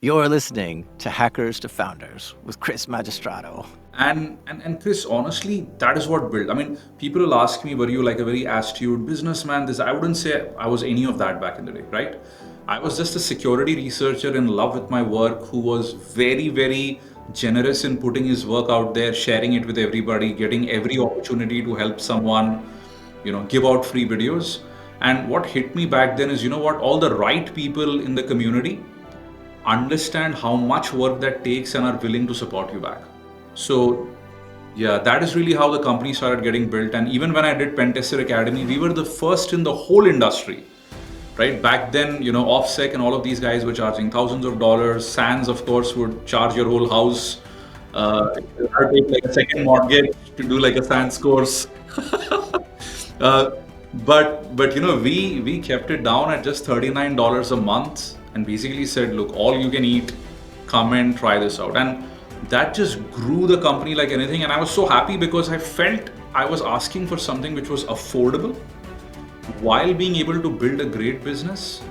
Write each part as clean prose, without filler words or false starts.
You're listening to Hackers to Founders with Chris Magistrato. And Chris, honestly, that is what built. I mean, people will ask me, were you like a very astute businessman? This I wouldn't say I was any of that back in the day, right? I was just a security researcher in love with my work who was very, very generous in putting his work out there, sharing it with everybody, getting every opportunity to help someone, give out free videos. And what hit me back then is, what? All the right people in the community understand how much work that takes and are willing to support you back. So, yeah, that is really how the company started getting built. And even when I did Pentester Academy, we were the first in the whole industry, right? Back then, OffSec and all of these guys were charging thousands of dollars. SANS, of course, would charge your whole house. You had to take like a second mortgage to do like a SANS course. Uh, but we kept it down at just $39 a month and basically said, look, all you can eat, come and try this out. And that just grew the company like anything. And I was so happy because I felt I was asking for something which was affordable while being able to build a great business,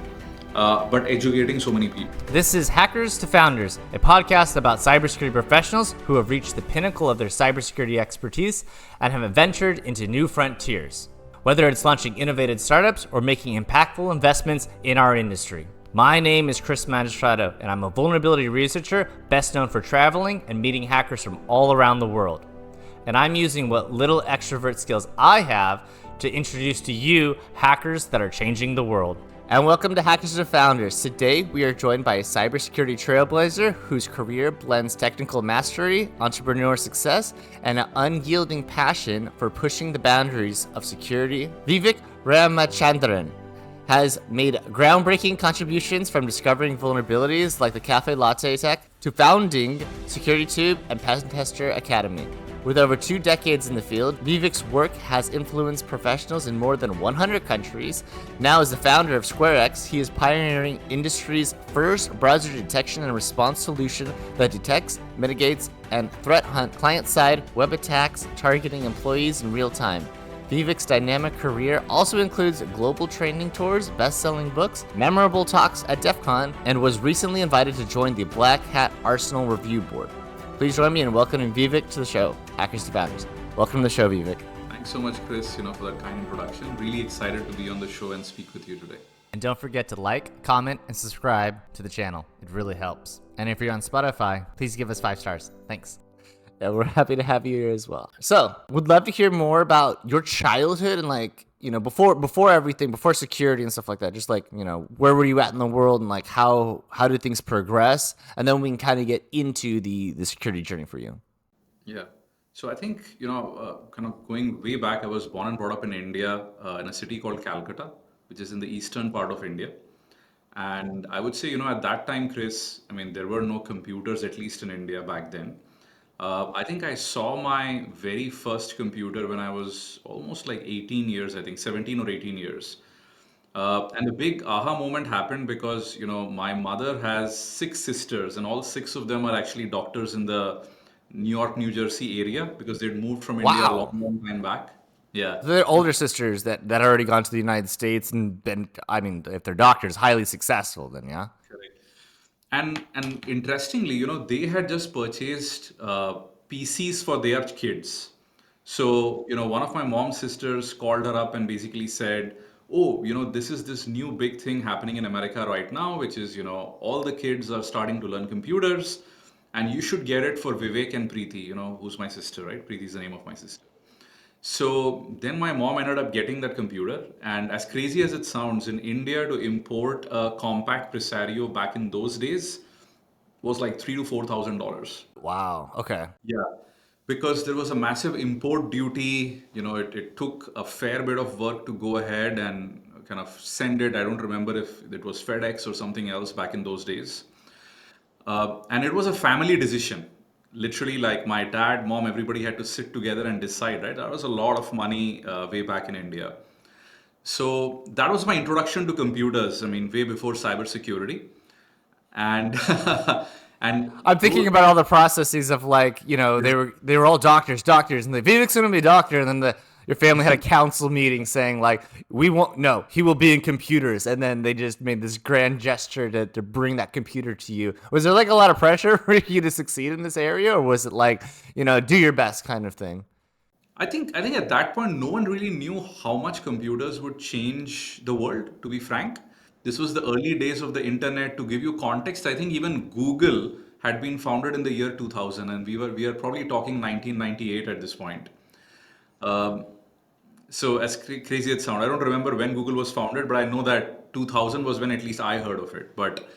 but educating so many people. This is Hackers to Founders, a podcast about cybersecurity professionals who have reached the pinnacle of their cybersecurity expertise and have ventured into new frontiers, whether it's launching innovative startups or making impactful investments in our industry. My name is Chris Magistrato, and I'm a vulnerability researcher best known for traveling and meeting hackers from all around the world. And I'm using what little extrovert skills I have to introduce to you hackers that are changing the world. And welcome to Hackers to Founders. Today, we are joined by a cybersecurity trailblazer whose career blends technical mastery, entrepreneur success, and an unyielding passion for pushing the boundaries of security. Vivek Ramachandran has made groundbreaking contributions from discovering vulnerabilities like the Cafe Latte tech to founding SecurityTube and Pentester Academy. With over 2 decades in the field, Vivek's work has influenced professionals in more than 100 countries. Now, as the founder of SquareX, he is pioneering industry's first browser detection and response solution that detects, mitigates, and threat hunt client-side web attacks targeting employees in real time. Vivek's dynamic career also includes global training tours, best-selling books, memorable talks at DEF CON, and was recently invited to join the Black Hat Arsenal Review Board. Please join me in welcoming Vivek to the show, Hackers to Founders. Welcome to the show, Vivek. Thanks so much, Chris, for that kind introduction. Really excited to be on the show and speak with you today. And don't forget to like, comment, and subscribe to the channel. It really helps. And if you're on Spotify, please give us 5 stars. Thanks. Yeah, we're happy to have you here as well. So, would love to hear more about your childhood and before everything, before security and stuff like that. Just where were you at in the world and how did things progress? And then we can kind of get into the security journey for you. Yeah. So I think, kind of going way back, I was born and brought up in India, in a city called Calcutta, which is in the eastern part of India. And I would say, at that time, Chris, I mean, there were no computers, at least in India back then. I think I saw my very first computer when I was almost like 18 years, I think 17 or 18 years. And the big aha moment happened because, my mother has 6 sisters, and all 6 of them are actually doctors in the New York, New Jersey area because they'd moved from India a Wow. long, long time back. Yeah. So they're older sisters that already gone to the United States and been, I mean, if they're doctors, highly successful then, yeah? Correct. And interestingly, they had just purchased PCs for their kids. So, one of my mom's sisters called her up and basically said, "Oh, this is this new big thing happening in America right now, which is, all the kids are starting to learn computers, and you should get it for Vivek and Preeti, who's my sister, right? Preeti is the name of my sister." So then my mom ended up getting that computer, and as crazy as it sounds, in India to import a compact Presario back in those days was like $3,000 to $4,000. Wow. Okay. Yeah, because there was a massive import duty. It took a fair bit of work to go ahead and kind of send it. I don't remember if it was FedEx or something else back in those days. And it was a family decision. Literally, like my dad, mom, everybody had to sit together and decide, right? That was a lot of money way back in India. So that was my introduction to computers. I mean, way before cybersecurity. And and I'm thinking about all the processes of they were all doctors, and the Vivek's gonna be a doctor, and then your family had a council meeting saying like, we won't, no, he will be in computers. And then they just made this grand gesture to bring that computer to you. Was there like a lot of pressure for you to succeed in this area? Or was it like, do your best kind of thing? I think at that point, no one really knew how much computers would change the world, to be frank. This was the early days of the internet. To give you context, I think even Google had been founded in the year 2000, and we are probably talking 1998 at this point. Um, so as crazy it sounds, I don't remember when Google was founded, but I know that 2000 was when at least I heard of it. But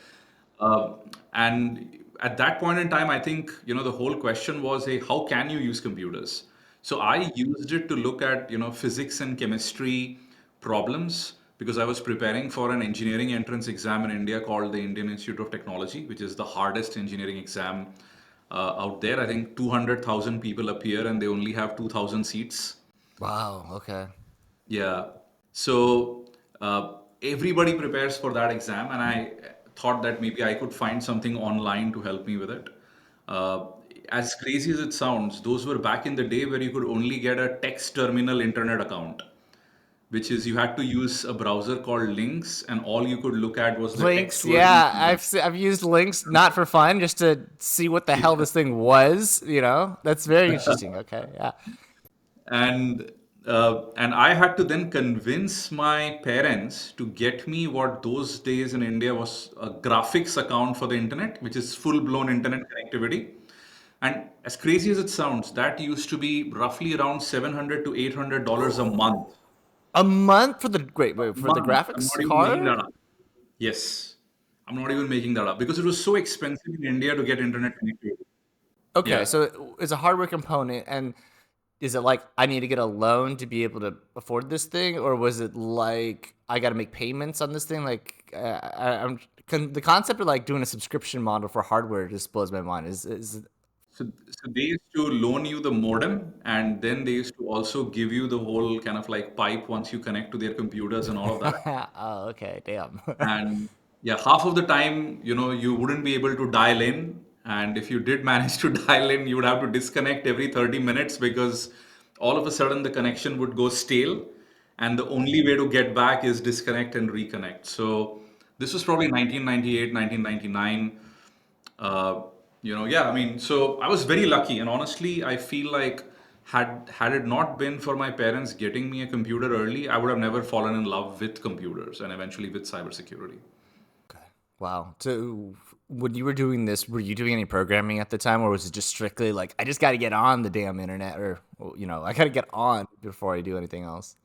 uh, and at that point in time, I think the whole question was, hey, how can you use computers? So I used it to look at physics and chemistry problems because I was preparing for an engineering entrance exam in India called the Indian Institute of Technology, which is the hardest engineering exam out there. I think 200,000 people appear and they only have 2,000 seats. Wow. Okay. Yeah. So everybody prepares for that exam, and I thought that maybe I could find something online to help me with it. Uh, as crazy as it sounds, those were back in the day where you could only get a text terminal internet account, which is you had to use a browser called Links, and all you could look at was the text Links, version of yeah, something. I've used links not for fun, just to see what the hell Yeah. this thing was. That's very interesting. Okay, yeah. and and I had to then convince my parents to get me what those days in India was a graphics account for the internet, which is full-blown internet connectivity. And as crazy as it sounds, that used to be roughly around $700 to $800 a month. A month for the wait for the Month. I'm graphics not even making that card. up. Yes, I'm not even making that up because it was so expensive in India to get internet connectivity. Okay, Yeah. so it's a hardware component, and is it like I need to get a loan to be able to afford this thing, or was it like I got to make payments on this thing? Like the concept of like doing a subscription model for hardware just blows my mind. Is So they used to loan you the modem, and then they used to also give you the whole kind of like pipe once you connect to their computers and all of that. oh, okay, damn. And yeah, half of the time, you wouldn't be able to dial in. And if you did manage to dial in, you would have to disconnect every 30 minutes because all of a sudden the connection would go stale. And the only way to get back is disconnect and reconnect. So this was probably 1998, 1999. Yeah, I mean, so I was very lucky, and honestly, I feel like had it not been for my parents getting me a computer early, I would have never fallen in love with computers and eventually with cybersecurity. Okay. Wow. So when you were doing this, were you doing any programming at the time, or was it just strictly like I just got to get on the damn internet, or I got to get on before I do anything else?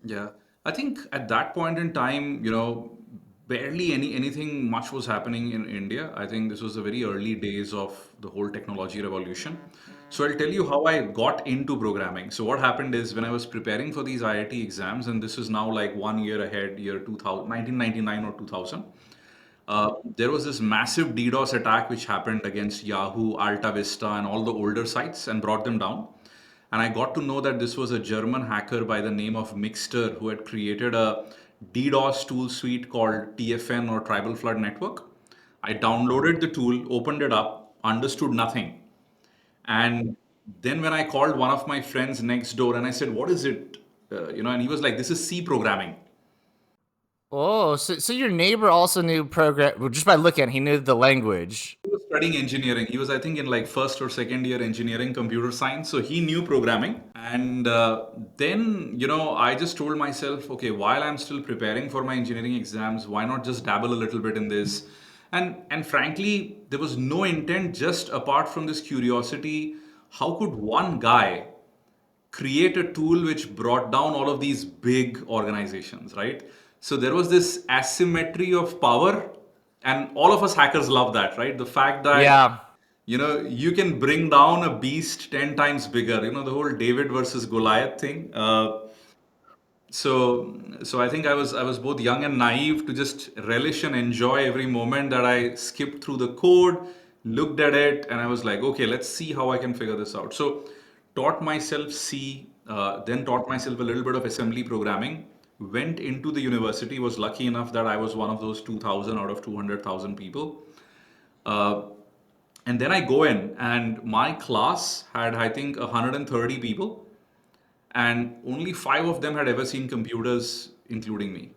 Yeah, I think at that point in time, barely anything much was happening in India. I think this was the very early days of the whole technology revolution. So I'll tell you how I got into programming. So what happened is when I was preparing for these IIT exams, and this is now like 1 year ahead, year 2000, 1999 or 2000. There was this massive DDoS attack which happened against Yahoo, Alta Vista, and all the older sites and brought them down. And I got to know that this was a German hacker by the name of Mixter who had created a DDoS tool suite called TFN or Tribal Flood Network. I downloaded the tool, opened it up, understood nothing. And then when I called one of my friends next door and I said, "What is it?" And he was like, "This is C programming." Oh, so your neighbor also knew program, well, just by looking, he knew the language. He was studying engineering. He was, I think, in like first or second year engineering, computer science. So he knew programming. And then, I just told myself, okay, while I'm still preparing for my engineering exams, why not just dabble a little bit in this? And frankly, there was no intent just apart from this curiosity. How could one guy create a tool which brought down all of these big organizations, right? So there was this asymmetry of power, and all of us hackers love that, right? The fact that Yeah. you can bring down a beast 10 times bigger, the whole David versus Goliath thing. So I think I was both young and naive to just relish and enjoy every moment that I skipped through the code, looked at it, and I was like, okay, let's see how I can figure this out. So taught myself C, then taught myself a little bit of assembly programming. Went into the university. Was lucky enough that I was one of those 2,000 out of 200,000 people. Uh, and then I go in, and my class had, I think, 130 people, and only 5 of them had ever seen computers, including me.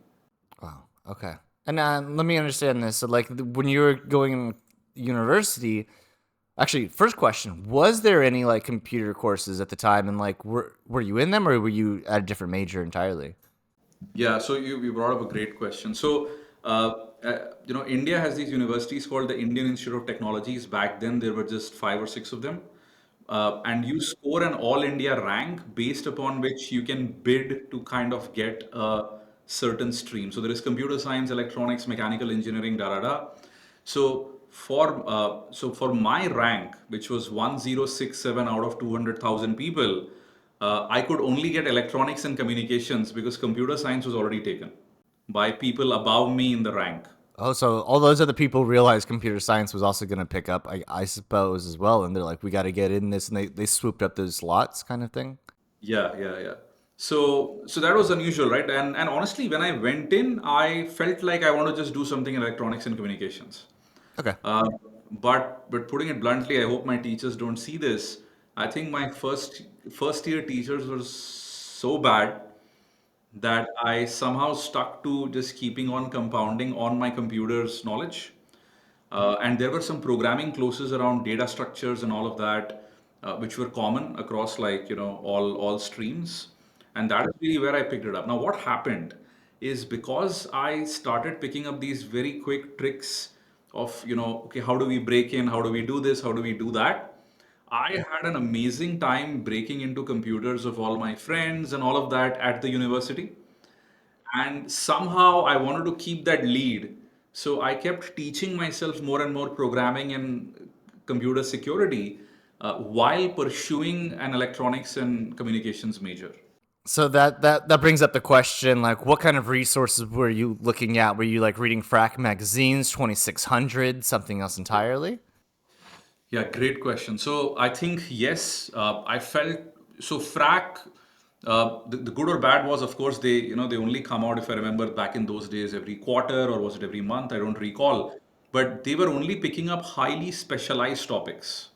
Wow. Okay. And let me understand this. So, like, when you were going to university, actually, first question: was there any like computer courses at the time, and like, were you in them, or were you at a different major entirely? Yeah, so you brought up a great question. So, India has these universities called the Indian Institute of Technologies. Back then, there were just 5 or 6 of them. And you score an all India rank based upon which you can bid to kind of get a certain stream. So, there is computer science, electronics, mechanical engineering, da da da. So for my rank, which was 1067 out of 200,000 people, I could only get electronics and communications because computer science was already taken by people above me in the rank. Oh, so all those other people realized computer science was also going to pick up, I suppose, as well, and they're like, we got to get in this, and they swooped up those slots, kind of thing. Yeah, yeah, yeah. So that was unusual, right? And honestly, when I went in, I felt like I want to just do something in electronics and communications. Okay. Uh, but putting it bluntly, I hope my teachers don't see this. I think my first year teachers were so bad that I somehow stuck to just keeping on compounding on my computer's knowledge. And there were some programming clauses around data structures and all of that, which were common across like all streams, and that is really where I picked it up. Now, what happened is because I started picking up these very quick tricks of okay, how do we break in, how do we do this, how do we do that. I had an amazing time breaking into computers of all my friends and all of that at the university. And somehow I wanted to keep that lead. So I kept teaching myself more and more programming and computer security while pursuing an electronics and communications major. So that brings up the question, like, what kind of resources were you looking at? Were you like reading Frac magazines, 2600, something else entirely? Yeah, great question. So I think yes, I felt so. Frac, the good or bad was, of course, they only come out, if I remember back in those days, every quarter, or was it every month? I don't recall. But they were only picking up highly specialized topics.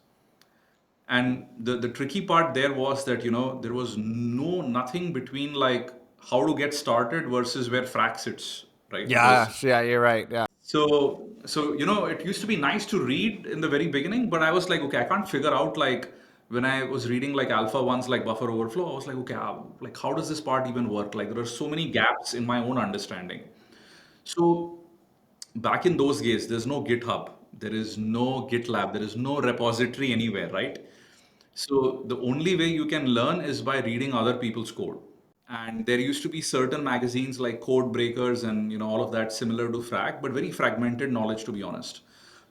And the tricky part there was that there was nothing between like how to get started versus where Frac sits, right? It Yeah, was yeah, you're right. Yeah. so it used to be nice to read in the very beginning, but I was like, okay, I can't figure out like when I was reading like alpha ones like buffer overflow, I was like, okay, like how does this part even work? Like there are so many gaps in my own understanding. So back in those days, there's no GitHub, there is no GitLab, there is no repository anywhere, right? So the only way you can learn is by reading other people's code. And there used to be certain magazines like Code Breakers and all of that similar to Frac, but very fragmented knowledge to be honest.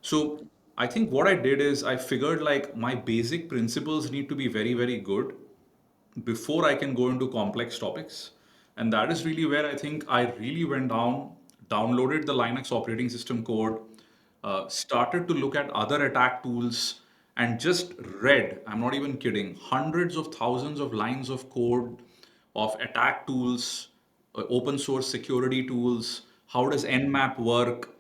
So I think what I did is I figured like my basic principles need to be very, very good before I can go into complex topics. And that is really where I think I really went down, downloaded the Linux operating system code, started to look at other attack tools, and just read, I'm not even kidding, hundreds of thousands of lines of code of attack tools, open source security tools. How does Nmap work?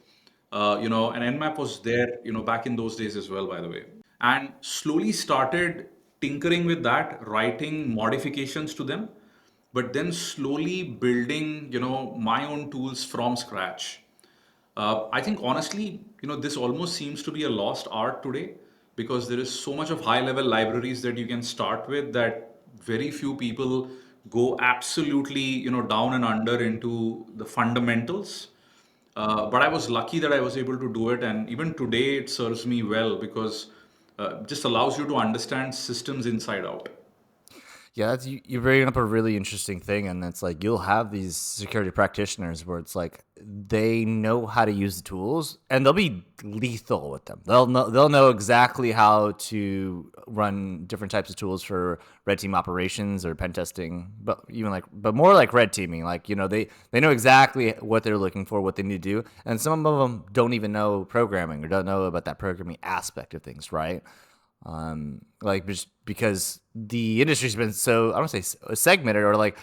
And Nmap was there, back in those days as well, by the way. And slowly started tinkering with that, writing modifications to them, but then slowly building, my own tools from scratch. I think honestly, this almost seems to be a lost art today because there is so much of high level libraries that you can start with that very few people go absolutely, down and under into the fundamentals. But I was lucky that I was able to do it, and even today it serves me well because just allows you to understand systems inside out. Yeah, you're bringing up a really interesting thing, and it's like you'll have these security practitioners where it's like they know how to use the tools, and they'll be lethal with them. They'll know exactly how to run different types of tools for red team operations or pen testing, but more like red teaming. Like they know exactly what they're looking for, what they need to do, and some of them don't even know programming or don't know about that programming aspect of things, right? Like just because the industry's been so, I don't say segmented, or like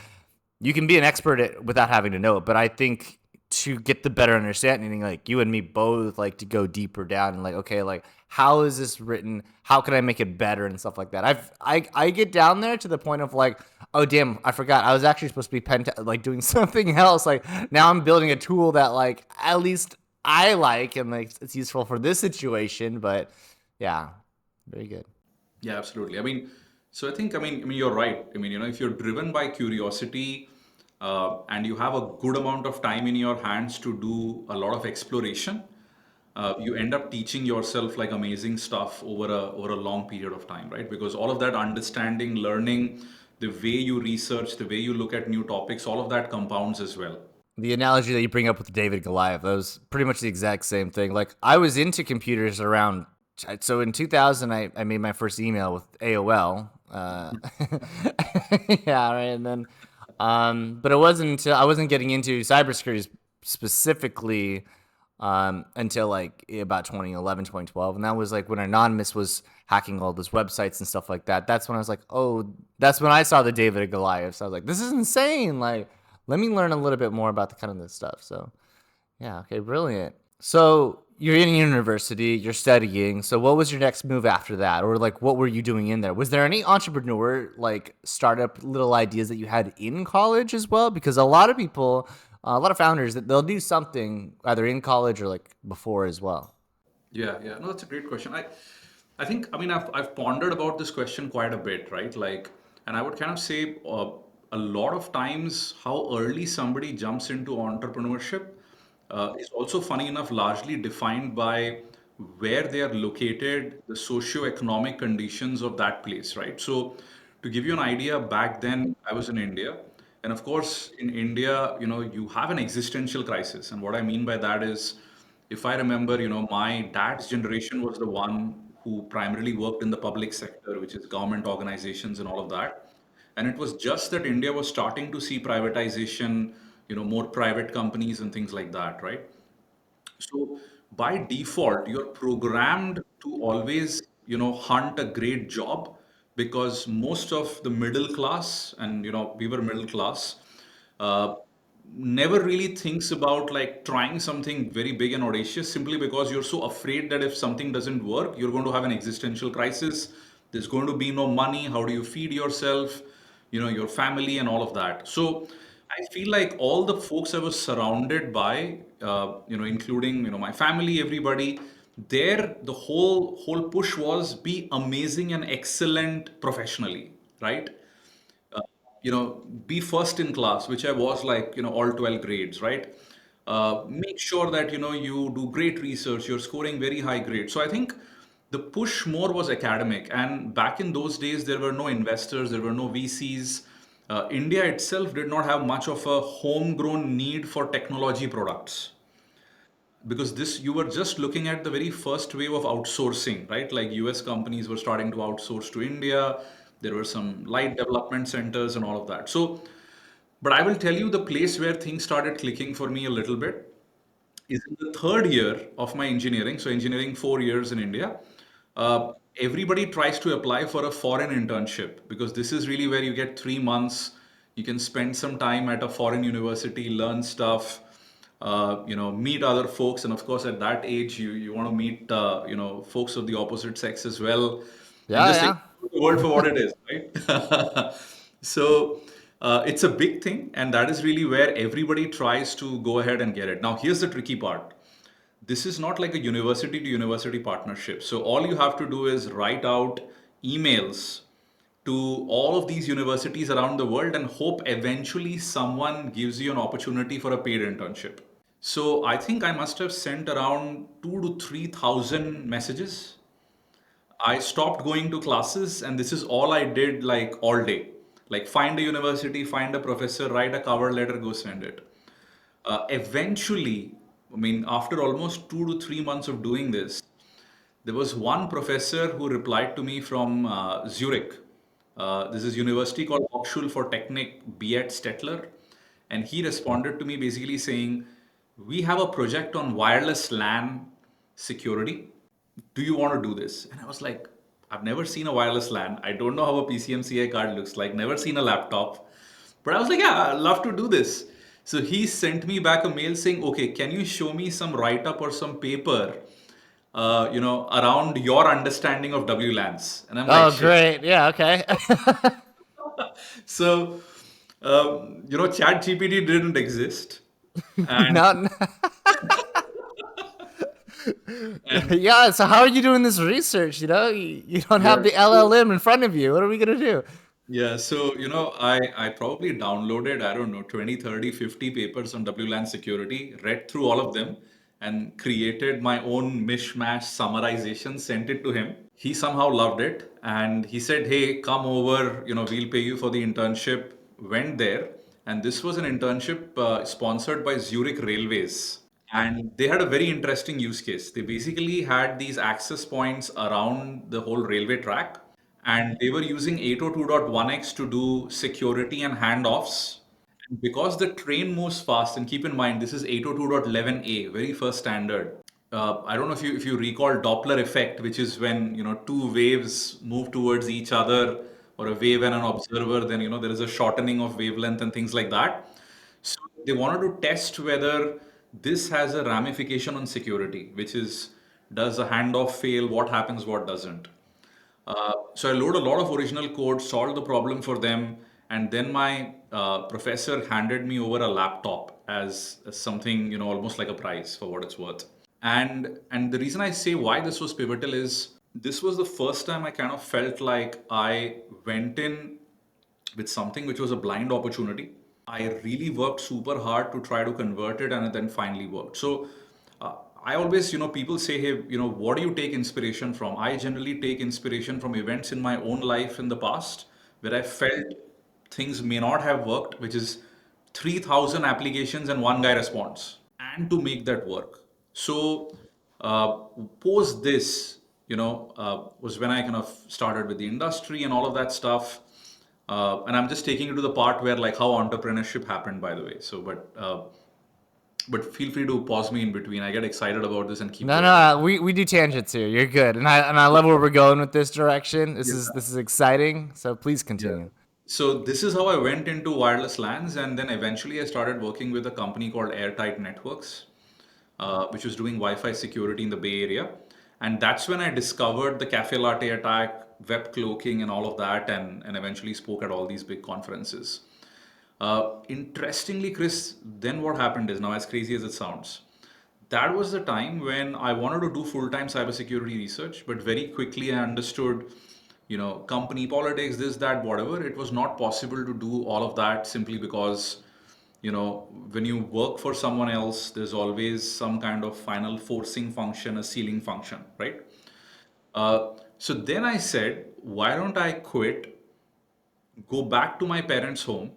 you can be an expert at without having to know it. But I think to get the better understanding, like you and me both, like to go deeper down and like, okay, like how is this written? How can I make it better and stuff like that? I get down there to the point of like, oh damn, I forgot I was actually supposed to be like doing something else. Like now I'm building a tool that like at least I like and like it's useful for this situation. But yeah, very good. Yeah, absolutely. I mean, so I think you're right. I mean, if you're driven by curiosity, and you have a good amount of time in your hands to do a lot of exploration, you end up teaching yourself like amazing stuff over a long period of time, right? Because all of that understanding, learning, the way you research, the way you look at new topics, all of that compounds as well. The analogy that you bring up with David Goliath, that was pretty much the exact same thing. Like I was into computers around, so in 2000, I made my first email with AOL. Yeah, right. And then, but it wasn't until I wasn't getting into cybersecurity specifically until like about 2011, 2012. And that was like when Anonymous was hacking all those websites and stuff like that. That's when I was like, oh, that's when I saw the David and Goliath. So I was like, this is insane. Like, let me learn a little bit more about the kind of this stuff. So yeah, okay, brilliant. So you're in university, you're studying. So what was your next move after that? Or like what were you doing in there? Was there any entrepreneur like startup little ideas that you had in college as well? Because a lot of people, a lot of founders, they'll do something either in college or like before as well. Yeah, yeah. No, that's a great question. I think, I've pondered about this question quite a bit, right? Like, and I would kind of say a lot of times how early somebody jumps into entrepreneurship is also funny enough largely defined by where they are located, the socio-economic conditions of that place, right? So, to give you an idea, back then I was in India, and of course, in India, you have an existential crisis, and what I mean by that is, if I remember, my dad's generation was the one who primarily worked in the public sector, which is government organizations and all of that. And it was just that India was starting to see privatization, more private companies and things like that, right? So by default, you're programmed to always, hunt a great job because most of the middle class, and we were middle class, uh, never really thinks about like trying something very big and audacious simply because you're so afraid that if something doesn't work, you're going to have an existential crisis. There's going to be no money. How do you feed yourself, your family and all of that? So I feel like all the folks I was surrounded by, including my family, everybody, there the whole push was be amazing and excellent professionally, right? Be first in class, which I was like, all 12 grades, right? Make sure that, you do great research, you're scoring very high grades. So I think the push more was academic. And back in those days, there were no investors, there were no VCs. India itself did not have much of a homegrown need for technology products because this you were just looking at the very first wave of outsourcing, right? Like US companies were starting to outsource to India. There were some light development centers and all of that. So, but I will tell you the place where things started clicking for me a little bit is in the third year of my engineering. So, engineering 4 years in India. Everybody tries to apply for a foreign internship because this is really where you get 3 months. You can spend some time at a foreign university, learn stuff, meet other folks, and of course, at that age, you want to meet folks of the opposite sex as well, and Yeah, just take yeah. the word for what it is, right? So it's a big thing, and that is really where everybody tries to go ahead and get it. Now, here's the tricky part. This is not like a university to university partnership. So all you have to do is write out emails to all of these universities around the world and hope eventually someone gives you an opportunity for a paid internship. So I think I must have sent around 2 to 3 thousand messages. I stopped going to classes, and this is all I did like all day. Like find a university, find a professor, write a cover letter, go send it. Eventually, I mean, after almost 2 to 3 months of doing this, there was one professor who replied to me from Zurich. This is university called Hochschule for Technik Biet Stettler, and he responded to me basically saying, "We have a project on wireless LAN security. Do you want to do this?" And I was like, "I've never seen a wireless LAN. I don't know how a PCMCI card looks like. Never seen a laptop." But I was like, "Yeah, I'd love to do this." So he sent me back a mail saying, okay, can you show me some write up or some paper, around your understanding of WLANs? And I'm like, Oh, shit. great. Yeah, okay. So, Chat GPT didn't exist. And, No, and yeah, so how are you doing this research? You don't yeah, have the so LLM in front of you. What are we going to do? Yeah, so I probably downloaded, I don't know, 20, 30, 50 papers on WLAN security, read through all of them, and created my own mishmash summarization, sent it to him. He somehow loved it, and he said, "Hey, come over, we'll pay you for the internship." Went there, and this was an internship sponsored by Zurich Railways. And they had a very interesting use case. They basically had these access points around the whole railway track, and they were using 802.1x to do security and handoffs. And because the train moves fast, and keep in mind, this is 802.11a, very first standard. I don't know if you recall Doppler effect, which is when two waves move towards each other, or a wave and an observer, then there is a shortening of wavelength and things like that. So they wanted to test whether this has a ramification on security, which is, does a handoff fail? What happens? What doesn't? So I load a lot of original code, solved the problem for them, and then my professor handed me over a laptop as something, almost like a prize for what it's worth. And the reason I say why this was pivotal is this was the first time I kind of felt like I went in with something which was a blind opportunity. I really worked super hard to try to convert it, and it then finally worked. So I always, people say, hey, what do you take inspiration from? I generally take inspiration from events in my own life in the past where I felt things may not have worked, which is 3,000 applications and one guy responds, and to make that work. So, uh, post this, was when I kind of started with the industry and all of that stuff. And I'm just taking you to the part where, like, how entrepreneurship happened, by the way. So, but feel free to pause me in between. I get excited about this and keep No, going. no, we do tangents here. You're good, and I love where we're going with this direction. This Yeah. is exciting. So please Yeah. continue. So this is how I went into wireless LANs, and then eventually I started working with a company called Airtight Networks, which was doing Wi-Fi security in the Bay Area. And that's when I discovered the cafe latte attack, web cloaking, and all of that, and eventually spoke at all these big conferences. Interestingly, Chris, then what happened is, now as crazy as it sounds, that was the time when I wanted to do full-time cybersecurity research, but very quickly I understood, company politics, this, that, whatever. It was not possible to do all of that simply because, when you work for someone else, there's always some kind of final forcing function, a ceiling function, right? So then I said, why don't I quit, go back to my parents' home,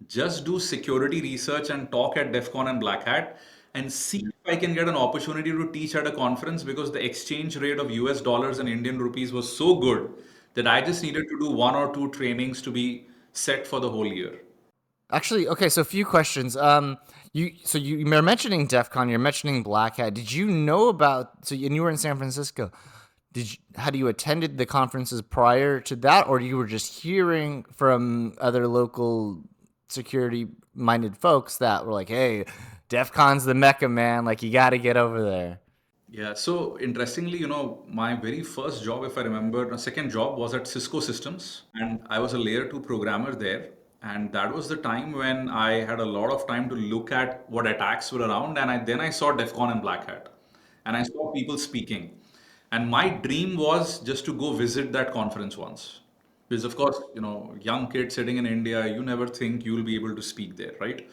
just do security research and talk at DEF CON and Black Hat, and see if I can get an opportunity to teach at a conference, because the exchange rate of US dollars and Indian rupees was so good that I just needed to do one or two trainings to be set for the whole year. Actually, okay. So a few questions. You're mentioning DEF CON. You're mentioning Black Hat. Did you know about? And you were in San Francisco. Had you attended the conferences prior to that, or you were just hearing from other local security minded folks that were like, "Hey, DEF CON's the mecca, man. Like, you got to get over there." Yeah, so interestingly, my very first job, if I remember, my second job was at Cisco Systems, and I was a layer two programmer there. And that was the time when I had a lot of time to look at what attacks were around. And then I saw DEF CON and Black Hat, and I saw people speaking. And my dream was just to go visit that conference once. Because, of course, young kid sitting in India, you never think you'll be able to speak there, right?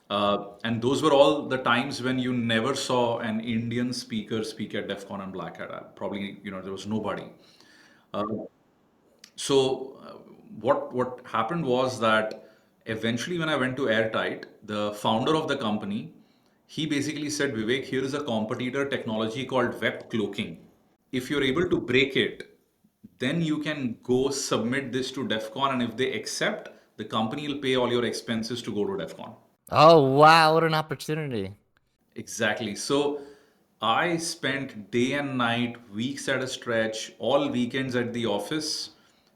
And those were all the times when you never saw an Indian speaker speak at DEF CON and Black Hat. Probably, there was nobody. Uh, so what happened was that eventually, when I went to Airtight, the founder of the company, he basically said, Vivek, here is a competitor technology called web cloaking. If you're able to break it, then you can go submit this to DEF CON, and if they accept, the company will pay all your expenses to go to DEF CON. Oh wow, what an opportunity! Exactly. So I spent day and night, weeks at a stretch, all weekends at the office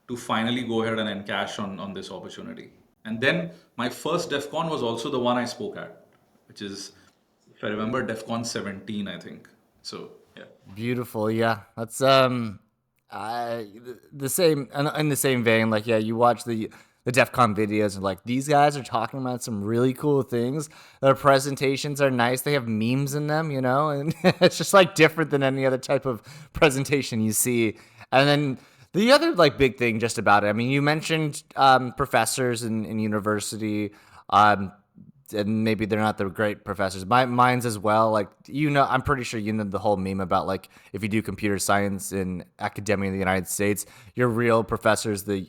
to finally go ahead and encash on this opportunity. And then my first DEF CON was also the one I spoke at, which is, if I remember, DEF CON 17, I think. So, yeah. Beautiful, yeah. That's the same in the same vein. Like, yeah, you watch the DEF CON videos and like these guys are talking about some really cool things. Their presentations are nice. They have memes in them, you know, and it's just like different than any other type of presentation you see. And then the other like big thing just about it. I mean, you mentioned professors in university. And maybe they're not the great professors. Mine's as well. Like, you know, I'm pretty sure you know the whole meme about like if you do computer science in academia in the United States, your real professor is the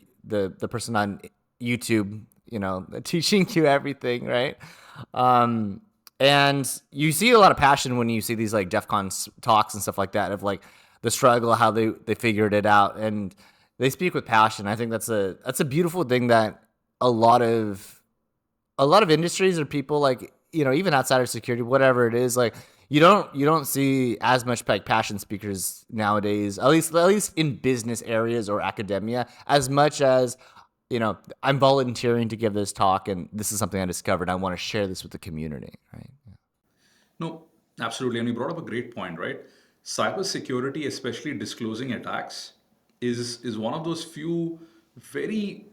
person on YouTube, you know, teaching you everything, right? Um, and you see a lot of passion when you see these like DEF CON talks and stuff like that of like the struggle, how they figured it out, and they speak with passion. I think that's a beautiful thing that a lot of a lot of industries or people like, you know, even outside of security, whatever it is, like you don't see as much like passion speakers nowadays, at least in business areas or academia, as much as, you know, I'm volunteering to give this talk and this is something I discovered. I want to share this with the community, right? No, absolutely. And you brought up a great point, right? Cybersecurity, especially disclosing attacks, is one of those few very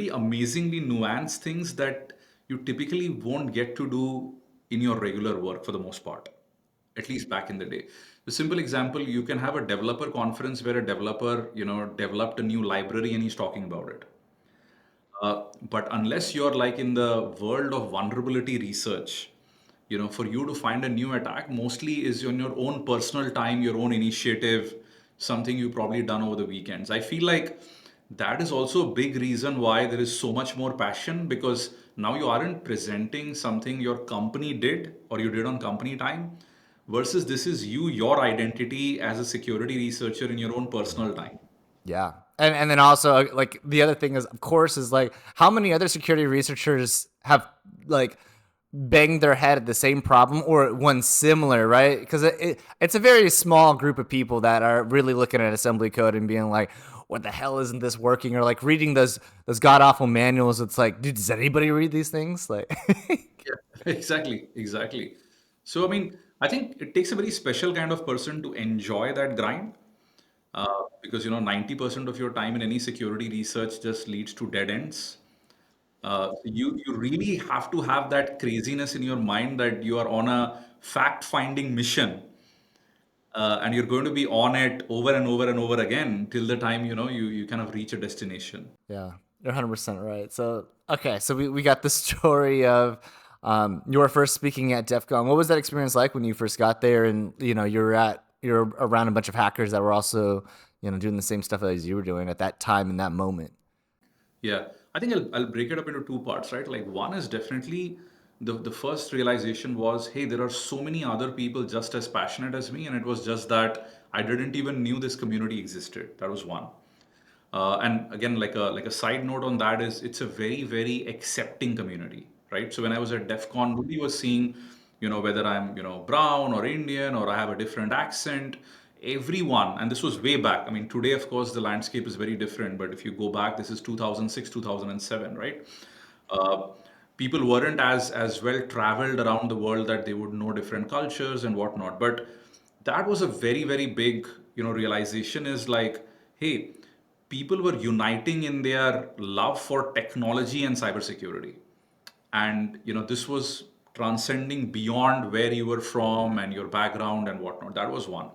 amazingly nuanced things that you typically won't get to do in your regular work for the most part, at least back in the day. The simple example, you can have a developer conference where a developer, developed a new library and he's talking about it. But unless you're like in the world of vulnerability research, for you to find a new attack mostly is on your own personal time, your own initiative, something you've probably done over the weekends. I feel like that is also a big reason why there is so much more passion, because now you aren't presenting something your company did or you did on company time, versus this is you, your identity as a security researcher in your own personal time. Yeah. And then also like the other thing is, of course, is like how many other security researchers have like banged their head at the same problem or one similar, right? Because it's a very small group of people that are really looking at assembly code and being like, what the hell isn't this working? Or like reading those god awful manuals. It's like, dude, does anybody read these things? Like, Yeah, exactly. So, I mean, I think it takes a very special kind of person to enjoy that grind, because 90% of your time in any security research just leads to dead ends. You really have to have that craziness in your mind that you are on a fact-finding mission, and you're going to be on it over and over and over again till the time you kind of reach a destination. yeah, you're 100% right. So, okay, so we got the story of you were first speaking at DEF CON. What was that experience like when you first got there and, you know, you're around a bunch of hackers that were also, you know, doing the same stuff as you were doing at that time in that moment? Yeah, I think I'll break it up into two parts, right? Like, one is definitely the first realization was, hey, there are so many other people just as passionate as me, and it was just that I didn't even knew this community existed. That was one. And again, like a side note on that is it's a very accepting community, right? So when I was at DEF CON, nobody was seeing, whether I'm brown or Indian or I have a different accent. Everyone, and this was way back. I mean, today of course the landscape is very different, but if you go back, this is 2006, 2007, right? Uh, People weren't as well traveled around the world that they would know different cultures and whatnot. But that was a very big realization, is like, hey, people were uniting in their love for technology and cybersecurity, and this was transcending beyond where you were from and your background and whatnot. That was one.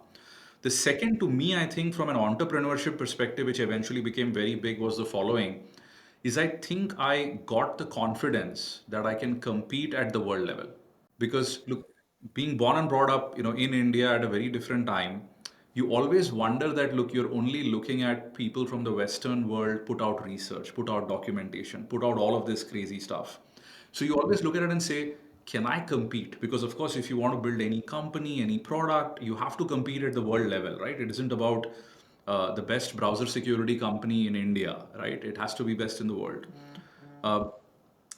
The second, to me, I think from an entrepreneurship perspective, which eventually became very big, was the following: is I think I got the confidence that I can compete at the world level. Because look, being born and brought up in India at a very different time, you always wonder that, look, you're only looking at people from the Western world put out research, put out documentation, put out all of this crazy stuff. So you always look at it and say, can I compete? Because of course, if you want to build any company, any product, you have to compete at the world level, right? It isn't about the best browser security company in India, right? It has to be best in the world. uh,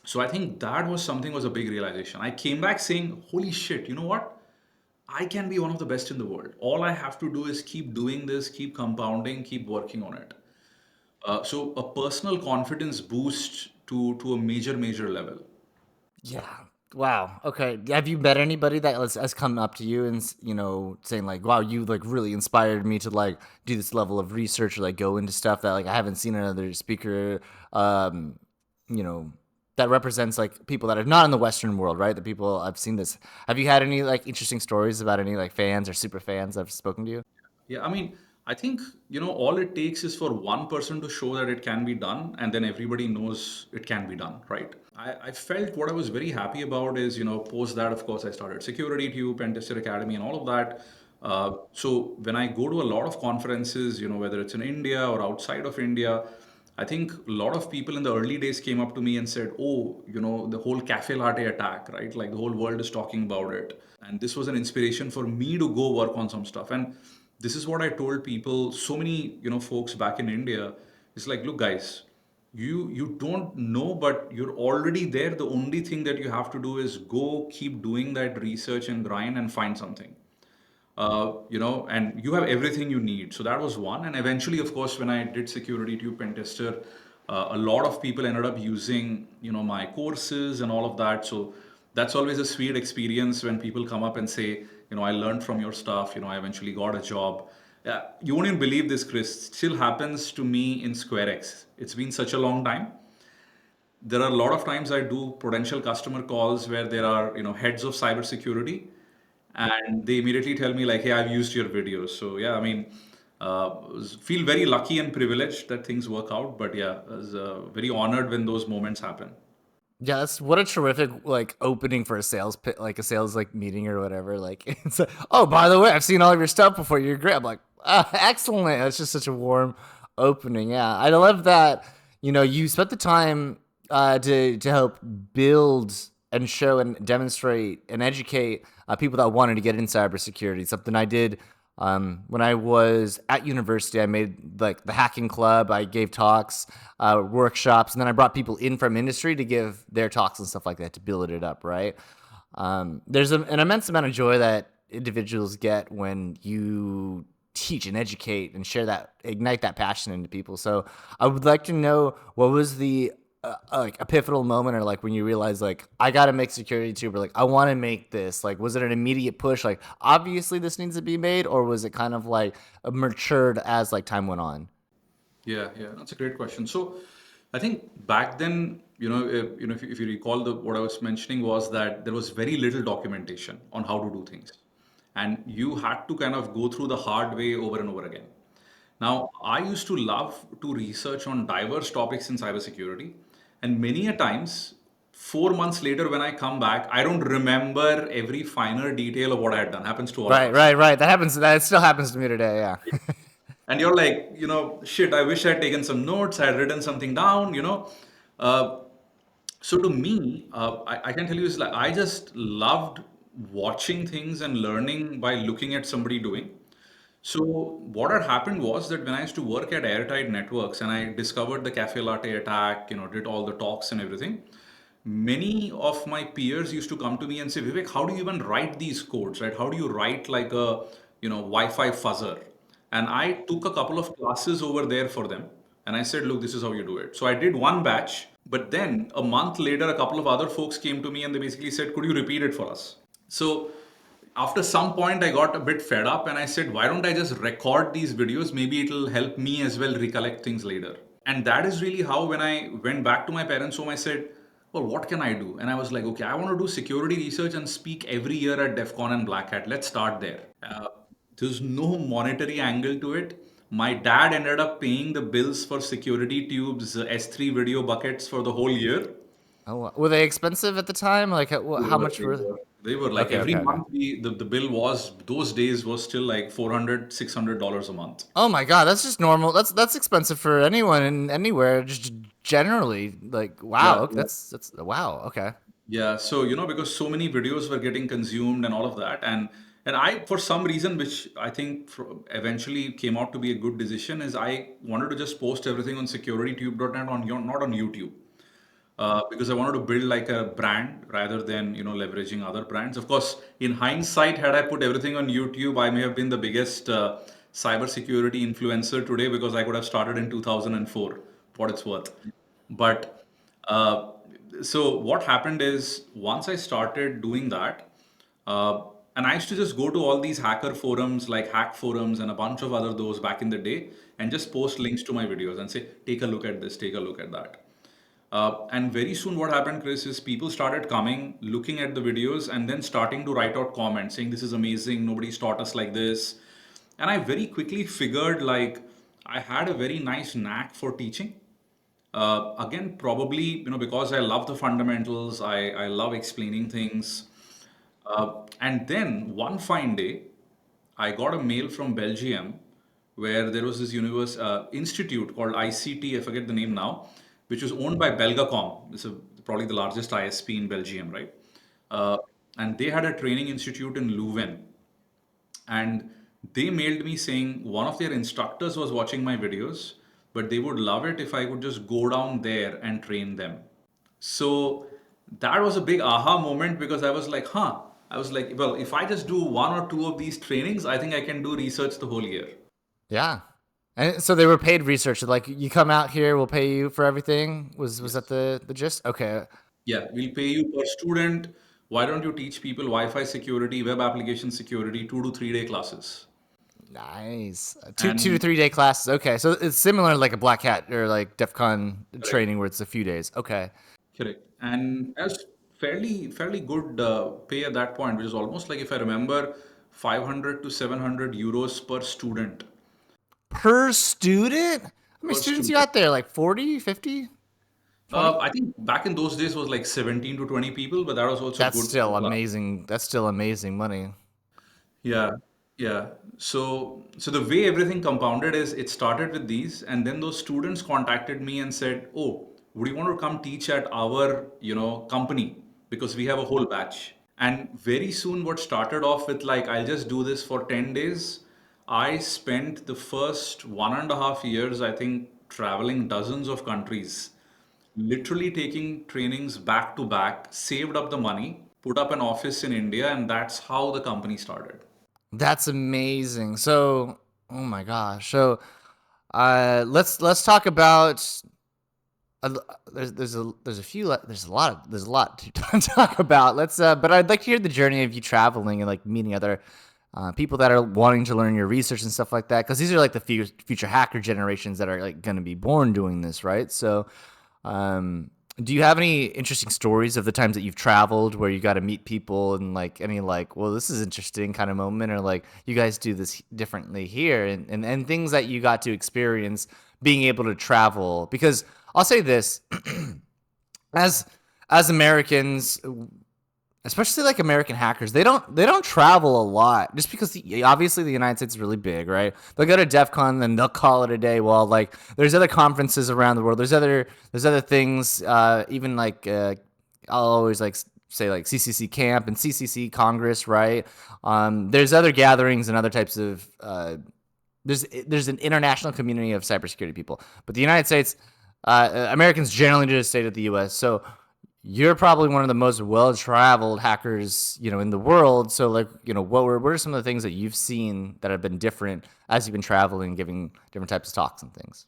so I think that was a big realization. I came back saying, holy shit, you know what? I can be one of the best in the world. All I have to do is keep doing this, keep compounding, keep working on it. So a personal confidence boost to a major level. Yeah. Wow. Okay. Have you met anybody that has come up to you and saying like, "Wow, you like really inspired me to like do this level of research or like go into stuff that like I haven't seen another speaker, um, you know, that represents like people that are not in the Western world, right? The people I've seen this. Have you had any like interesting stories about any like fans or super fans that have spoken to you? Yeah, I mean, I think, all it takes is for one person to show that it can be done, and then everybody knows it can be done, right? I felt what I was very happy about is, post that, of course, I started Security Tube, Pen Tester Academy, and all of that. So when I go to a lot of conferences, whether it's in India or outside of India, I think a lot of people in the early days came up to me and said, "Oh, the whole cafe latte attack, right? Like the whole world is talking about it." And this was an inspiration for me to go work on some stuff. And this is what I told people, so many, folks back in India. It's like, look, guys, you don't know, but you're already there. The only thing that you have to do is go keep doing that research and grind and find something, and you have everything you need. So that was one. And eventually, of course, when I did Security Tube Pen Tester, a lot of people ended up using, my courses and all of that. So that's always a sweet experience when people come up and say, I learned from your stuff. I eventually got a job. You won't even believe this, Chris. Still happens to me in SquareX. It's been such a long time. There are a lot of times I do potential customer calls where there are, heads of cybersecurity, and they immediately tell me like, "Hey, I've used your videos." So yeah, I mean, feel very lucky and privileged that things work out. But yeah, I was very honored when those moments happen. Yeah, that's what a terrific like opening for a sales pit, like a sales like meeting or whatever. Like it's like, oh, by the way, I've seen all of your stuff before. You're great. I'm like, excellent. It's just such a warm opening. Yeah, I love that. You spent the time to help build and show and demonstrate and educate people that wanted to get in cybersecurity. Something I did when I was at university. I made like the hacking club. I gave talks, workshops, and then I brought people in from industry to give their talks and stuff like that to build it up. Right. There's an immense amount of joy that individuals get when you teach and educate and share that, ignite that passion into people. So I would like to know, what was the like a pivotal moment, or like when you realize like I got to make security tube, or like I want to make this? Like, was it an immediate push? Like, obviously this needs to be made, or was it kind of like matured as like time went on? Yeah, yeah, that's a great question. So, I think back then, if you recall, what I was mentioning was that there was very little documentation on how to do things, and you had to kind of go through the hard way over and over again. Now, I used to love to research on diverse topics in cybersecurity, and many a times, 4 months later, when I come back, I don't remember every finer detail of what I had done. Happens to all of Right, us. right, right. That happens. That still happens to me today. Yeah. And you're like, shit, I wish I had taken some notes, I had written something down. Uh, so to me, I can tell you is like I just loved watching things and learning by looking at somebody doing. So what had happened was that when I used to work at Airtight Networks and I discovered the cafe latte attack, did all the talks and everything, many of my peers used to come to me and say, Vivek, how do you even write these codes, right? How do you write like a, Wi-Fi fuzzer? And I took a couple of classes over there for them. And I said, look, this is how you do it. So I did one batch, but then a month later, a couple of other folks came to me and they basically said, could you repeat it for us? So after some point, I got a bit fed up and I said, why don't I just record these videos? Maybe it'll help me as well recollect things later. And that is really how, when I went back to my parents' home, I said, well, what can I do? And I was like, okay, I want to do security research and speak every year at DEF CON and Black Hat. Let's start there. There's no monetary angle to it. My dad ended up paying the bills for Security Tube's S3 video buckets for the whole year. Oh, wow. Were they expensive at the time? Like, how much They were they? were. They were like Okay, every okay, okay. month the bill was, those days was still like $400, $600 a month. Oh my God, that's just normal. That's expensive for anyone and anywhere. Just generally, like, Yeah, wow. Okay, yeah. that's wow. Okay. Yeah, so because so many videos were getting consumed and all of that, and I, for some reason, which I think eventually came out to be a good decision, is I wanted to just post everything on securitytube.net on not on YouTube, because I wanted to build like a brand rather than leveraging other brands. Of course, in hindsight, had I put everything on YouTube, I may have been the biggest cybersecurity influencer today because I could have started in 2004, for what it's worth. But Uh, so what happened is once I started doing that, uh, and I used to just go to all these hacker forums like hack forums and a bunch of other those back in the day and just post links to my videos and say, take a look at this, take a look at that. And very soon, what happened, Chris, is people started coming, looking at the videos, and then starting to write out comments saying, "This is amazing. Nobody's taught us like this." And I very quickly figured like I had a very nice knack for teaching. Again, probably because I love the fundamentals, I love explaining things. And then one fine day, I got a mail from Belgium where there was this institute called ICT, I forget the name now, which was owned by Belgacom. It's probably the largest ISP in Belgium, right? Uh, and they had a training institute in Leuven. And they mailed me saying one of their instructors was watching my videos, but they would love it if I could just go down there and train them. So that was a big aha moment because I was like, huh. I was like, well, if I just do one or two of these trainings, I think I can do research the whole year. Yeah. And so they were paid research. Like, you come out here, we'll pay you for everything. Was that Yes. the gist? Okay. Yeah, we'll pay you per student. Why don't you teach people Wi-Fi security, web application security, 2 to 3 day classes? Nice. Two to And 3 day classes. Okay. So it's similar like a Black Hat or like DEF CON correct, training where it's a few days. Okay. correct. And as fairly good pay at that point, which is almost like if I remember, 500 to 700 euros per student. Per student? How many Per students you student. got there? Like 40, 50, 20? I think back in those days was like 17 to 20 people, but that was also That's good for the still class. amazing. That's still amazing money. Yeah, yeah. So the way everything compounded is it started with these, and then those students contacted me and said, "Oh, would you want to come teach at our, company? Because we have a whole batch." And very soon, what started off with like, I'll just do this for 10 days. I spent the first 1.5 years, I think, traveling dozens of countries, literally taking trainings back to back, saved up the money, put up an office in India, and that's how the company started. That's amazing. So, oh my gosh. So, let's talk about. There's a lot to talk about. But I'd like to hear the journey of you traveling and like meeting other people that are wanting to learn your research and stuff like that. Because these are like the future hacker generations that are like going to be born doing this, right? So, um, do you have any interesting stories of the times that you've traveled where you got to meet people and like any like, well, this is interesting kind of moment, or like you guys do this differently here, and things that you got to experience being able to travel? Because I'll say this, as Americans, especially like American hackers, they don't travel a lot just because obviously the United States is really big, right? They'll go to DEF CON, then they'll call it a day. Well, like there's other conferences around the world. There's other things. Even like I'll always like say like CCC Camp and CCC Congress, right? There's other gatherings and other types of. There's an international community of cybersecurity people, but the United States, Americans generally just stay to the U.S. So you're probably one of the most well-traveled hackers, in the world. So, like, what are some of the things that you've seen that have been different as you've been traveling, giving different types of talks and things?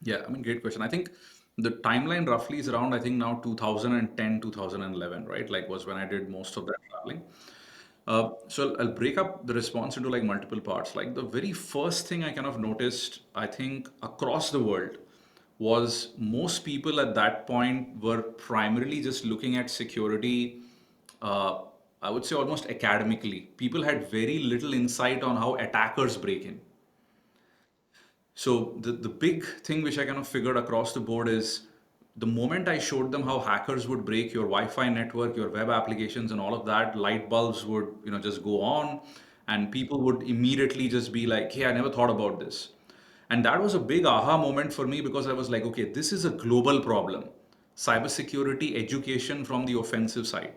Yeah, I mean, great question. I think the timeline roughly is around, I think now 2010, 2011, right? Like was when I did most of that traveling. So I'll break up the response into like multiple parts. Like the very first thing I kind of noticed, I think across the world, was most people at that point were primarily just looking at security, uh, I would say almost academically. People had very little insight on how attackers break in. So the big thing which I kind of figured across the board is the moment I showed them how hackers would break your Wi-Fi network, your web applications, and all of that, light bulbs would just go on, and people would immediately just be like, "Hey, I never thought about this." And that was a big aha moment for me because I was like, "Okay, this is a global problem. Cybersecurity education from the offensive side."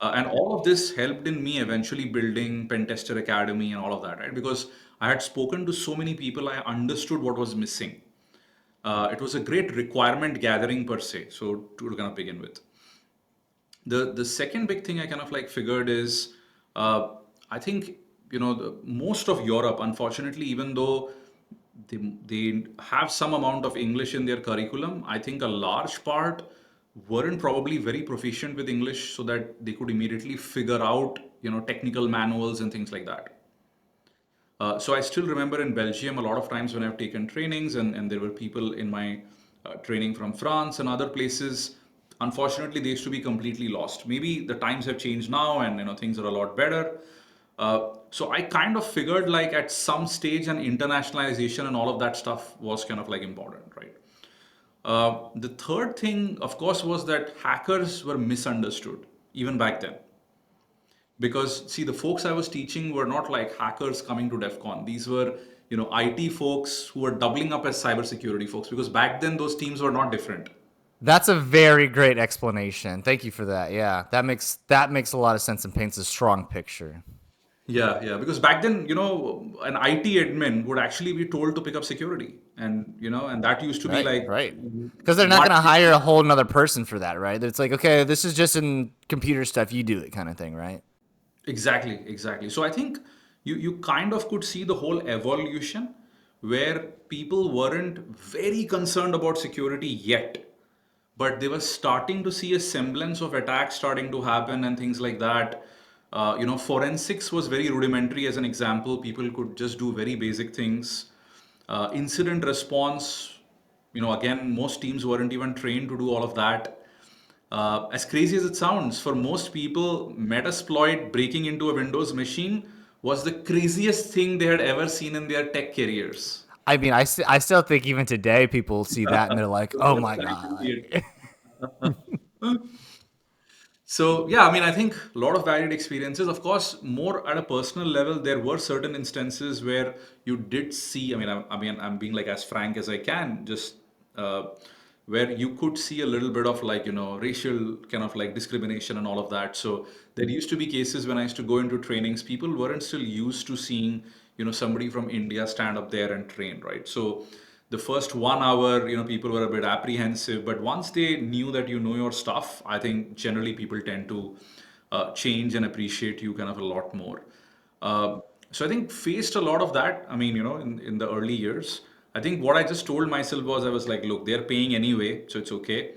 And all of this helped in me eventually building Pentester Academy and all of that, right? Because I had spoken to so many people, I understood what was missing. It was a great requirement gathering per se. So to kind of begin with, the second big thing I kind of like figured is, I think most of Europe, unfortunately, even though they have some amount of English in their curriculum. I think a large part weren't probably very proficient with English so that they could immediately figure out, technical manuals and things like that. So I still remember in Belgium a lot of times when I've taken trainings and there were people in my training from France and other places. Unfortunately, they used to be completely lost. Maybe the times have changed now and things are a lot better. So I kind of figured like at some stage an internationalization and all of that stuff was kind of like important, right? The third thing, of course, was that hackers were misunderstood even back then. Because see, the folks I was teaching were not like hackers coming to DEF CON. These were, IT folks who were doubling up as cybersecurity folks because back then those teams were not different. That's a very great explanation. Thank you for that. Yeah, that makes a lot of sense and paints a strong picture. Yeah, yeah. Because back then, an IT admin would actually be told to pick up security, and that used to be Right, like right. Because they're not what. going to hire a whole another person for that, right? It's like, okay, this is just in computer stuff. You do it, kind of thing, right? Exactly, exactly. So I think you kind of could see the whole evolution where people weren't very concerned about security yet, but they were starting to see a semblance of attacks starting to happen and things like that. Forensics was very rudimentary as an example. People could just do very basic things. Incident response, again, most teams weren't even trained to do all of that. As crazy as it sounds, for most people, Metasploit breaking into a Windows machine was the craziest thing they had ever seen in their tech careers. I mean, I still think even today people see that and they're like, So oh that's my very God. weird. So yeah, I mean, I think a lot of varied experiences. Of course, more at a personal level, there were certain instances where you did see. I'm being like as frank as I can, just uh, where you could see a little bit of like racial kind of like discrimination and all of that. So there used to be cases when I used to go into trainings, people weren't still used to seeing somebody from India stand up there and train, right? So the first 1 hour, people were a bit apprehensive, but once they knew that you know your stuff, I think generally people tend to change and appreciate you kind of a lot more. Uh, so I think faced a lot of that. I mean, in the early years, I think what I just told myself was I was like, look, they're paying anyway, so it's okay.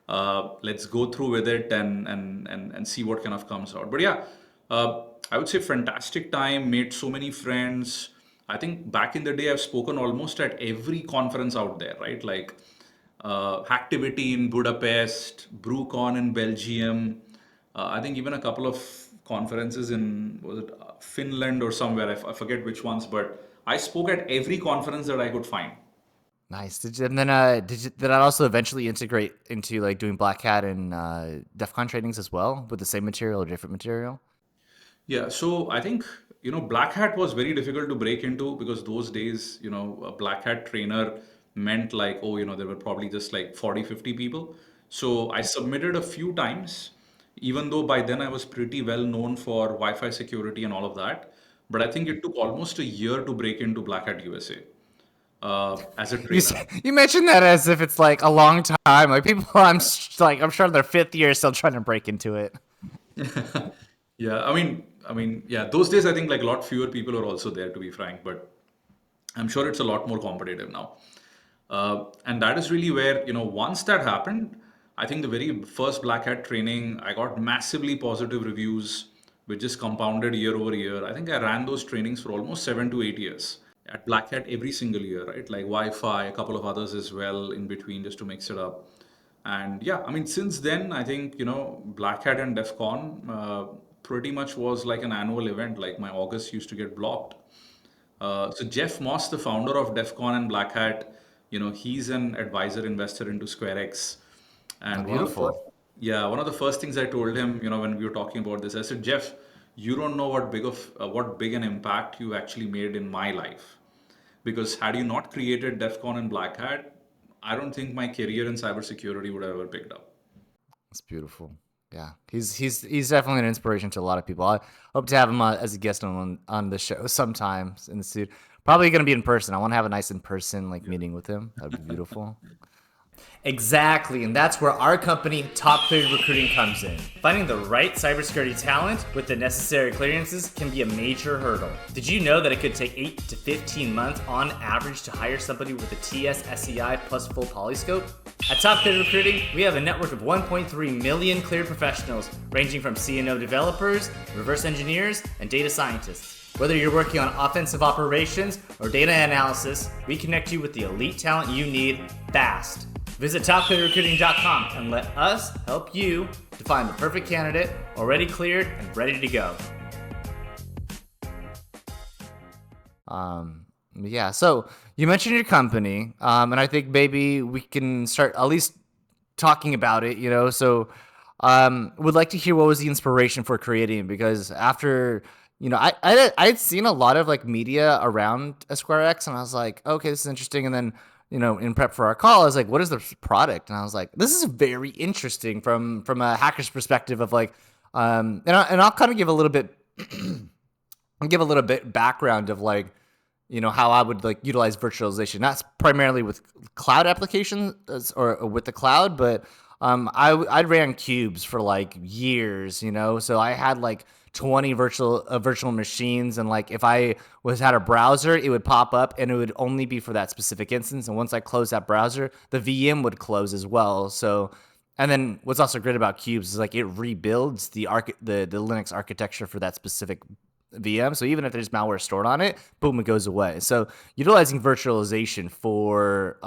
Let's go through with it and see what kind of comes out. But yeah, I would say fantastic time, made so many friends. I think back in the day, I've spoken almost at every conference out there, right? Like Hacktivity in Budapest, BrewCon in Belgium. I think even a couple of conferences in, was it Finland or somewhere? I forget which ones, but I spoke at every conference that I could find. Nice. And then did that also eventually integrate into like doing Black Hat and DEF CON trainings as well with the same material or different material? Yeah, so I think, Black Hat was very difficult to break into because those days, a Black Hat trainer meant like, oh, there were probably just like 40, 50 people. So I submitted a few times, even though by then I was pretty well known for Wi-Fi security and all of that. But I think it took almost a year to break into Black Hat USA as a trainer. You mentioned that as if it's like a long time. Like people, I'm sure in their fifth year still trying to break into it. Yeah, yeah, those days I think like a lot fewer people are also there to be frank, but I'm sure it's a lot more competitive now. And that is really where, once that happened, I think the very first Black Hat training, I got massively positive reviews, which just compounded year over year. I think I ran those trainings for almost 7 to 8 years at Black Hat every single year, right? Like Wi-Fi, a couple of others as well in between just to mix it up. And yeah, I mean, since then, I think, Black Hat and DEF CON pretty much was like an annual event. Like my August used to get blocked. So Jeff Moss, the founder of DEF CON and Black Hat, he's an advisor investor into SquareX. Oh, And beautiful. one of the first things I told him, when we were talking about this, I said, Jeff, you don't know what big an impact you actually made in my life. Because had you not created DEF CON and Black Hat, I don't think my career in cybersecurity would have ever picked up. It's beautiful. Yeah, he's definitely an inspiration to a lot of people. I hope to have him as a guest on the show sometimes in the studio. Probably going to be in person. I want to have a nice in person like meeting with him. That'd be beautiful. Exactly, and that's where our company, Top Cleared Recruiting, comes in. Finding the right cybersecurity talent with the necessary clearances can be a major hurdle. Did you know that it could take 8 to 15 months on average to hire somebody with a TS SEI plus full polyscope? At Top Cleared Recruiting, we have a network of 1.3 million cleared professionals ranging from C&O developers, reverse engineers, and data scientists. Whether you're working on offensive operations or data analysis, we connect you with the elite talent you need fast. Visit topclearedrecruiting.com and let us help you to find the perfect candidate already cleared and ready to go. Yeah, so you mentioned your company, and I think maybe we can start at least talking about it, so would like to hear what was the inspiration for creating it, because after, I'd seen a lot of like media around SquareX, and I was like, okay, this is interesting, and then in prep for our call, I was like, what is the product? And I was like, this is very interesting from a hacker's perspective of like, and I'll kind of give a little bit, background of like, how I would like utilize virtualization, not primarily with cloud applications or with the cloud, but I ran cubes for like years, so I had like 20 virtual machines, and like if I had a browser, it would pop up and it would only be for that specific instance, and once I closed that browser, the VM would close as well. So, and then what's also great about cubes is like it rebuilds the Linux architecture for that specific VM. So even if there's malware stored on it, boom, it goes away. So utilizing virtualization for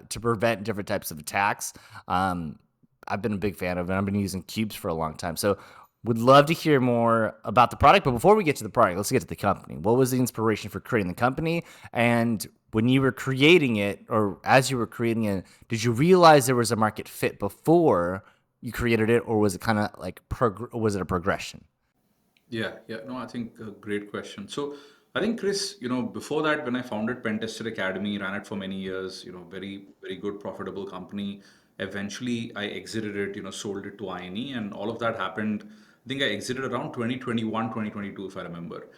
to prevent different types of attacks, I've been a big fan of it. I've been using cubes for a long time. So would love to hear more about the product. But before we get to the product, let's get to the company. What was the inspiration for creating the company? And when you were creating it, or as you were creating it, did you realize there was a market fit before you created it, or was it kind of like was it a progression? Yeah, yeah. No, I think a great question. So I think Chris, before that, when I founded Pentester Academy, ran it for many years, very, very good, profitable company. Eventually, I exited it, sold it to INE, and all of that happened. I think I exited around 2021, 2022, if I remember.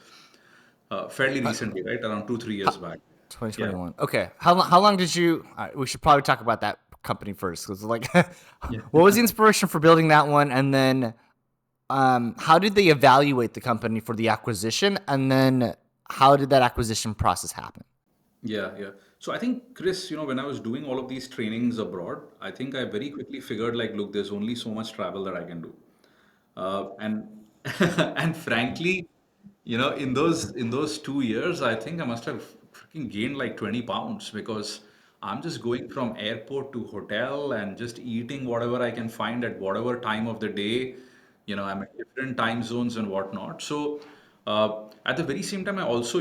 Fairly recently, right? Around 2, 3 years back. 2021. Okay. How long did you? We should probably talk about that company first, because like, what was the inspiration for building that one, and then how did they evaluate the company for the acquisition, and then how did that acquisition process happen? Yeah, yeah. So I think, Chris, when I was doing all of these trainings abroad, I think I very quickly figured like, look, there's only so much travel that I can do. And and frankly, in those 2 years, I think I must have freaking gained like 20 pounds, because I'm just going from airport to hotel and just eating whatever I can find at whatever time of the day. I'm at different time zones and whatnot. So at the very same time, I also,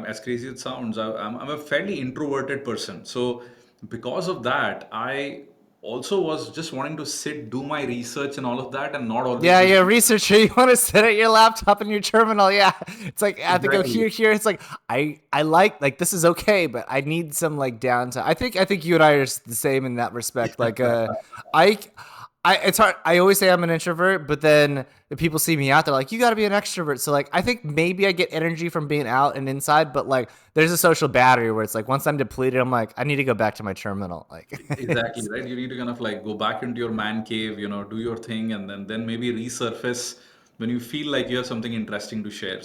as crazy as it sounds, I'm a fairly introverted person. So because of that, I also was just wanting to sit, do my research and all of that, and not always Yeah, be. yeah, researcher. You want to sit at your laptop and your terminal. Yeah, it's like I have to go Exactly. here. It's like I like this is okay, but I need some like downtime. I think you and I are the same in that respect. Like I it's hard. I always say I'm an introvert, but then if people see me out, they're like, you got to be an extrovert. So like I think maybe I get energy from being out and inside, but like there's a social battery where it's like once I'm depleted, I'm like I need to go back to my terminal. Like Exactly, right? You need to kind of like go back into your man cave, do your thing, and then maybe resurface when you feel like you have something interesting to share.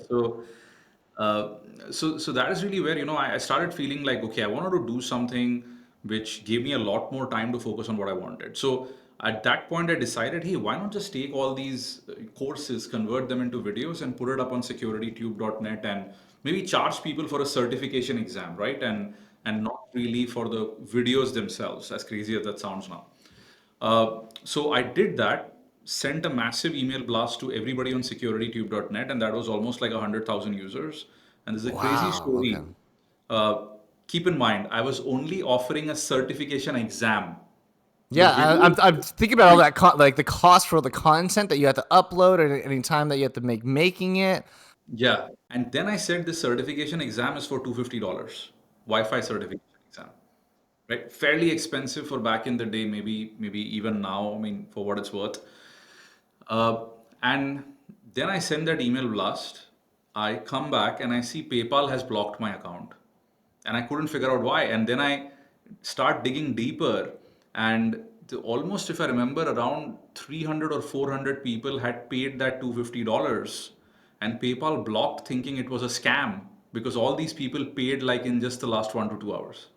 Uh, so that is really where, I started feeling like, okay, I wanted to do something which gave me a lot more time to focus on what I wanted. So at that point, I decided, hey, why not just take all these courses, convert them into videos, and put it up on securitytube.net, and maybe charge people for a certification exam, right? And not really for the videos themselves, as crazy as that sounds now. So I did that, sent a massive email blast to everybody on securitytube.net, and that was almost like 100,000 users. And there's a crazy wow. Okay. story. Uh, Keep in mind, I was only offering a certification exam. The Yeah, video, I'm thinking about all that like the cost for the content that you have to upload, and any time that you have to make making it. yeah. And then I said the certification exam is for $250, Wi-Fi certification exam, right? Fairly expensive for back in the day, maybe even now. I mean, for what it's worth. Uh, and then I send that email blast. I come back and I see PayPal has blocked my account. And I couldn't figure out why. And then I start digging deeper. And almost, if I remember, around 300 or 400 people had paid that $250, and PayPal blocked thinking it was a scam because all these people paid like in just the last 1 to 2 hours.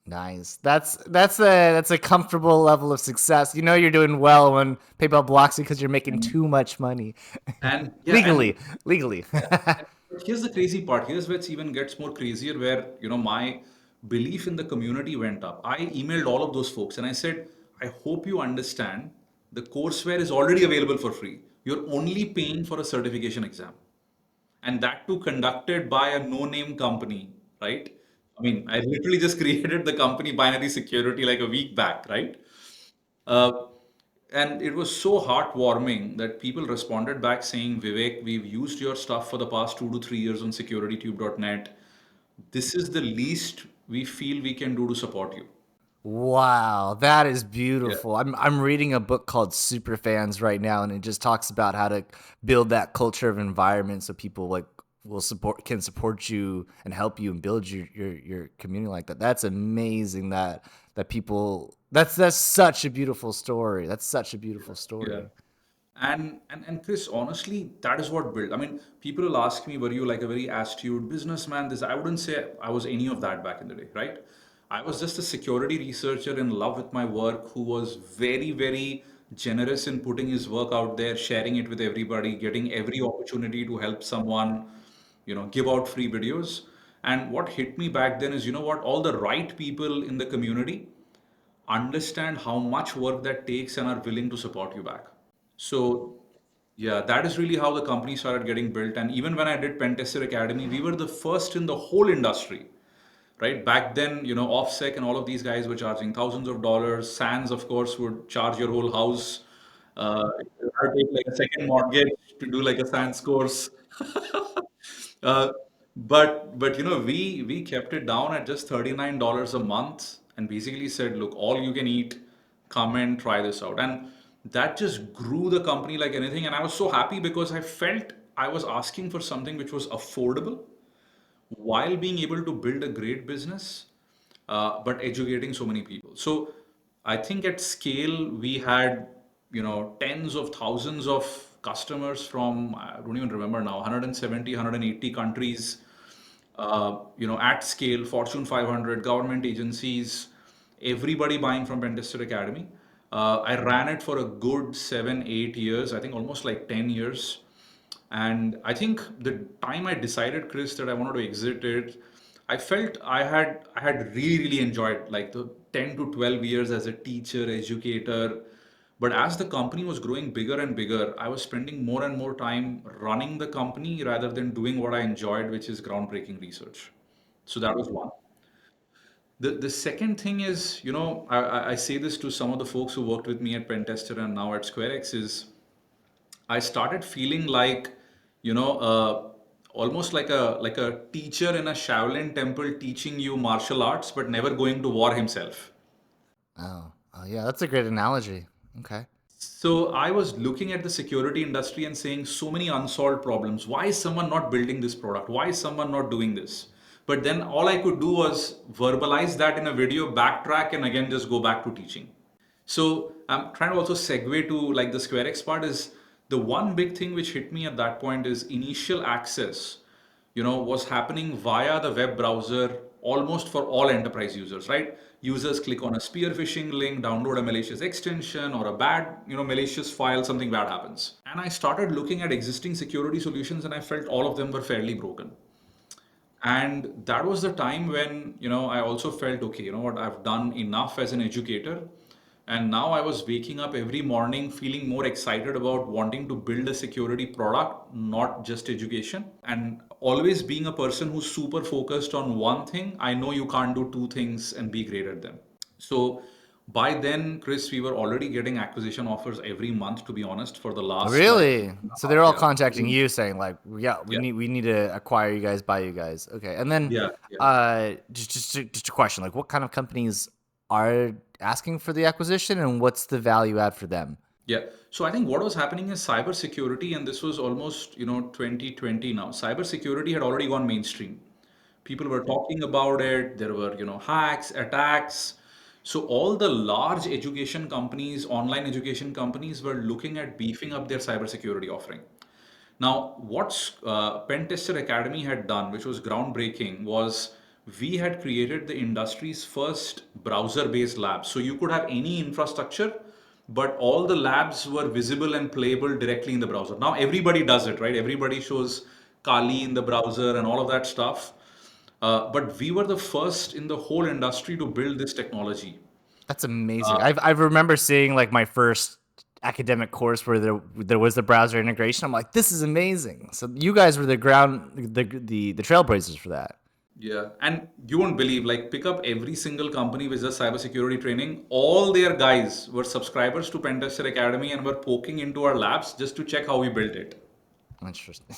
Nice. That's a comfortable level of success. You know you're doing well when PayPal blocks you because you're making too much money. And yeah, and Legally. but here's the crazy part. Here's where it even gets more crazier, where my belief in the community went up. I emailed all of those folks and I said, I hope you understand the courseware is already available for free. You're only paying for a certification exam. And that too conducted by a no-name company, right? I mean, I literally just created the company Binary Security like a week back, right? Uh, and it was so heartwarming that people responded back saying, Vivek, we've used your stuff for the past 2 to 3 years on securitytube.net. This is the least we feel we can do to support you. Wow, that is Yeah. beautiful. I'm reading a book called Superfans right now, and it just talks about how to build that culture of environment so people like can support you and help you and build your community like that. That's amazing that people that's such a beautiful story. That's such a beautiful Yeah. story. And Chris, honestly, that is what built. I mean, people will ask me, were you like a very astute businessman? This I wouldn't say I was any of that back in the day, right? I was just a security researcher in love with my work who was very, very generous in putting his work out there, sharing it with everybody, getting every opportunity to help someone, give out free videos. And what hit me back then is, what? All the right people in the community understand how much work that takes and are willing to support you back. So, yeah, that is really how the company started getting built. And even when I did Pentester Academy, we were the first in the whole industry, right? Back then, OffSec and all of these guys were charging thousands of dollars. SANS, of course, would charge your whole house. You had to take like a second mortgage to do like a SANS course. Uh, but we kept it down at just $39 a month and basically said, look, all you can eat, come and try this out. And that just grew the company like anything. And I was so happy because I felt I was asking for something which was affordable while being able to build a great business, but educating so many people. So I think at scale, we had, tens of thousands of customers from, I don't even remember now, 170, 180 countries, at scale, Fortune 500, government agencies, everybody buying from Pentester Academy. I ran it for a good 7, 8 years, I think almost like 10 years. And I think the time I decided, Chris, that I wanted to exit it, I felt I had really, really enjoyed like the 10 to 12 years as a teacher, educator. But as the company was growing bigger and bigger, I was spending more and more time running the company rather than doing what I enjoyed, which is groundbreaking research. So that was one. The second thing is, I say this to some of the folks who worked with me at Pentester and now at SquareX is I started feeling like, almost like a teacher in a Shaolin temple teaching you martial arts, but never going to war himself. Oh yeah, that's a great analogy. Okay. So I was looking at the security industry and saying so many unsolved problems. Why is someone not building this product? Why is someone not doing this? But then all I could do was verbalize that in a video, backtrack, and again just go back to teaching. So I'm trying to also segue to like the SquareX part is the one big thing which hit me at that point is initial access, was happening via the web browser almost for all enterprise users, right? Users click on a spear phishing link, download a malicious extension or a bad, malicious file, something bad happens. And I started looking at existing security solutions and I felt all of them were fairly broken. And that was the time when, I also felt, okay, you know what, I've done enough as an educator. And now I was waking up every morning feeling more excited about wanting to build a security product, not just education. And always being a person who's super focused on one thing, I know you can't do two things and be great at them. So by then, Chris, we were already getting acquisition offers every month, to be honest, for the last like Really? So they're all yeah. contacting you saying like, yeah, we Yeah. need to acquire you guys, buy you guys. Okay. And then Yeah. Yeah. just a question, like what kind of companies are asking for the acquisition and what's the value add for them? Yeah. So I think what was happening is cybersecurity, and this was almost, 2020 now. Cybersecurity had already gone mainstream. People were talking about it. There were, hacks, attacks. So all the large education companies, online education companies, were looking at beefing up their cybersecurity offering. Now, what Pentester Academy had done, which was groundbreaking, was we had created the industry's first browser-based lab. So you could have any infrastructure, but all the labs were visible and playable directly in the browser. Now everybody does it, right? Everybody shows Kali in the browser and all of that stuff. But we were the first in the whole industry to build this technology. That's amazing. I remember seeing like my first academic course where there was the browser integration. I'm like, this is amazing. So you guys were the trailblazers for that. Yeah, and you won't believe, like, pick up every single company with just cybersecurity training. All their guys were subscribers to Pentester Academy and were poking into our labs just to check how we built it, Interesting.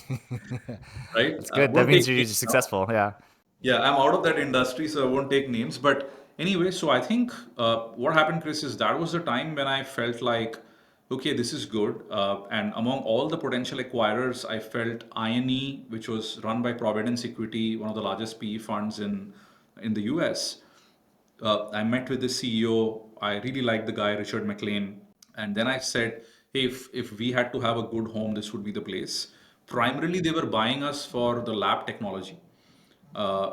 right? That's good. That Won't means take you're names now. successful. Yeah. Yeah, I'm out of that industry, so I won't take names. But anyway, so I think what happened, Chris, is that was the time when I felt like, okay, this is good. And among all the potential acquirers, I felt INE, which was run by Providence Equity, one of the largest PE funds in the US. I met with the CEO. I really liked the guy, Richard McLean. And then I said, hey, if we had to have a good home, this would be the place. Primarily, they were buying us for the lab technology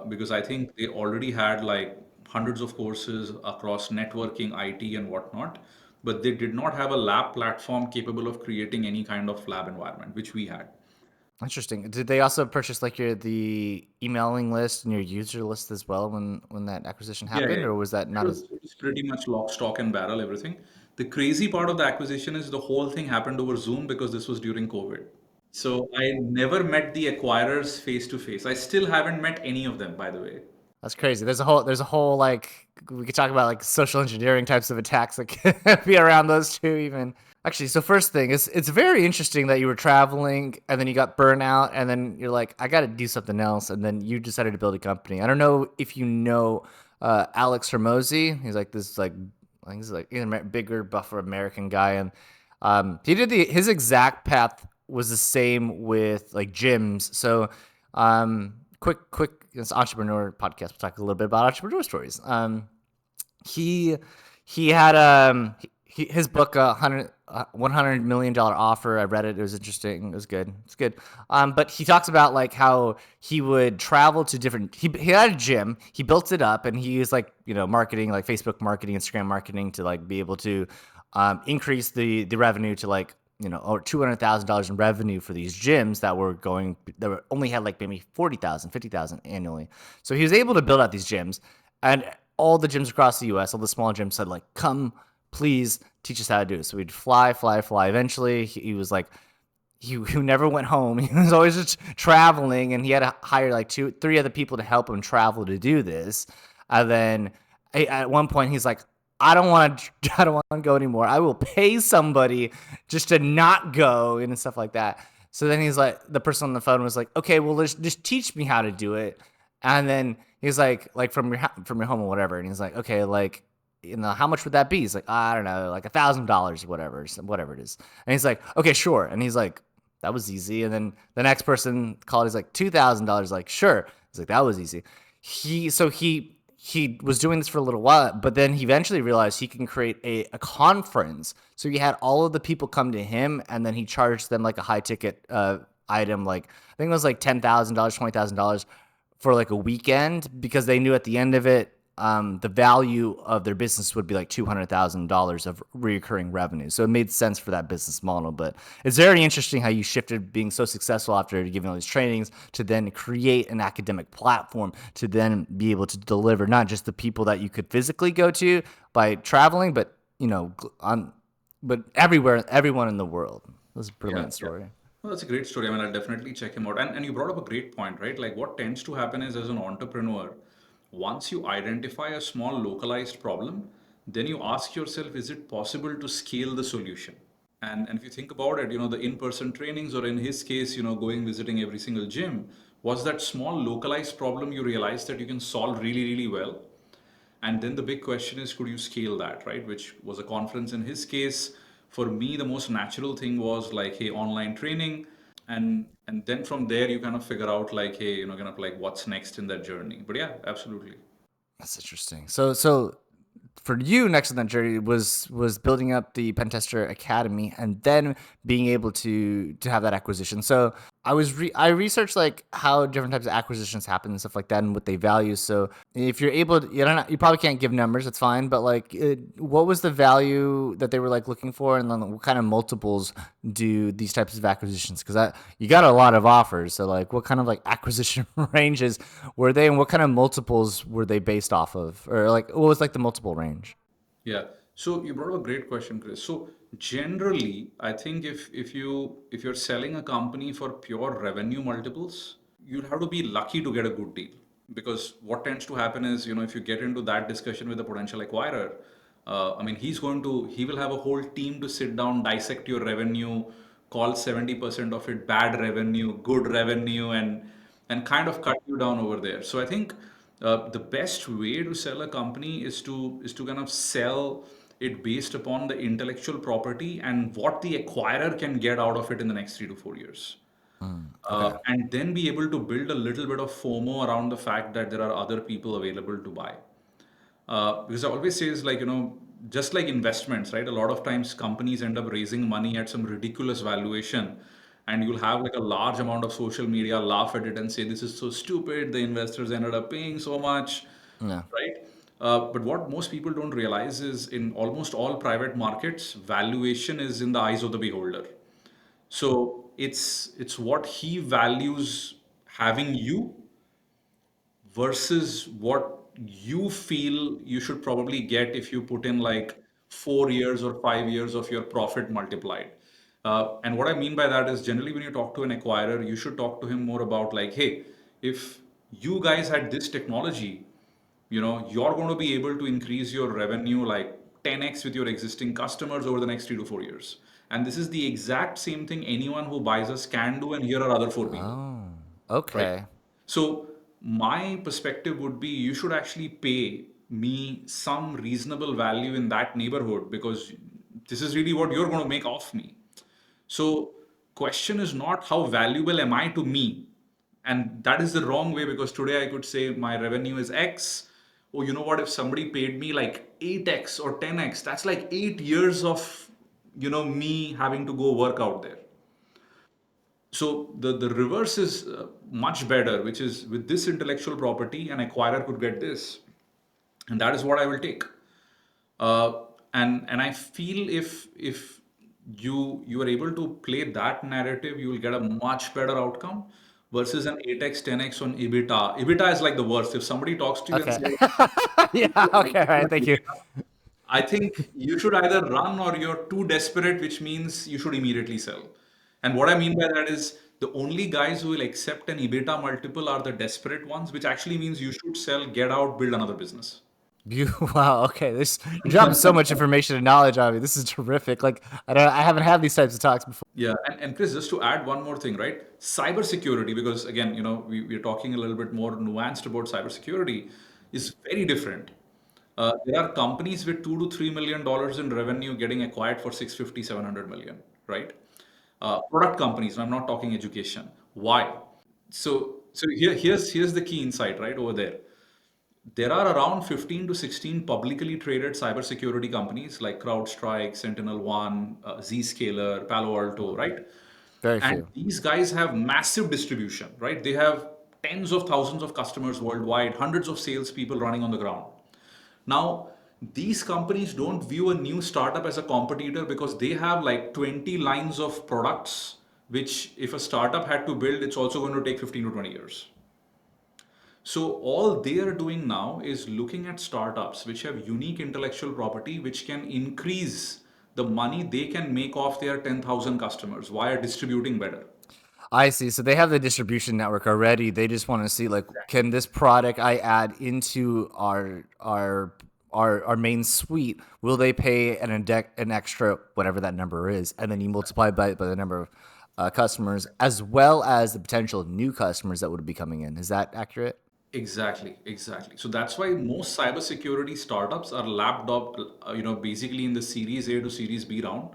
because I think they already had like hundreds of courses across networking, IT, and whatnot. But they did not have a lab platform capable of creating any kind of lab environment, which we had. Interesting. Did they also purchase like the emailing list and your user list as well when that acquisition Yeah, yeah. happened, or was that It not was, as? it was pretty much lock, stock, and barrel, everything. The crazy part of the acquisition is the whole thing happened over Zoom because this was during COVID. So I never met the acquirers face to face. I still haven't met any of them, by the way. That's crazy. There's a whole like we could talk about like social engineering types of attacks that could be around those two even. Actually, so first thing is it's very interesting that you were traveling and then you got burnout and then you're like, I got to do something else, and then you decided to build a company. I don't know if you know Alex Hermosi. He's like this like I think he's like a bigger, buffer American guy, and he did his exact path was the same with like gyms. So quick this entrepreneur podcast. We'll talk a little bit about entrepreneur stories. He he had his book $100 million offer. I read it. It was interesting. It was good. It's good. But he talks about like how he would travel to different. He had a gym. He built it up, and he used like marketing, like Facebook marketing, Instagram marketing, to like be able to increase the revenue to like or $200,000 in revenue for these gyms that only had like maybe 40,000, 50,000 annually. So he was able to build out these gyms, and all the gyms across the U.S., all the small gyms said like, "Come, please teach us how to do it." So we'd fly. Eventually, he was like, who never went home. He was always just traveling, and he had to hire like 2-3 other people to help him travel to do this. And then at one point, he's like, I don't want to go anymore. I will pay somebody just to not go and stuff like that. So then he's like, the person on the phone was like, okay, well, just teach me how to do it. And then he's like from your home or whatever. And he's like, okay, like, how much would that be? He's like, I don't know, like $1,000, whatever it is. And he's like, okay, sure. And he's like, that was easy. And then the next person called, he's like, $2,000, like, sure. He's like, that was easy. He was doing this for a little while, but then he eventually realized he can create a conference. So he had all of the people come to him, and then he charged them like a high ticket item, like I think it was like $10,000, $20,000 for like a weekend, because they knew at the end of it, the value of their business would be like $200,000 of recurring revenue. So it made sense for that business model. But it's very interesting how you shifted being so successful after giving all these trainings to then create an academic platform to then be able to deliver not just the people that you could physically go to by traveling, but but everyone in the world. It was a Yeah, brilliant yeah. story. Well, that's a great story. I mean, I'll definitely check him out. And you brought up a great point, right? Like, what tends to happen is, as an entrepreneur, once you identify a small localized problem, then you ask yourself, is it possible to scale the solution? And if you think about it, the in-person trainings, or in his case, going visiting every single gym, was that small localized problem you realized that you can solve really, really well. And then the big question is, could you scale that, right? Which was a conference in his case. For me, the most natural thing was like, hey, online training. And then from there, you kind of figure out like, hey, kind of like what's next in that journey. But yeah, absolutely. That's interesting. So for you next on that journey was building up the Pentester Academy and then being able to have that acquisition. So I researched like how different types of acquisitions happen and stuff like that and what they value. So if you're able to, you probably can't give numbers, it's fine, but like what was the value that they were like looking for, and then what kind of multiples do these types of acquisitions? Because you got a lot of offers, so like what kind of like acquisition ranges were they, and what kind of multiples were they based off of, or like what was like the multiple range? Yeah. So you brought up a great question, Chris. So generally, I think if you're selling a company for pure revenue multiples, you'll have to be lucky to get a good deal. Because what tends to happen is, if you get into that discussion with a potential acquirer, I mean, he will have a whole team to sit down, dissect your revenue, call 70% of it bad revenue, good revenue, and kind of cut you down over there. So I think the best way to sell a company is to kind of sell it based upon the intellectual property and what the acquirer can get out of it in the next 3 to 4 years. Okay. And then be able to build a little bit of FOMO around the fact that there are other people available to buy. Because I always say is like, just like investments, right? A lot of times companies end up raising money at some ridiculous valuation, and you'll have like a large amount of social media laugh at it and say, this is so stupid. The investors ended up paying so much, Yeah. right? But what most people don't realize is in almost all private markets, valuation is in the eyes of the beholder. So it's what he values having you versus what you feel you should probably get if you put in like 4 years or 5 years of your profit multiplied. And what I mean by that is generally when you talk to an acquirer, you should talk to him more about like, hey, if you guys had this technology, you're going to be able to increase your revenue like 10x with your existing customers over the next 3 to 4 years. And this is the exact same thing anyone who buys us can do, and here are other four people, Oh, right? okay. So my perspective would be you should actually pay me some reasonable value in that neighborhood because this is really what you're going to make off me. So question is not how valuable am I to me? And that is the wrong way because today I could say my revenue is X. Oh, you know what? If somebody paid me like 8x or 10x, that's like 8 years of, me having to go work out there. So the reverse is much better, which is with this intellectual property, an acquirer could get this, and that is what I will take. Uh, and I feel if you are able to play that narrative, you will get a much better outcome versus an 8x 10x on EBITDA. EBITDA is like the worst. If somebody talks to you and Okay. says, Yeah. Okay. All right. Thank you. I think you should either run or you're too desperate, which means you should immediately sell. And what I mean by that is the only guys who will accept an EBITDA multiple are the desperate ones, which actually means you should sell, get out, build another business. Wow. Okay. This you're dropping so much information and knowledge on me. This is terrific. Like I haven't had these types of talks before. Yeah, and Chris, just to add one more thing, right? Cybersecurity, because again, we're talking a little bit more nuanced about cybersecurity, is very different. There are companies with $2 to $3 million in revenue getting acquired for 650, 700 million, right? Product companies, and I'm not talking education. Why? So here's the key insight, right over there. There are around 15 to 16 publicly traded cybersecurity companies like CrowdStrike, SentinelOne, Zscaler, Palo Alto, right? Very And few. these guys have massive distribution, right? They have tens of thousands of customers worldwide, hundreds of salespeople running on the ground. Now, these companies don't view a new startup as a competitor because they have like 20 lines of products, which if a startup had to build, it's also going to take 15 to 20 years. So all they are doing now is looking at startups which have unique intellectual property which can increase the money they can make off their 10,000 customers via distributing better. I see. So they have the distribution network already. They just want to see like, can this product I add into our main suite? Will they pay an extra whatever that number is, and then you multiply by the number of customers as well as the potential new customers that would be coming in. Is that accurate? Exactly, exactly. So that's why most cybersecurity startups are lapped up, basically in the Series A to Series B round.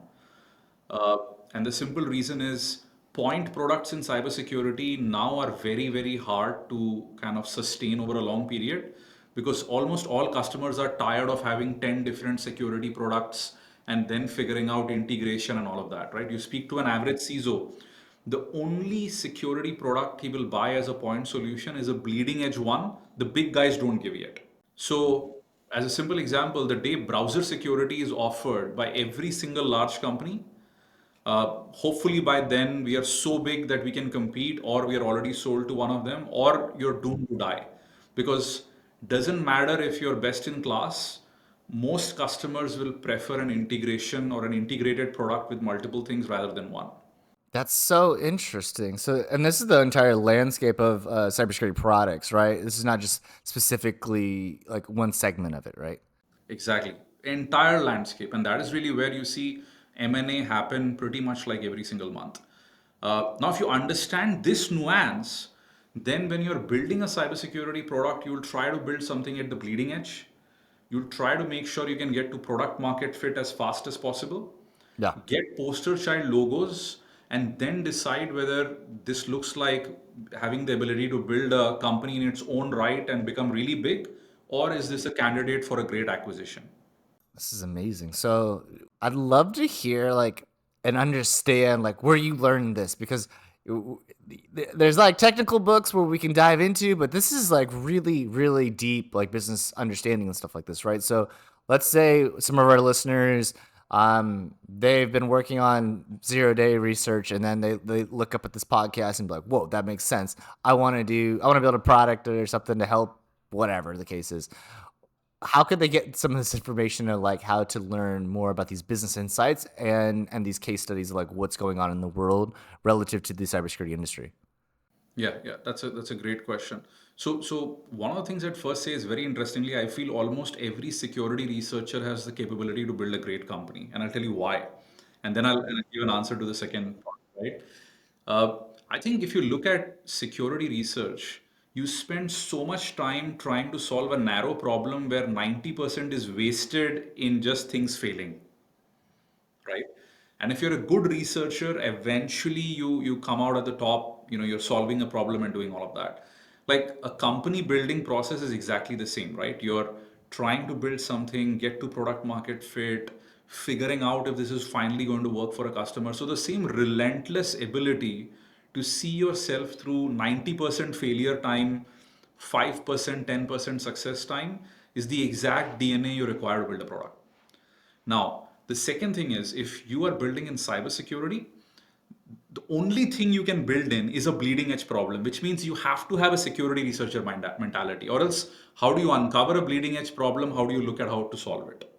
Uh, and the simple reason is point products in cybersecurity now are very, very hard to kind of sustain over a long period because almost all customers are tired of having 10 different security products and then figuring out integration and all of that, right? You speak to an average CISO, the only security product he will buy as a point solution is a bleeding edge one the big guys don't give yet. So, as a simple example, the day browser security is offered by every single large company, hopefully by then we are so big that we can compete, or we are already sold to one of them, or you're doomed to die. Because doesn't matter if you're best in class, most customers will prefer an integration or an integrated product with multiple things rather than one. That's so interesting. So, and this is the entire landscape of cybersecurity products, right? This is not just specifically like one segment of it, right? Exactly. Entire landscape. And that is really where you see M&A happen pretty much like every single month. Now, if you understand this nuance, then when you're building a cybersecurity product, you'll try to build something at the bleeding edge. You'll try to make sure you can get to product market fit as fast as possible, Yeah. get poster child logos, and then decide whether this looks like having the ability to build a company in its own right and become really big, or is this a candidate for a great acquisition? This is amazing. So I'd love to hear like and understand like where you learned this because there's like technical books where we can dive into, but this is like really, really deep like business understanding and stuff like this, right? So let's say some of our listeners, they've been working on 0 day research and then they look up at this podcast and be like, whoa, that makes sense. I want to build a product or something to help whatever the case is. How could they get some of this information of like how to learn more about these business insights and these case studies of like what's going on in the world relative to the cybersecurity industry? Yeah, that's a great question. So one of the things I'd first say is very interestingly, I feel almost every security researcher has the capability to build a great company, and I'll tell you why, and then I'll give an answer to the second part, right? I think if you look at security research, you spend so much time trying to solve a narrow problem where 90% is wasted in just things failing, right? And if you're a good researcher, eventually you come out at the top. You're solving a problem and doing all of that. Like a company building process is exactly the same, right? You're trying to build something, get to product market fit, figuring out if this is finally going to work for a customer. So the same relentless ability to see yourself through 90% failure time, 5%, 10% success time is the exact DNA you require to build a product. Now, the second thing is if you are building in cybersecurity, the only thing you can build in is a bleeding edge problem, which means you have to have a security researcher mentality. Or else, how do you uncover a bleeding edge problem? How do you look at how to solve it?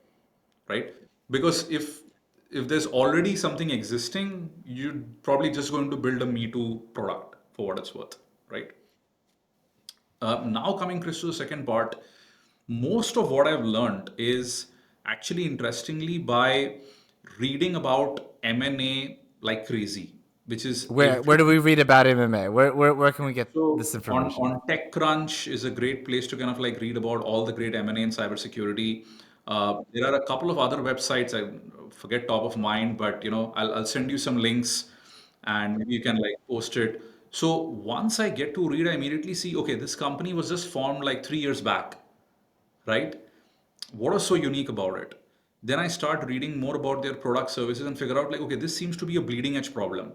Right? Because if there's already something existing, you're probably just going to build a Me Too product for what it's worth, right? Now coming, Chris, to the second part, most of what I've learned is actually interestingly by reading about M&A like crazy, which is Where do we read about MMA? Where can we get this so information? on TechCrunch is a great place to kind of like read about all the great M&A in cybersecurity. There are a couple of other websites I forget top of mind, but I'll send you some links and maybe you can like post it. So once I get to read, I immediately see, okay, this company was just formed like 3 years back, right? What was so unique about it? Then I start reading more about their product services and figure out like, okay, this seems to be a bleeding edge problem.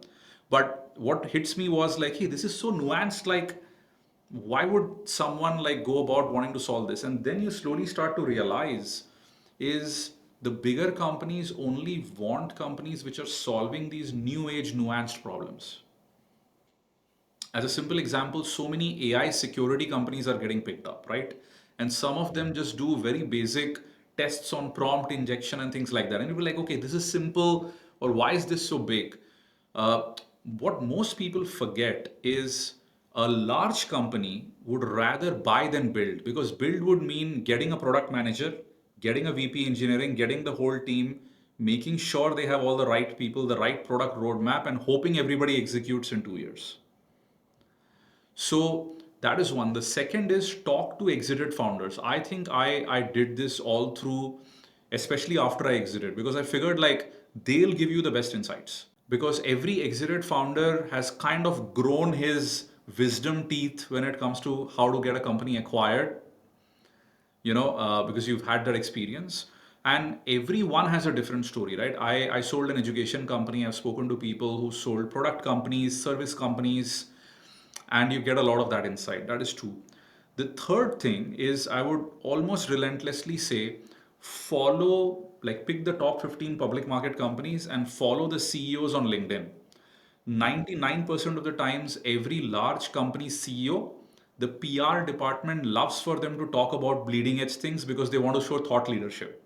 But what hits me was like, hey, this is so nuanced. Like, why would someone like go about wanting to solve this? And then you slowly start to realize is the bigger companies only want companies which are solving these new age nuanced problems. As a simple example, so many AI security companies are getting picked up, right? And some of them just do very basic tests on prompt injection and things like that. And you'll be like, okay, this is simple, or why is this so big? What most people forget is a large company would rather buy than build, because build would mean getting a product manager, getting a VP engineering, getting the whole team, making sure they have all the right people, the right product roadmap, and hoping everybody executes in 2 years. So that is one. The second is talk to exited founders. I think I did this all through, especially after I exited, because I figured like they'll give you the best insights. Because every exited founder has kind of grown his wisdom teeth when it comes to how to get a company acquired. because you've had that experience. And everyone has a different story, right? I sold an education company. I've spoken to people who sold product companies, service companies, and you get a lot of that insight. That is true. The third thing is, I would almost relentlessly say, pick the top 15 public market companies and follow the CEOs on LinkedIn. 99% of the times, every large company CEO, the PR department loves for them to talk about bleeding edge things because they want to show thought leadership.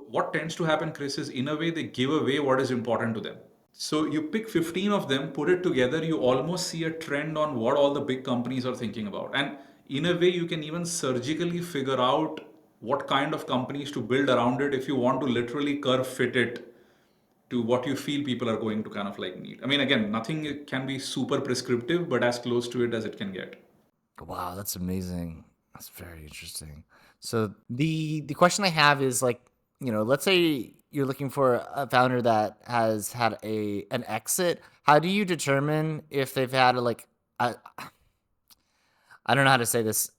What tends to happen, Chris, is in a way they give away what is important to them. So you pick 15 of them, put it together, you almost see a trend on what all the big companies are thinking about. And in a way, you can even surgically figure out what kind of companies to build around it if you want to literally curve fit it to what you feel people are going to kind of like need. I mean, again, nothing can be super prescriptive, but as close to it as it can get. Wow, that's amazing. That's very interesting. So the question I have is like, let's say you're looking for a founder that has had an exit. How do you determine if they've had I don't know how to say this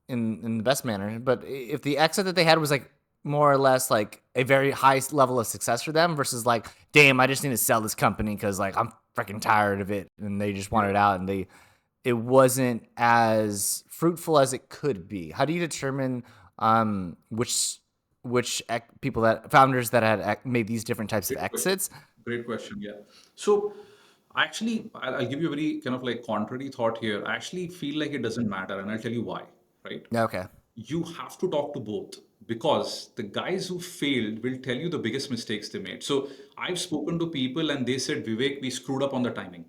in the best manner, but if the exit that they had was like more or less like a very high level of success for them versus like, damn, I just need to sell this company because like I'm freaking tired of it and they just want it out and it wasn't as fruitful as it could be. How do you determine which people that founders that had made these different types of Great question. exits? Great question. Yeah. So actually, I'll give you a very kind of like contrary thought here. I actually feel like it doesn't matter, and I'll tell you why, right? Okay. You have to talk to both because the guys who failed will tell you the biggest mistakes they made. So I've spoken to people and they said, Vivek, we screwed up on the timing.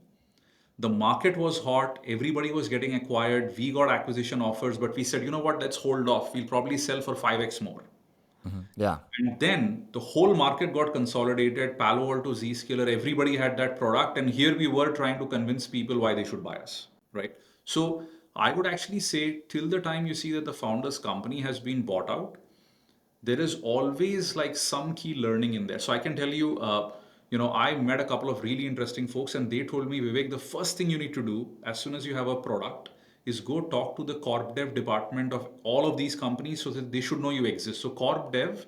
The market was hot, everybody was getting acquired, we got acquisition offers, but we said, you know what, let's hold off. We'll probably sell for 5x more. Yeah. And then the whole market got consolidated. Palo Alto, Zscaler, everybody had that product. And here we were trying to convince people why they should buy us, right? So I would actually say, till the time you see that the founder's company has been bought out, there is always like some key learning in there. So I can tell you, I met a couple of really interesting folks and they told me, Vivek, the first thing you need to do as soon as you have a product is go talk to the corp dev department of all of these companies so that they should know you exist. So corp dev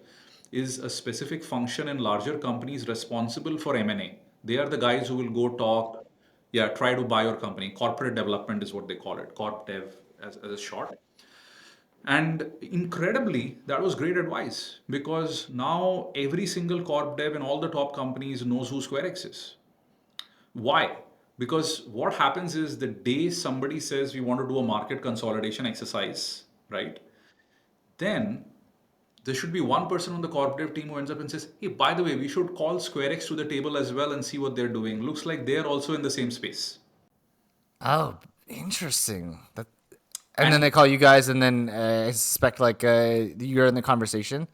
is a specific function in larger companies responsible for M&A. They are the guys who will go talk, yeah, try to buy your company. Corporate development is what they call it, corp dev as a short. And incredibly, that was great advice because now every single corp dev in all the top companies knows who SquareX is. Why? Because what happens is the day somebody says we want to do a market consolidation exercise, right? Then there should be one person on the corp dev team who ends up and says, hey, by the way, we should call SquareX to the table as well and see what they're doing. Looks like they're also in the same space. Oh, interesting. And then And they call you guys, and then I suspect like you're in the conversation.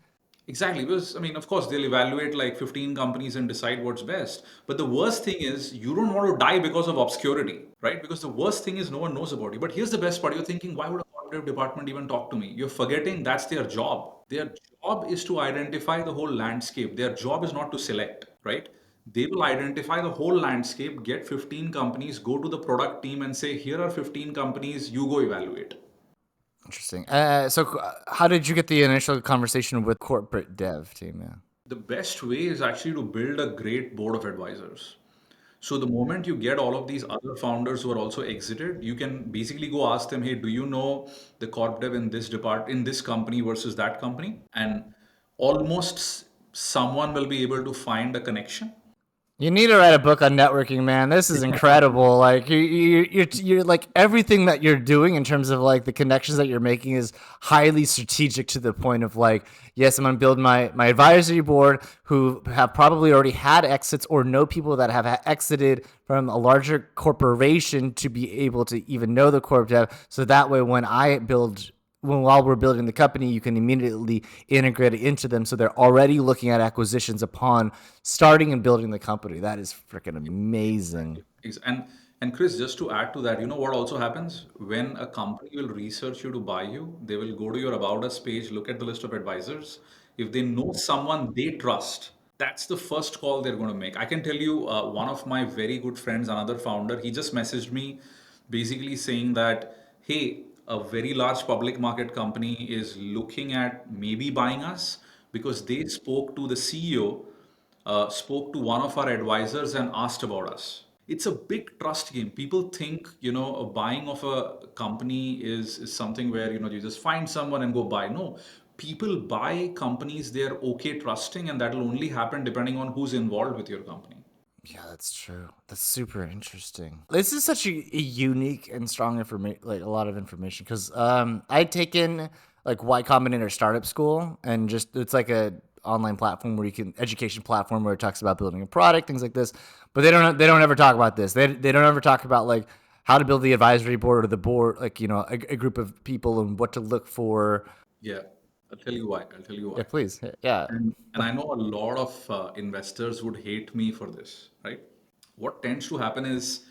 exactly, because I mean, of course, they'll evaluate like 15 companies and decide what's best. But the worst thing is, you don't want to die because of obscurity, right? Because the worst thing is no one knows about you. But here's the best part: you're thinking, why would a corporate department even talk to me? You're forgetting that's their job. Their job is to identify the whole landscape. Their job is not to select, right? They will identify the whole landscape, get 15 companies, go to the product team and say, here are 15 companies, you go evaluate. Interesting. So how did you get the initial conversation with corporate dev team? Yeah. The best way is actually to build a great board of advisors. So the moment you get all of these other founders who are also exited, you can basically go ask them, hey, do you know the corp dev in in this company versus that company? And almost someone will be able to find a connection. You need to write a book on networking, man. This is incredible. Like you're like everything that you're doing in terms of like the connections that you're making is highly strategic to the point of like, yes, I'm gonna build my advisory board who have probably already had exits or know people that have exited from a larger corporation to be able to even know the corp dev. So that way, while we're building the company, you can immediately integrate it into them. So they're already looking at acquisitions upon starting and building the company. That is freaking amazing. And Chris, just to add to that, you know what also happens when a company will research you to buy you, they will go to your About Us page, look at the list of advisors. If they know someone they trust, that's the first call they're going to make. I can tell you, one of my very good friends, another founder, he just messaged me basically saying that, hey, a very large public market company is looking at maybe buying us because they spoke to the CEO, spoke to one of our advisors and asked about us. It's a big trust game. People think, a buying of a company is something where, you just find someone and go buy. No, people buy companies they're okay trusting, and that'll only happen depending on who's involved with your company. Yeah, that's true. That's super interesting. This is such a unique and strong information, like a lot of information. Because I'd taken like Y Combinator Startup School, and just it's like a online platform where you can education platform where it talks about building a product, things like this. But they don't ever talk about this. They don't ever talk about like how to build the advisory board or the board, like a group of people and what to look for. Yeah, I'll tell you why. I'll tell you Yeah, why. please. Yeah. And I know a lot of investors would hate me for this, right? What tends to happen is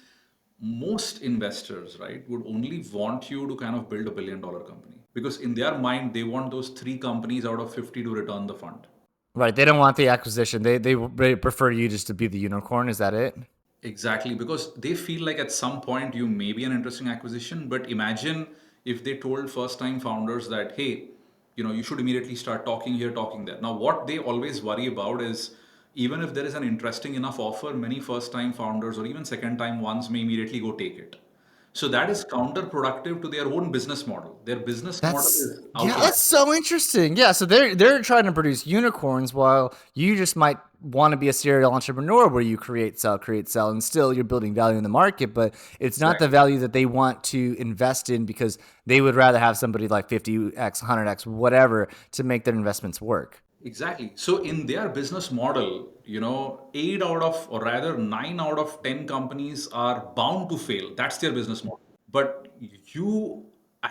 most investors, right, would only want you to kind of build $1 billion company because in their mind, they want those three companies out of 50 to return the fund. Right. They don't want the acquisition. They prefer you just to be the unicorn. Is that it? Exactly, because they feel like at some point you may be an interesting acquisition. But imagine if they told first time founders that, hey, you should immediately start talking here, talking there. Now, what they always worry about is even if there is an interesting enough offer, many first time founders or even second time ones may immediately go take it. So that is counterproductive to their own business model. Their business model That's is yeah, outlier. that's so interesting. Yeah, so they're trying to produce unicorns while you just might want to be a serial entrepreneur where you create, sell, and still you're building value in the market, but it's not the Exactly. value that they want to invest in because they would rather have somebody like 50x, 100x, whatever to make their investments work. Exactly. So in their business model, eight out of, or rather nine out of 10 companies are bound to fail. That's their business model. But you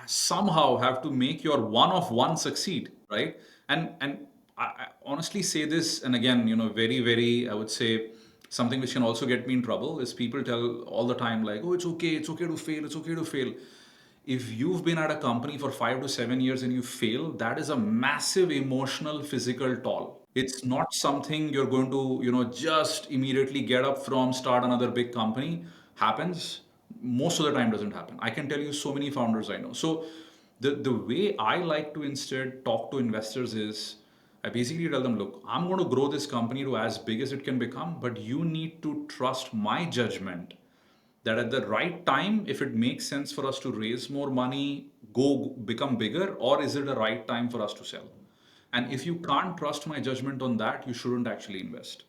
somehow have to make your one of one succeed, right? And I honestly say this, and again, very, very, I would say something which can also get me in trouble is people tell all the time like, oh, it's okay to fail, it's okay to fail. If you've been at a company for 5 to 7 years and you fail, that is a massive emotional, physical toll. It's not something you're going to, just immediately get up from, start another big company. Happens. Most of the time doesn't happen. I can tell you so many founders I know. So the way I like to instead talk to investors is I basically tell them, look, I'm going to grow this company to as big as it can become, but you need to trust my judgment that at the right time, if it makes sense for us to raise more money, go become bigger, or is it the right time for us to sell? And if you can't trust my judgment on that, you shouldn't actually invest.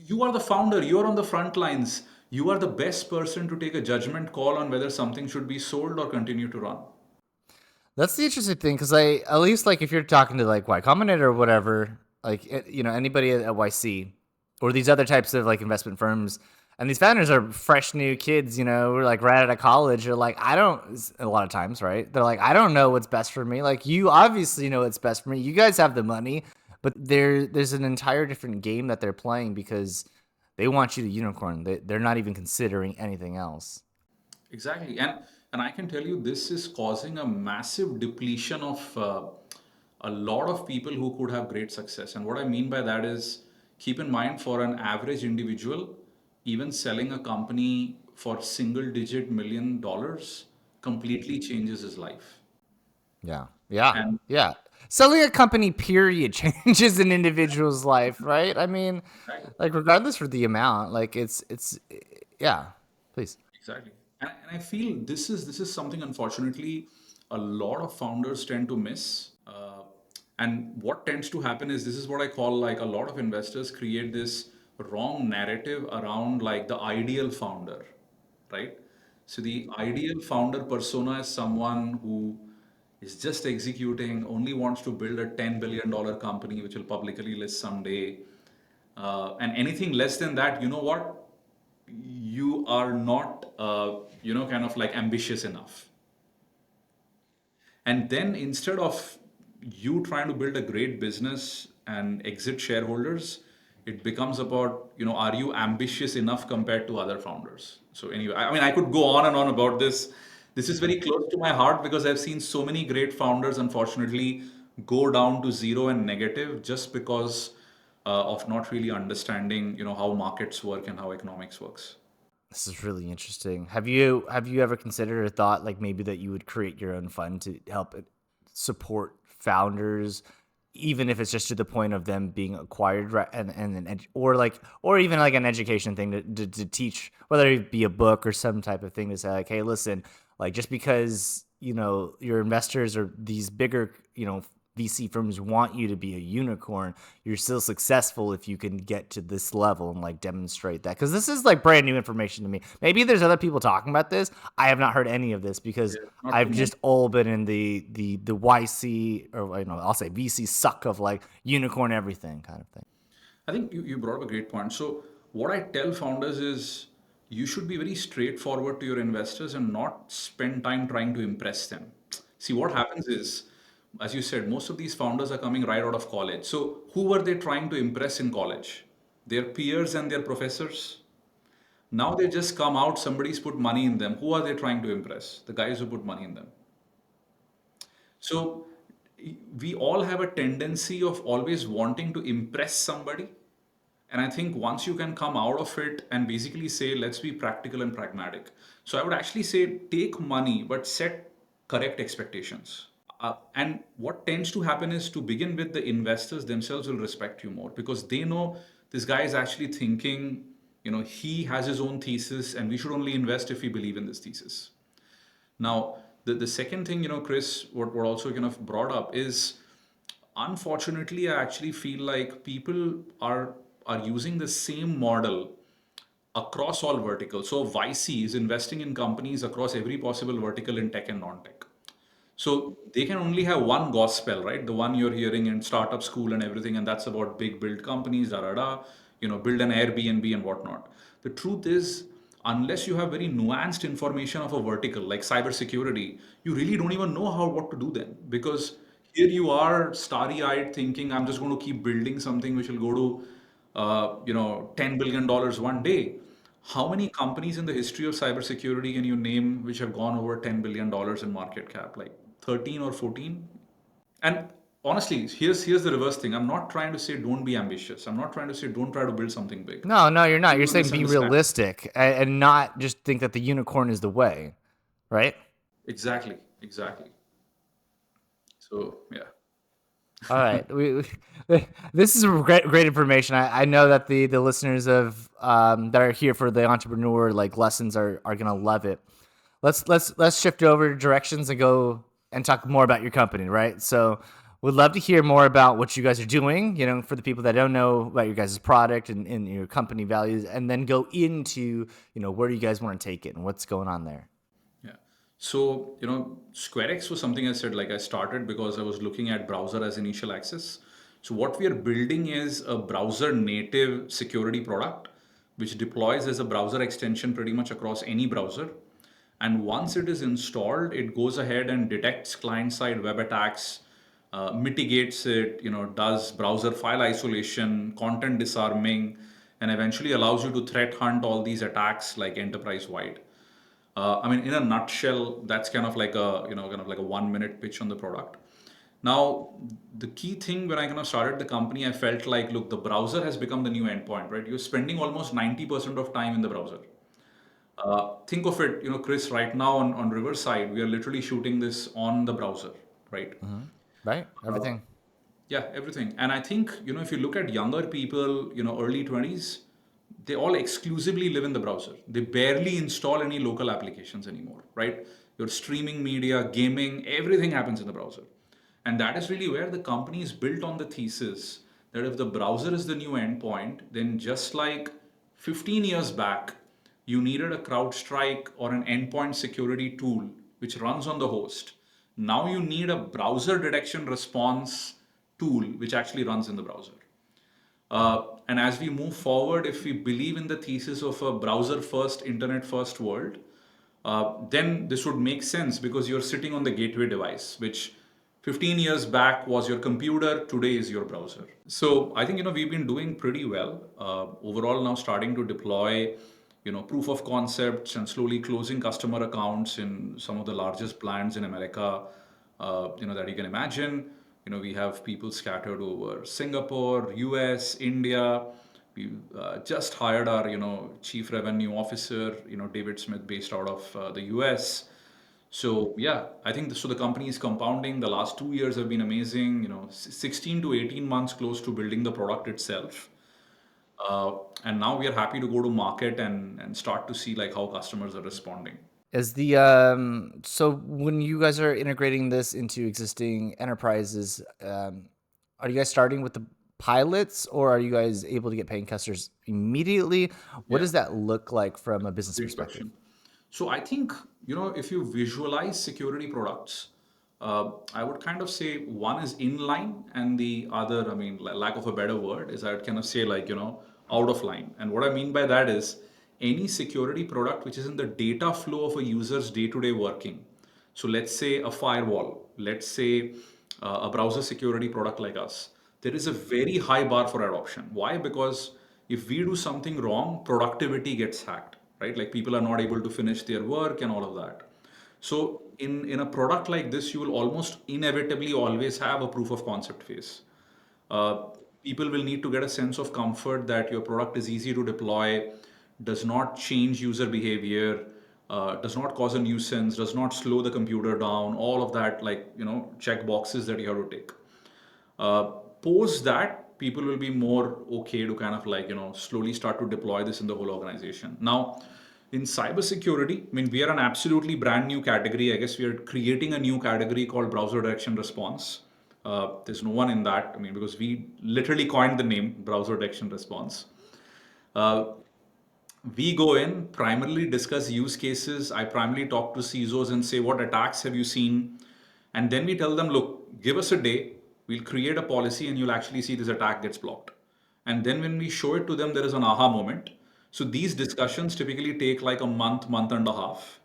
You are the founder, you are on the front lines. You are the best person to take a judgment call on whether something should be sold or continue to run. That's the interesting thing because I at least like if you're talking to like Y Combinator or whatever, like anybody at YC or these other types of like investment firms, and these founders are fresh new kids, we're like right out of college. They're like, I don't a lot of times, right? They're like, I don't know what's best for me. Like you obviously know what's best for me. You guys have the money, but there's an entire different game that they're playing because they want you to unicorn. They're not even considering anything else. Exactly. And I can tell you this is causing a massive depletion of a lot of people who could have great success. And what I mean by that is keep in mind for an average individual, even selling a company for single digit $1 million completely changes his life. Yeah. Yeah. And Yeah. Selling a company, period, changes an individual's life, right? I mean, exactly. like regardless for the amount, like yeah. Please. Exactly. And I feel this is something unfortunately a lot of founders tend to miss. And what tends to happen is this is what I call like a lot of investors create this wrong narrative around like the ideal founder, right? So the ideal founder persona is someone who is just executing, only wants to build a $10 billion company which will publicly list someday. And anything less than that, you know what? You are not kind of like ambitious enough. And then instead of you trying to build a great business and exit shareholders, it becomes about, are you ambitious enough compared to other founders? So anyway, I mean, I could go on and on about this. This is very close to my heart because I've seen so many great founders unfortunately go down to zero and negative just because of not really understanding how markets work and how economics works. This is really interesting. Have you ever considered or thought like maybe that you would create your own fund to help support founders, even if it's just to the point of them being acquired, or even like an education thing to teach, whether it be a book or some type of thing to say like, hey, listen, like just because your investors or these bigger VC firms want you to be a unicorn, you're still successful if you can get to this level and like demonstrate that. Because this is like brand new information to me. Maybe there's other people talking about this. I have not heard any of this because Not too I've much. just all been in the YC, or I'll say VC suck of like unicorn everything kind of thing. I think you brought up a great point. So, what I tell founders is you should be very straightforward to your investors and not spend time trying to impress them. See, what happens is, as you said, most of these founders are coming right out of college. So, who were they trying to impress in college? Their peers and their professors. Now they just come out, somebody's put money in them. Who are they trying to impress? The guys who put money in them. So we all have a tendency of always wanting to impress somebody. And I think once you can come out of it and basically say, let's be practical and pragmatic. So I would actually say take money, but set correct expectations. And what tends to happen is to begin with, the investors themselves will respect you more because they know this guy is actually thinking, he has his own thesis and we should only invest if we believe in this thesis. Now, the second thing, Chris, what also kind of brought up is, unfortunately, I actually feel like people are using the same model across all verticals. So YC is investing in companies across every possible vertical in tech and non-tech. So they can only have one gospel, right? The one you're hearing in startup school and everything, and that's about big build companies, da da da, build an Airbnb and whatnot. The truth is, unless you have very nuanced information of a vertical like cybersecurity, you really don't even know what to do then. Because here you are, starry-eyed, thinking, I'm just going to keep building something which will go to, $10 billion one day. How many companies in the history of cybersecurity can you name which have gone over $10 billion in market cap? Like 13 or 14? And honestly, here's the reverse thing. I'm not trying to say don't be ambitious. I'm not trying to say don't try to build something big. No, no, you're not. You're People saying be misunderstand. realistic and not just think that the unicorn is the way, right? Exactly, exactly. So yeah. All right, this is great information. I know that the listeners of that are here for the entrepreneur like lessons are gonna love it. Let's shift over directions and go and talk more about your company, right? So, would love to hear more about what you guys are doing. For the people that don't know about your guys' product and your company values, and then go into where do you guys want to take it and what's going on there. Yeah. So, SquareX was something I said, like I started because I was looking at browser as initial access. So, what we are building is a browser native security product, which deploys as a browser extension pretty much across any browser. And once it is installed, it goes ahead and detects client-side web attacks, mitigates it, does browser file isolation, content disarming, and eventually allows you to threat hunt all these attacks like enterprise-wide. I mean, in a nutshell, that's kind of like a 1 minute pitch on the product. Now, the key thing when I kind of started the company, I felt like, look, the browser has become the new endpoint, right? You're spending almost 90% of time in the browser. Think of it, Chris, right now on Riverside, we are literally shooting this on the browser, right? Right? Uh, Everything. yeah, everything. And I think, if you look at younger people, early 20s, they all exclusively live in the browser. They barely install any local applications anymore, right? Your streaming media, gaming, everything happens in the browser. And that is really where the company is built on the thesis that if the browser is the new endpoint, then just like 15 years back, you needed a CrowdStrike or an endpoint security tool which runs on the host. Now you need a browser detection response tool which actually runs in the browser. And as we move forward, if we believe in the thesis of a browser first, internet first world, then this would make sense because you're sitting on the gateway device, which 15 years back was your computer, today is your browser. So I think we've been doing pretty well overall now, starting to deploy proof of concepts and slowly closing customer accounts in some of the largest plants in America that you can imagine. We have people scattered over Singapore, US, India, We just hired our, chief revenue officer, David Smith, based out of the US. So yeah, I think so. The company is compounding. The last 2 years have been amazing. 16 to 18 months close to building the product itself. And now we are happy to go to market and start to see like how customers are responding. Is the so when you guys are integrating this into existing enterprises, are you guys starting with the pilots, or are you guys able to get paying customers immediately? What Yeah, does that look like from a business great perspective? question. So I think, if you visualize security products, I would kind of say one is inline and the other, I mean, lack of a better word, is I would kind of say like, out of line. And what I mean by that is any security product which is in the data flow of a user's day-to-day working. So let's say a firewall, let's say a browser security product like us. There is a very high bar for adoption. Why? Because if we do something wrong, productivity gets hacked, right? Like people are not able to finish their work and all of that. So in a product like this, you will almost inevitably always have a proof of concept phase. Uh, People will need to get a sense of comfort that your product is easy to deploy, does not change user behavior, does not cause a nuisance, does not slow the computer down, all of that, like, check boxes that you have to take. Uh, Post that, people will be more okay to kind of like, slowly start to deploy this in the whole organization. Now, in cybersecurity, I mean, we are an absolutely brand new category. I guess we are creating a new category called browser direction response. There's no one in that, I mean, because we literally coined the name browser direction response. Uh, we go in, primarily discuss use cases. I primarily talk to CISOs and say, what attacks have you seen? And then we tell them, look, give us a day. We'll create a policy and you'll actually see this attack gets blocked. And then when we show it to them, there is an aha moment. So these discussions typically take like a month, month and a half.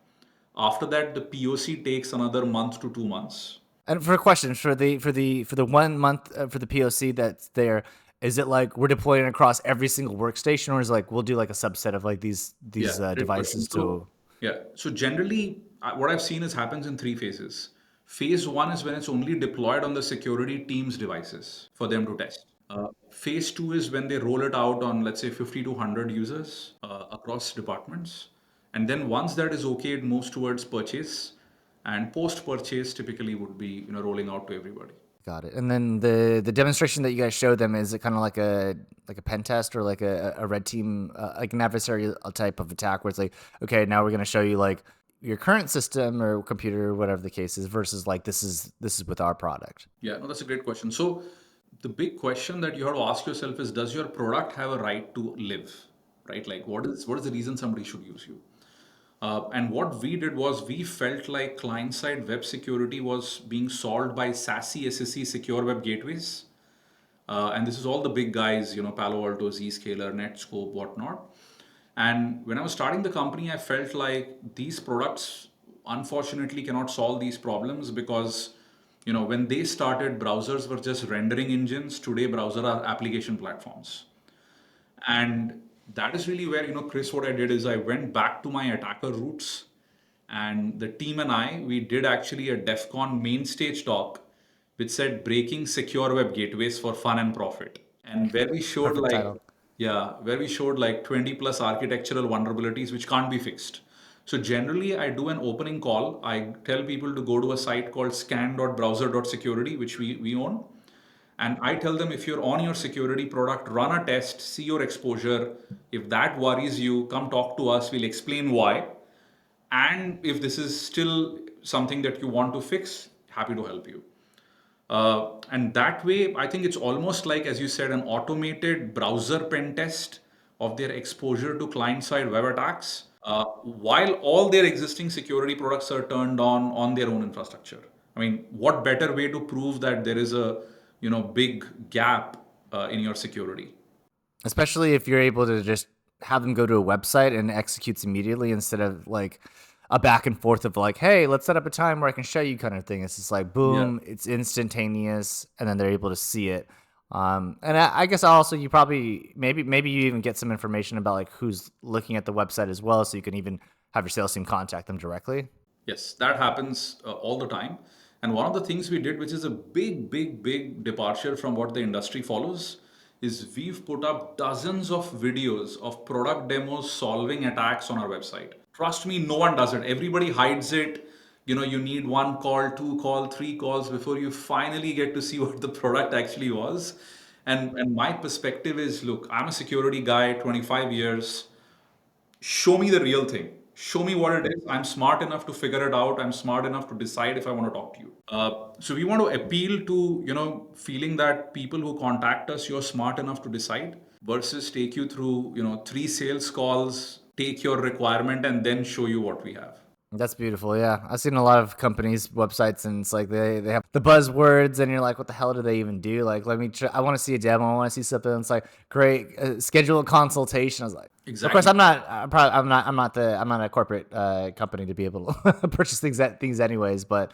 After that, the POC takes another month to 2 months. And for a question for the 1 month for the POC that's there, is it like we're deploying across every single workstation, or is it like we'll do like a subset of like these Yeah, great question. devices to? So generally, what I've seen is happens in three phases. Phase one is when it's only deployed on the security team's devices for them to test. Phase two is when they roll it out on, let's say, 50 to 100 users across departments. And then once that is okay, it moves towards purchase. And post purchase typically would be, rolling out to everybody. Got it. And then the demonstration that you guys showed them, is it kind of like a pen test, or like a red team, like an adversarial type of attack, where it's like, okay, now we're going to show you like your current system or computer, or whatever the case is, versus like this is with our product. Yeah, no, that's a great question. So the big question that you have to ask yourself is, does your product have a right to live? Right? Like what is the reason somebody should use you? And what we did was we felt like client-side web security was being solved by SASE, SSE, secure web gateways. And this is all the big guys, Palo Alto, Zscaler, Netscope, whatnot. And when I was starting the company, I felt like these products unfortunately cannot solve these problems because, when they started, browsers were just rendering engines. Today, browser are application platforms. And that is really where, Chris, what I did is I went back to my attacker roots. And the team and I, we did actually a DEF CON main stage talk, which said breaking secure web gateways for fun and profit. And where we showed Perfect like, title. yeah, where we showed like 20 plus architectural vulnerabilities which can't be fixed. So generally, I do an opening call. I tell people to go to a site called scan.browser.security, which we own. And I tell them, if you're on your security product, run a test, see your exposure. If that worries you, come talk to us. We'll explain why. And if this is still something that you want to fix, happy to help you. And that way, I think it's almost like, as you said, an automated browser pen test of their exposure to client-side web attacks, while all their existing security products are turned on their own infrastructure. I mean, what better way to prove that there is a big gap in your security? Especially if you're able to just have them go to a website and it executes immediately, instead of like a back and forth of like, hey, let's set up a time where I can show you kind of thing. It's just like, Yeah. boom, it's instantaneous, and then they're able to see it. And I guess also you probably maybe you even get some information about like who's looking at the website as well, so you can even have your sales team contact them directly. Yes, that happens all the time. And one of the things we did, which is a big, big, big departure from what the industry follows, is we've put up dozens of videos of product demos solving attacks on our website. Trust me, no one does it. Everybody hides it. You need one call, two call, three calls before you finally get to see what the product actually was. And my perspective is, look, I'm a security guy, 25 years. Show me the real thing. Show me what it is. I'm smart enough to figure it out. I'm smart enough to decide if I want to talk to you. So we want to appeal to, feeling that people who contact us, you're smart enough to decide versus take you through, three sales calls, take your requirement and then show you what we have. That's beautiful. Yeah. I've seen a lot of companies' websites and it's like they have the buzzwords and you're like, what the hell do they even do? Like, let me try, I want to see a demo. I want to see something. It's like, great, schedule a consultation. I was like, Exactly. of course, I'm not a corporate company to be able to purchase things anyways, but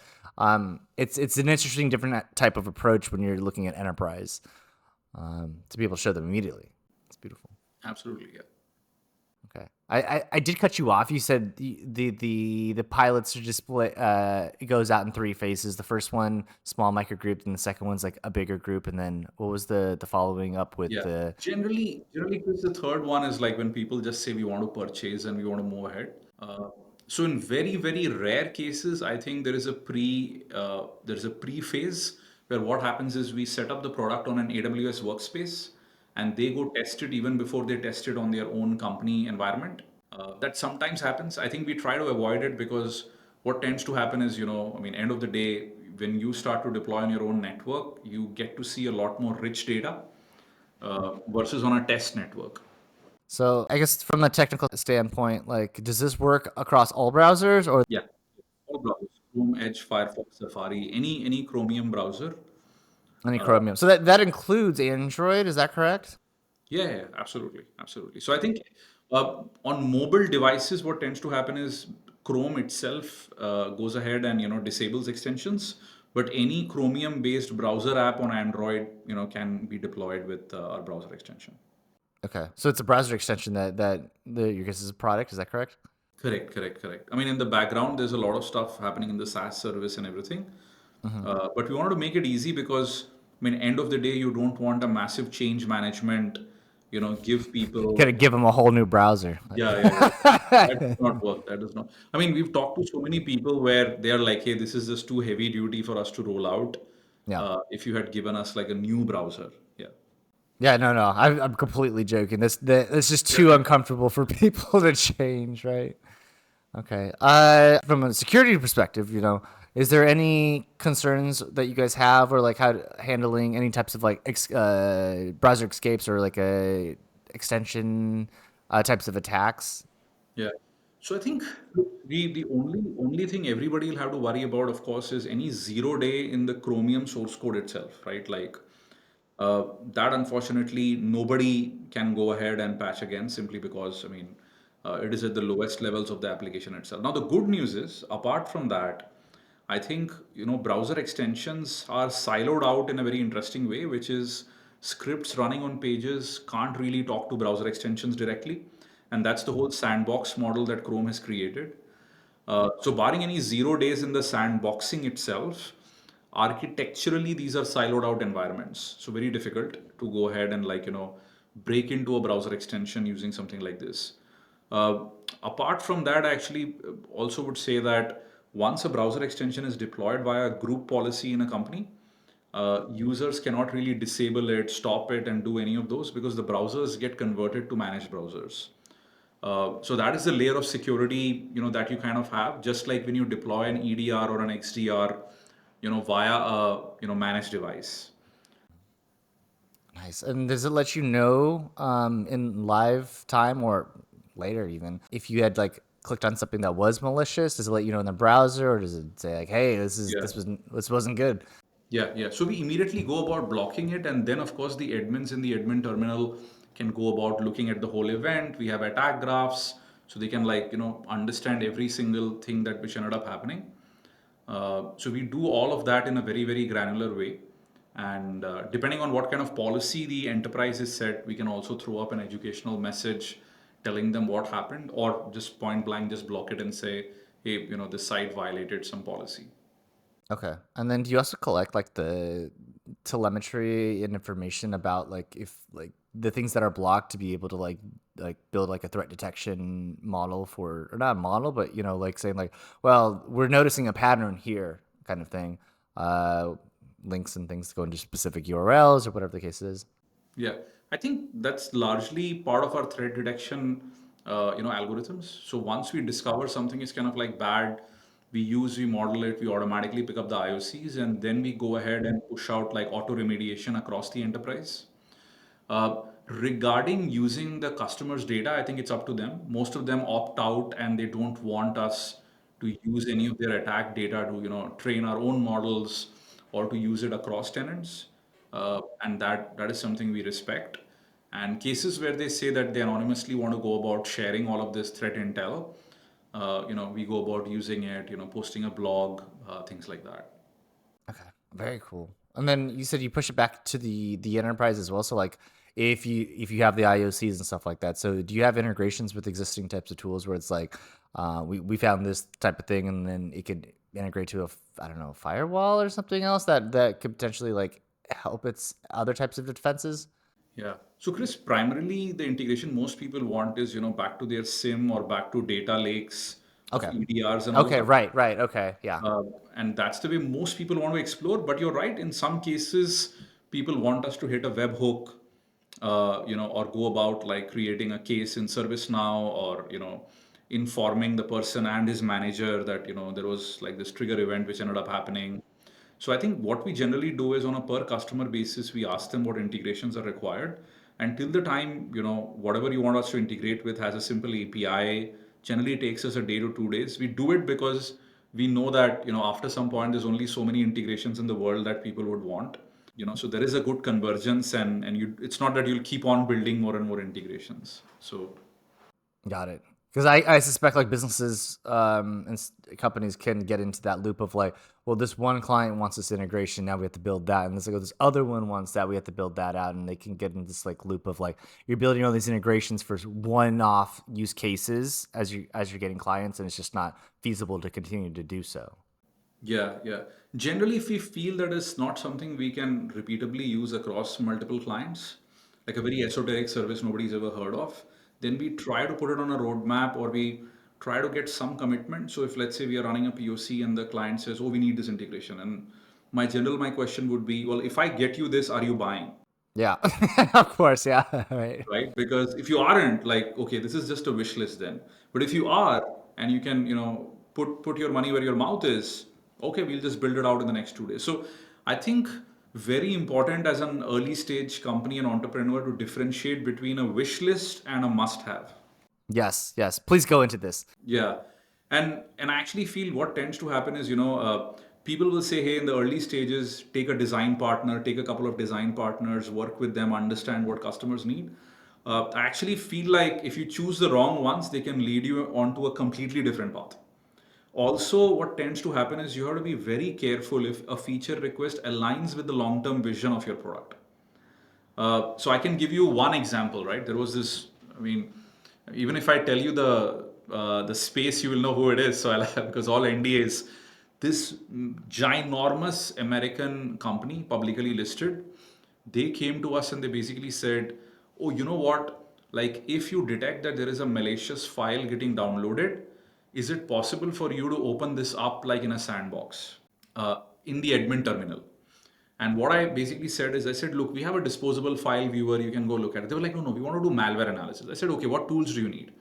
it's an interesting, different type of approach when you're looking at enterprise to be able to show them immediately. It's beautiful. Absolutely, yeah. Okay. I did cut you off. You said the pilots are display it goes out in three phases. The first one, small micro group, and the second one's like a bigger group. And then what was the following up with Yeah. the Generally, Chris, the third one is like when people just say we want to purchase and we want to move ahead. So in very, very rare cases, I think there's a pre-phase where what happens is we set up the product on an AWS workspace and they go test it even before they test it on their own company environment. That sometimes happens. I think we try to avoid it because what tends to happen is, end of the day, when you start to deploy on your own network, you get to see a lot more rich data versus on a test network. So I guess from the technical standpoint, like, does this work across all browsers or Yeah, all browsers, Chrome, Edge, Firefox, Safari, any Chromium browser. any Chromium? So that includes Android. Is that correct? Yeah, absolutely, absolutely. So I think on mobile devices, what tends to happen is Chrome itself goes ahead and disables extensions, but any Chromium-based browser app on Android can be deployed with our browser extension. Okay. So it's a browser extension that your guess is a product. Is that correct? Correct. I mean, in the background, there's a lot of stuff happening in the SaaS service and everything. But we wanted to make it easy because, end of the day, you don't want a massive change management, give people. Gotta give them a whole new browser. Yeah. That does not work. That does not. I mean, we've talked to so many people where they're like, hey, this is just too heavy duty for us to roll out. Yeah. If you had given us like a new browser. Yeah. Yeah, no. I'm completely joking. This is too uncomfortable for people to change, right? Okay. From a security perspective, is there any concerns that you guys have, or like how handling any types of like browser escapes or like a extension types of attacks? Yeah. So I think look, the only thing everybody will have to worry about, of course, is any 0 day in the Chromium source code itself, right? Like that, unfortunately, nobody can go ahead and patch again simply because it is at the lowest levels of the application itself. Now, the good news is, apart from that, I think browser extensions are siloed out in a very interesting way, which is scripts running on pages can't really talk to browser extensions directly, and that's the whole sandbox model that Chrome has created. So barring any 0 days in the sandboxing itself, architecturally these are siloed out environments. So very difficult to go ahead and break into a browser extension using something like this. Uh, Apart from that, I actually also would say that once a browser extension is deployed via group policy in a company, users cannot really disable it, stop it, and do any of those because the browsers get converted to managed browsers. So that is the layer of security, that you kind of have, just like when you deploy an EDR or an XDR, via a, managed device. Nice. And does it let you know in live time or later even if you had like clicked on something that was malicious? Does it let you know in the browser, or does it say like, "Hey, Yeah. this wasn't good"? Yeah. So we immediately go about blocking it, and then of course the admins in the admin terminal can go about looking at the whole event. We have attack graphs, so they can understand every single thing that which ended up happening. So we do all of that in a very, very granular way. And depending on what kind of policy the enterprise is set, we can also throw up an educational message telling them what happened, or just point blank, just block it and say, hey, this site violated some policy. Okay. And then do you also collect like the telemetry and information about like if like the things that are blocked to be able to like build like a threat detection model for, or not a model, but like saying like, well, we're noticing a pattern here kind of thing. Uh, Links and things go into specific URLs or whatever the case is. Yeah, I think that's largely part of our threat detection, algorithms. So once we discover something is kind of like bad, we model it, we automatically pick up the IOCs, and then we go ahead and push out like auto remediation across the enterprise. Regarding using the customer's data, I think it's up to them. Most of them opt out and they don't want us to use any of their attack data to, train our own models or to use it across tenants. And that is something we respect. And cases where they say that they anonymously want to go about sharing all of this threat intel, we go about using it, posting a blog, things like that. Okay, very cool. And then you said you push it back to the enterprise as well. So like if you have the IOCs and stuff like that. So do you have integrations with existing types of tools where it's like we found this type of thing and then it could integrate to a I don't know, firewall or something else that could potentially like help its other types of defenses? Yeah. So Chris, primarily the integration most people want is, back to their SIM or back to data lakes of Okay. EDRs and all of Okay, that. right. Okay, yeah. And that's the way most people want to explore. But you're right, in some cases, people want us to hit a webhook, or go about like creating a case in ServiceNow or, informing the person and his manager that, there was like this trigger event which ended up happening. So I think what we generally do is on a per customer basis, we ask them what integrations are required. And till the time, whatever you want us to integrate with has a simple API, generally takes us a day to 2 days. We do it because we know that, after some point, there's only so many integrations in the world that people would want. So there is a good convergence and it's not that you'll keep on building more and more integrations. So Got it. Because I suspect like businesses and companies can get into that loop of like, well, this one client wants this integration, now we have to build that, and this other one wants that, we have to build that out, and they can get into this like loop of like you're building all these integrations for one-off use cases as you're getting clients, and it's just not feasible to continue to do so. yeah, yeah. Generally, if we feel that is not something we can repeatably use across multiple clients, like a very esoteric service nobody's ever heard of, then we try to put it on a roadmap or we try to get some commitment. So if let's say we are running a POC and the client says, "Oh, we need this integration," and my question would be, "Well, if I get you this, are you buying?" Yeah, of course, yeah, right. Right? Because if you aren't, like, okay, this is just a wish list then. But if you are, and you can, put your money where your mouth is, okay, we'll just build it out in the next 2 days. So I think very important as an early stage company and entrepreneur to differentiate between a wish list and a must have. Yes. Please go into this. Yeah, and I actually feel what tends to happen is people will say, hey, in the early stages, take a design partner, take a couple of design partners, work with them, understand what customers need. I actually feel like if you choose the wrong ones, they can lead you onto a completely different path. Also, what tends to happen is you have to be very careful if a feature request aligns with the long-term vision of your product. So I can give you one example, right? There was this. I mean, even if I tell you the space, you will know who it is. So I'll because all NDAs. This ginormous American company, publicly listed, they came to us and they basically said, "Oh, you know what? Like, if you detect that there is a malicious file getting downloaded, is it possible for you to open this up like in a sandbox in the admin terminal?" And what I basically said is, I said, look, we have a disposable file viewer. You can go look at it. They were like, no, we want to do malware analysis. I said, okay, what tools do you need?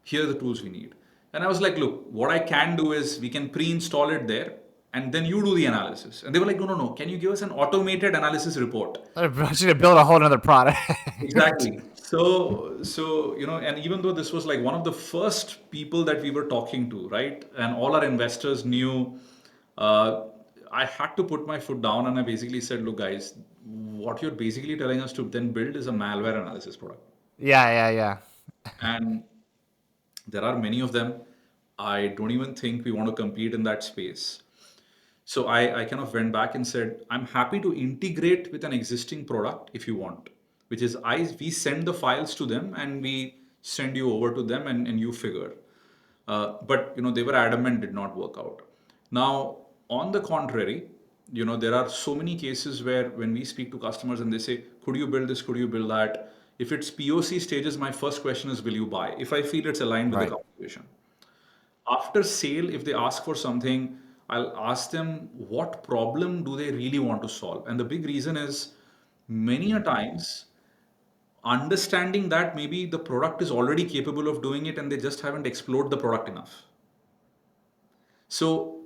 Here are the tools we need. And I was like, look, what I can do is we can pre-install it there and then you do the analysis. And they were like, no. Can you give us an automated analysis report? I want you to build a whole other product. Exactly. So and even though this was like one of the first people that we were talking to, right? And all our investors knew, uh, I had to put my foot down and I basically said, look, guys, what you're basically telling us to then build is a malware analysis product. Yeah. And there are many of them. I don't even think we want to compete in that space. So I kind of went back and said, I'm happy to integrate with an existing product if you want, which is we send the files to them and we send you over to them and you figure. But they were adamant, did not work out. Now, on the contrary, there are so many cases where when we speak to customers and they say, could you build this? Could you build that? If it's POC stages, my first question is, will you buy? If I feel it's aligned with the Right. conversation. After sale, if they ask for something, I'll ask them what problem do they really want to solve. And the big reason is many a times understanding that maybe the product is already capable of doing it and they just haven't explored the product enough. So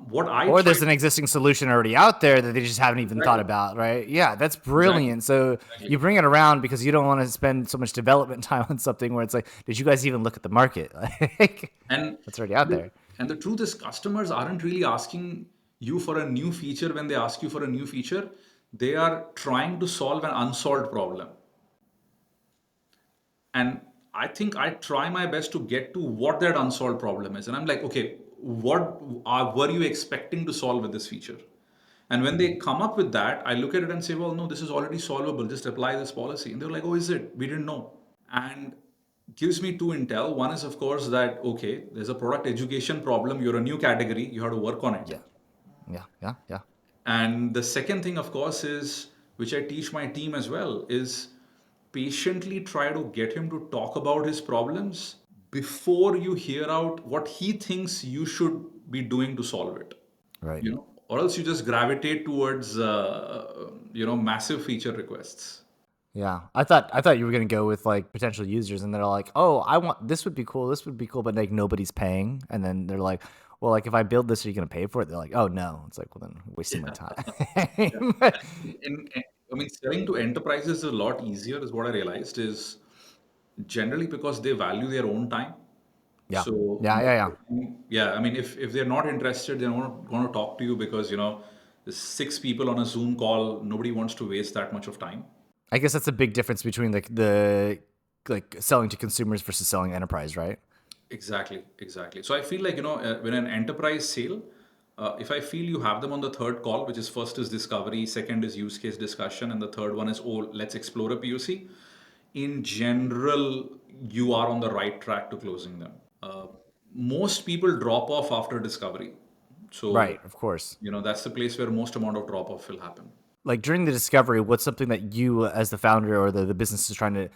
what I Or try there's an existing solution already out there that they just haven't even thought exactly, about, right? Yeah, that's exactly, brilliant. So you exactly. bring it around because you don't want to spend so much development time on something where it's like, did you guys even look at the market? Like, And that's already out there. and the truth is, customers aren't really asking you for a new feature when they ask you for a new feature. They are trying to solve an unsolved problem. And I think I try my best to get to what that unsolved problem is. And I'm like, okay, what were you expecting to solve with this feature? And when they come up with that, I look at it and say, well, no, this is already solvable. Just apply this policy. And they're like, oh, is it? We didn't know. And gives me two intel. One is, of course, that, okay, there's a product education problem. You're a new category. You have to work on it. Yeah. Yeah. Yeah. Yeah. And the second thing, of course, is which I teach my team as well, is patiently try to get him to talk about his problems before you hear out what he thinks you should be doing to solve it. Right. Or else you just gravitate towards massive feature requests. Yeah. I thought you were gonna go with like potential users and they're like, oh, I want this would be cool, but like nobody's paying. And then they're like, well, like if I build this, are you gonna pay for it? They're like, oh no. It's like, well then I'm wasting my time. I mean, selling to enterprises is a lot easier, is what I realized, is generally because they value their own time. Yeah. So, Yeah. Yeah. Yeah. yeah, I mean, if they're not interested, they're not going to talk to you because, there's 6 people on a Zoom call. Nobody wants to waste that much of time. I guess that's a big difference between the like selling to consumers versus selling enterprise, right? Exactly, exactly. So I feel like, when an enterprise sale, if I feel you have them on the third call, which is first is discovery, second is use case discussion, and the third one is, oh, let's explore a POC. In general, you are on the right track to closing them. Most people drop off after discovery. So, Right, of course. that's the place where most amount of drop off will happen. Like during the discovery, what's something that you as the founder or the business is trying to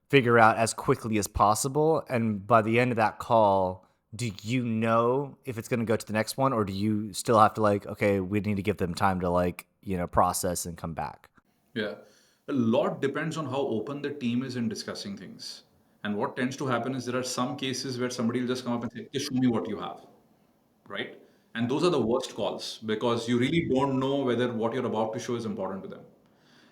figure out as quickly as possible? And by the end of that call, do you know if it's going to go to the next one, or do you still have to like, okay, we need to give them time to like, process and come back? Yeah. A lot depends on how open the team is in discussing things. And what tends to happen is there are some cases where somebody will just come up and say, "Okay, show me what you have." Right? And those are the worst calls because you really don't know whether what you're about to show is important to them.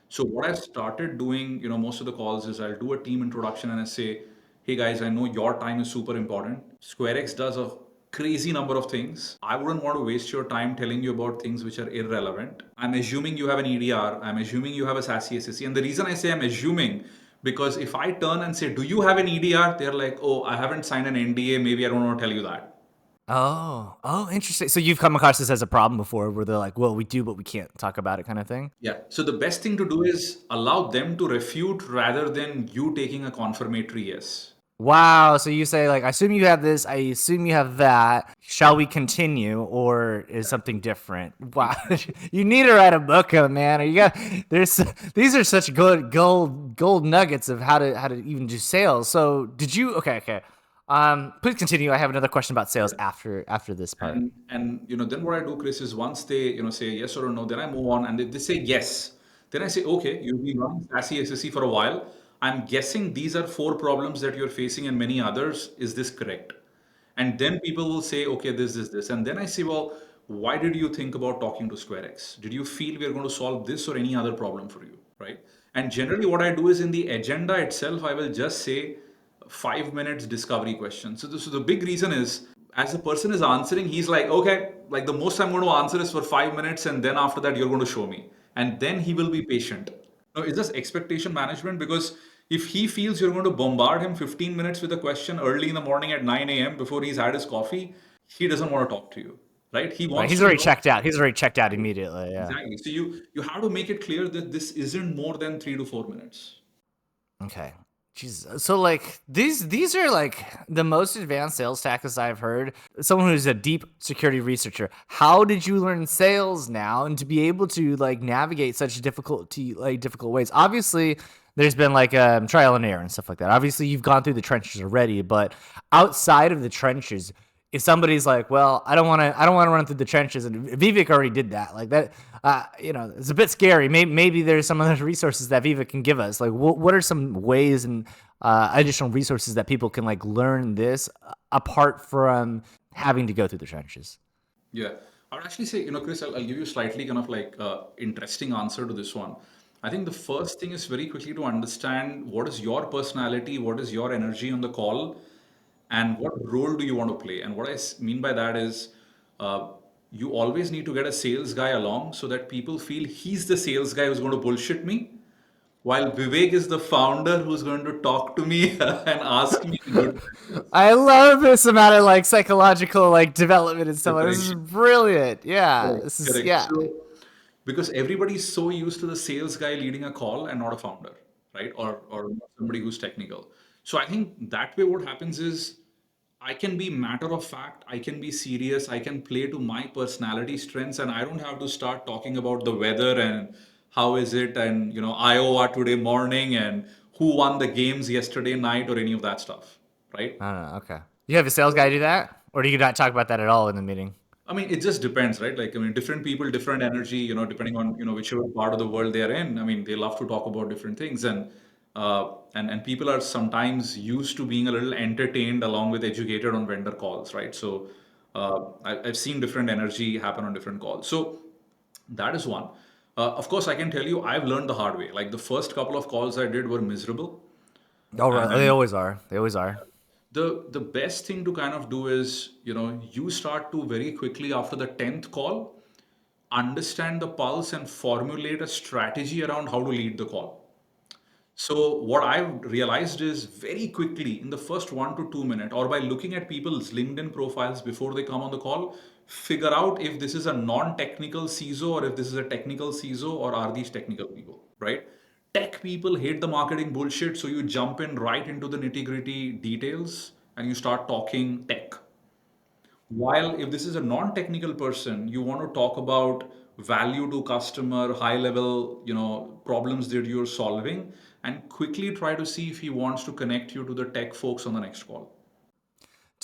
So what I've started doing, most of the calls is I'll do a team introduction and I say, hey guys, I know your time is super important. SquareX does a crazy number of things. I wouldn't want to waste your time telling you about things which are irrelevant. I'm assuming you have an EDR. I'm assuming you have a SASE SSE. And the reason I say I'm assuming, because if I turn and say, do you have an EDR? They're like, oh, I haven't signed an NDA. Maybe I don't want to tell you that. Oh, interesting. So you've come across this as a problem before where they're like, well, we do, but we can't talk about it kind of thing? Yeah. So the best thing to do is allow them to refute rather than you taking a confirmatory yes. Wow. So you say like, I assume you have this. I assume you have that. Shall we continue, or is something different? Wow. You need to write a book, man. Or you got these are such good gold nuggets of how to even do sales. So did you? Okay. Please continue. I have another question about sales after this part. And then what I do, Chris, is once they say yes or no, then I move on, and they say yes. Then I say, okay, you've been running SASE SSE for a while. I'm guessing these are 4 problems that you're facing and many others. Is this correct? And then people will say, okay, this. And then I say, well, why did you think about talking to SquareX? Did you feel we're going to solve this or any other problem for you? Right? And generally what I do is in the agenda itself, I will just say 5 minutes discovery question. So the big reason is as the person is answering, he's like, okay, like the most I'm going to answer is for 5 minutes. And then after that, you're going to show me. And then he will be patient. No, it's just expectation management because if he feels you're going to bombard him 15 minutes with a question early in the morning at 9 a.m. before he's had his coffee, he doesn't want to talk to you, right? He Right. wants He's to already know. checked out. He's already checked out immediately. Yeah. Exactly. So you have to make it clear that this isn't more than 3 to 4 minutes. Okay. Jesus. So like these are like the most advanced sales tactics I've heard. Someone who's a deep security researcher. How did you learn sales now and to be able to like navigate such difficult ways? Obviously, there's been like trial and error and stuff like that. Obviously, you've gone through the trenches already, but outside of the trenches, if somebody's like, well, I don't want to run through the trenches, and Vivek already did that, like that, it's a bit scary. Maybe there's some other resources that Vivek can give us. Like, what are some ways and additional resources that people can like learn this apart from having to go through the trenches? Yeah, I would actually say, Chris, I'll give you slightly kind of like interesting answer to this one. I think the first thing is very quickly to understand what is your personality, what is your energy on the call, and what role do you want to play. And what mean by that is, uh, you always need to get a sales guy along so that people feel he's the sales guy who's going to bullshit me, while Vivek is the founder who's going to talk to me and ask me good questions. I love this amount of like psychological like development and stuff. This is Preparation. brilliant. Yeah, Correct. this is Correct. yeah. So, because everybody's so used to the sales guy leading a call and not a founder, right? Or somebody who's technical. So I think that way what happens is I can be matter of fact, I can be serious, I can play to my personality strengths, and I don't have to start talking about the weather and how is it and Iowa today morning and who won the games yesterday night or any of that stuff, right? I don't know. Okay, you have a sales guy do that, or do you not talk about that at all in the meeting? I mean, it just depends, right? Like, I mean, different people, different energy, depending on, whichever part of the world they're in. I mean, they love to talk about different things. And people are sometimes used to being a little entertained along with educated on vendor calls, right? So I've seen different energy happen on different calls. So that is one. Of course, I can tell you, I've learned the hard way. Like the first couple of calls I did were miserable. Oh, right. They And always are. They always are. the best thing to kind of do is you start to very quickly after the 10th call understand the pulse and formulate a strategy around how to lead the call. So what I've realized is very quickly in the first 1 to 2 minutes, or by looking at people's LinkedIn profiles before they come on the call, figure out if this is a non-technical CISO or if this is a technical CISO or are these technical people, right? Tech people hate the marketing bullshit, so you jump in right into the nitty-gritty details and you start talking tech. While if this is a non-technical person, you want to talk about value to customer, high level, problems that you're solving, and quickly try to see if he wants to connect you to the tech folks on the next call.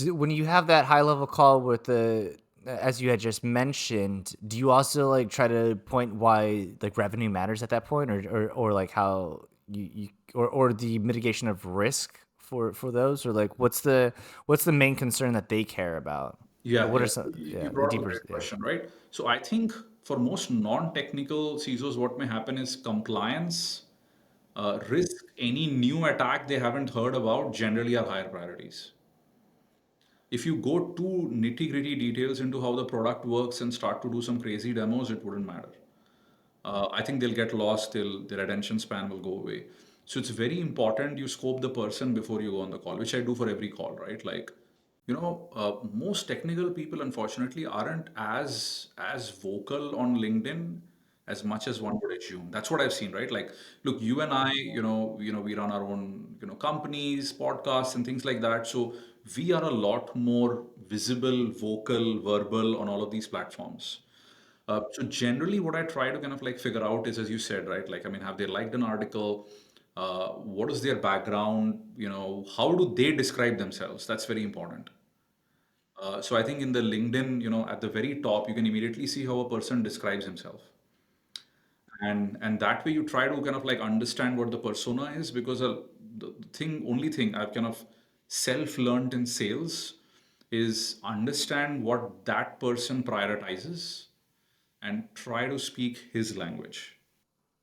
When you have that high level call with the, as you had just mentioned, do you also like try to point why like revenue matters at that point, or like how or the mitigation of risk for those, or like what's the main concern that they care about? Yeah, What are yeah. some You yeah the brought up a deeper great yeah. question, right? So I think for most non-technical CISOs, what may happen is compliance, risk, any new attack they haven't heard about generally are higher priorities. If you go too nitty-gritty details into how the product works and start to do some crazy demos, it wouldn't matter. I think they'll get lost, their attention span will go away. So it's very important you scope the person before you go on the call, which I do for every call, right? Like, most technical people, unfortunately, aren't as vocal on LinkedIn as much as one would assume. That's what I've seen, right? Like, look, you and I, we run our own, companies, podcasts, and things like that. So we are a lot more visible, vocal, verbal on all of these platforms. So generally, what I try to kind of like figure out is, as you said, right? Like, I mean, have they liked an article? What is their background? How do they describe themselves? That's very important. So I think in the LinkedIn, at the very top, you can immediately see how a person describes himself, and that way you try to kind of like understand what the persona is, because the only thing I've kind of self learned in sales is understand what that person prioritizes and try to speak his language.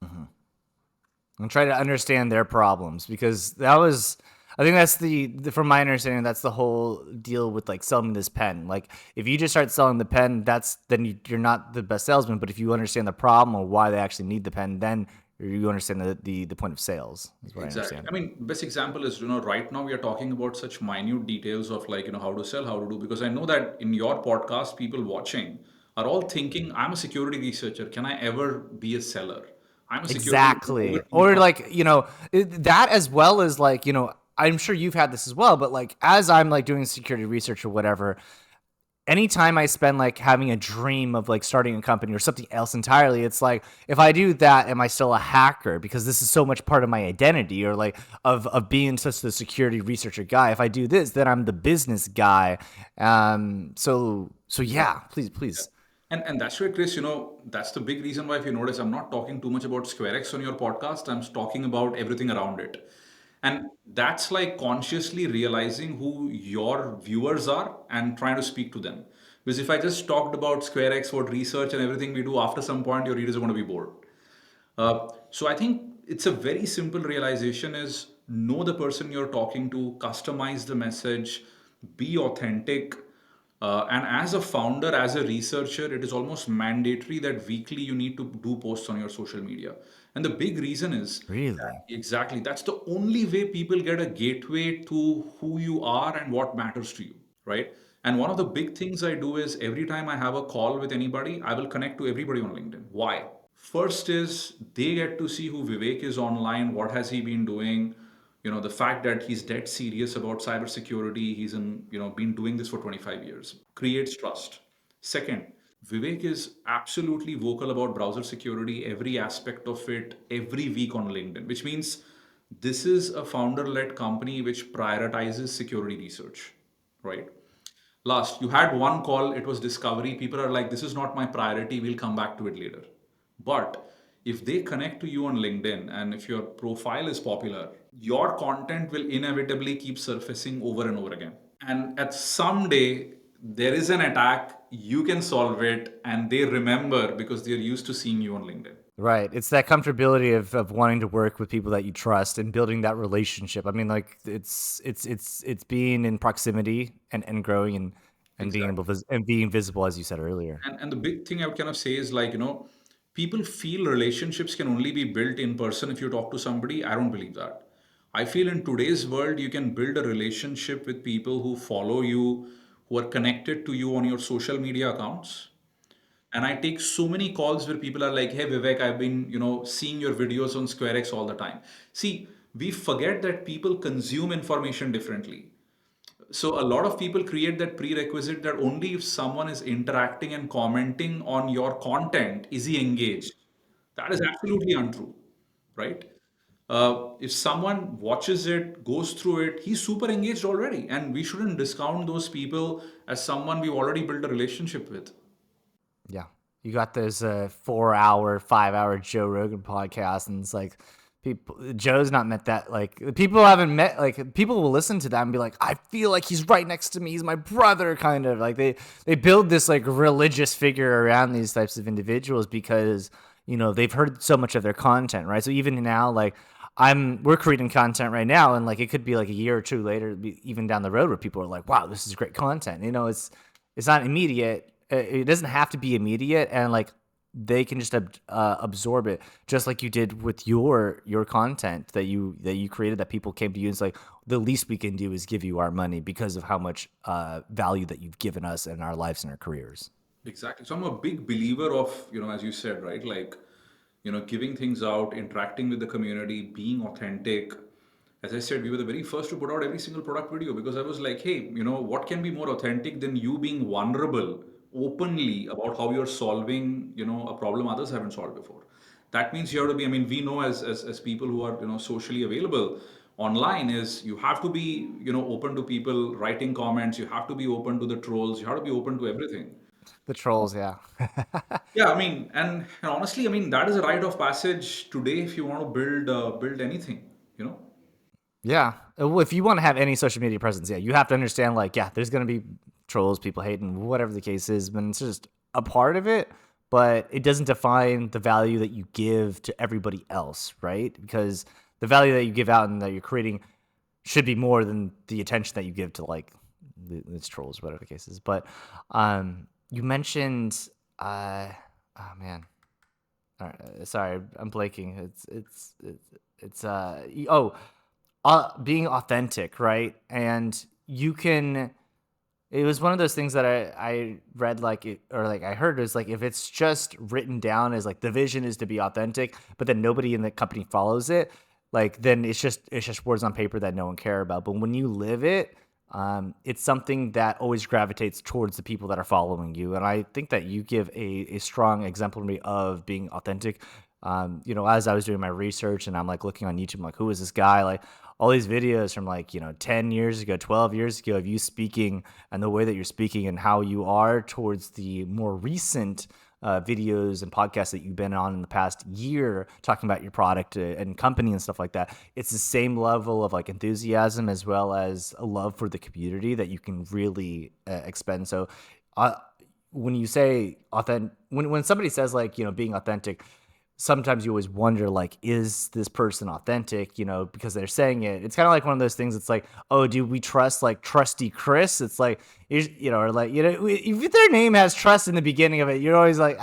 And try to understand their problems, because that was, I think that's from my understanding, that's the whole deal with like selling this pen. Like if you just start selling the pen, then you're not the best salesman. But if you understand the problem or why they actually need the pen, then you understand the point of sales is what I Exactly. understand. I mean, best example is, right now we are talking about such minute details of like, how to sell, how to do, because I know that in your podcast, people watching are all thinking, I'm a security researcher. Can I ever be a seller? I'm a security. Exactly. Or like, that as well as like, I'm sure you've had this as well, but like as I'm like doing security research or whatever, anytime I spend like having a dream of like starting a company or something else entirely, it's like, if I do that, am I still a hacker? Because this is so much part of my identity, or like of being such the security researcher guy. If I do this, then I'm the business guy. So yeah, please. And that's where, Chris, that's the big reason why, if you notice, I'm not talking too much about SquareX on your podcast. I'm talking about everything around it. And that's like consciously realizing who your viewers are and trying to speak to them. Because if I just talked about SquareX, what research and everything we do, after some point, your readers are going to be bored. So I think it's a very simple realization is know the person you're talking to, customize the message, be authentic. And as a founder, as a researcher, it is almost mandatory that weekly you need to do posts on your social media. And the big reason is Really? exactly that's the only way people get a gateway to who you are and what matters to you, right? And one of the big things I do is every time I have a call with anybody, I will connect to everybody on LinkedIn. Why? First is they get to see who Vivek is online, what has he been doing, the fact that he's dead serious about cybersecurity, been doing this for 25 years, creates trust. Second, Vivek is absolutely vocal about browser security, every aspect of it, every week on LinkedIn, which means this is a founder led company which prioritizes security research, right? Last, you had one call, it was discovery. People are like, this is not my priority, we'll come back to it later. But if they connect to you on LinkedIn and if your profile is popular, your content will inevitably keep surfacing over and over again. And at some day, there is an attack, you can solve it, and they remember because they're used to seeing you on LinkedIn. Right. It's that comfortability of wanting to work with people that you trust and building that relationship. I mean, like it's being in proximity and growing and being able Exactly. to and being visible, as you said earlier. And the big thing I would kind of say is like, people feel relationships can only be built in person if you talk to somebody. I don't believe that. I feel in today's world, you can build a relationship with people who follow you, who are connected to you on your social media accounts. And I take so many calls where people are like, hey, Vivek, I've been, seeing your videos on SquareX all the time. See, we forget that people consume information differently. So a lot of people create that prerequisite that only if someone is interacting and commenting on your content is he engaged. That is absolutely untrue, right? If someone watches it, goes through it, he's super engaged already, and we shouldn't discount those people as someone we've already built a relationship with. Yeah. You got those 4 hour, 5 hour Joe Rogan podcast, and it's like Joe's not met that. Like people haven't met. Like people will listen to that and be like, I feel like he's right next to me. He's my brother, kind of like they build this like religious figure around these types of individuals because they've heard so much of their content, right? So even now, like we're creating content right now, and like it could be like a year or two later, even down the road, where people are like, wow, this is great content. It's not immediate. It doesn't have to be immediate, and like they can just absorb it, just like you did with your content that you created, that people came to you and it's like, the least we can do is give you our money because of how much value that you've given us in our lives and our careers. Exactly. So I'm a big believer of, as you said, right? Like, giving things out, interacting with the community, being authentic. As I said, we were the very first to put out every single product video because I was like, hey, what can be more authentic than you being vulnerable openly about how you're solving, a problem others haven't solved before. That means you have to be, I mean, we know as people who are, socially available online is you have to be, open to people writing comments, you have to be open to the trolls, you have to be open to everything. The trolls, yeah. Yeah, I mean, and honestly, I mean, that is a rite of passage today if you want to build anything, you know. Yeah. Well, if you want to have any social media presence, yeah, you have to understand, like, yeah, there's going to be trolls, people hating, whatever the case is, but it's just a part of it. But it doesn't define the value that you give to everybody else, right? Because the value that you give out and that you're creating should be more than the attention that you give to, like, it's trolls, whatever the case is. But you mentioned, oh man, all right, sorry, I'm blanking. It's being authentic, right? And you can It was one of those things that I read like it, or like I heard is like if it's just written down as like the vision is to be authentic, but then nobody in the company follows it, like then it's just words on paper that no one care about. But when you live it, it's something that always gravitates towards the people that are following you. And I think that you give a strong exemplary of being authentic. As I was doing my research and I'm like looking on YouTube, I'm like, who is this guy? Like all these videos from like, 10 years ago, 12 years ago of you speaking and the way that you're speaking and how you are towards the more recent videos and podcasts that you've been on in the past year talking about your product and company and stuff like that. It's the same level of like enthusiasm as well as a love for the community that you can really expend. So, uh, when you say authentic, when somebody says like, being authentic, sometimes you always wonder like, is this person authentic, because they're saying it. It's kind of like one of those things. It's like, oh, do we trust like trusty Chris? It's like, or like, if their name has trust in the beginning of it, you're always like,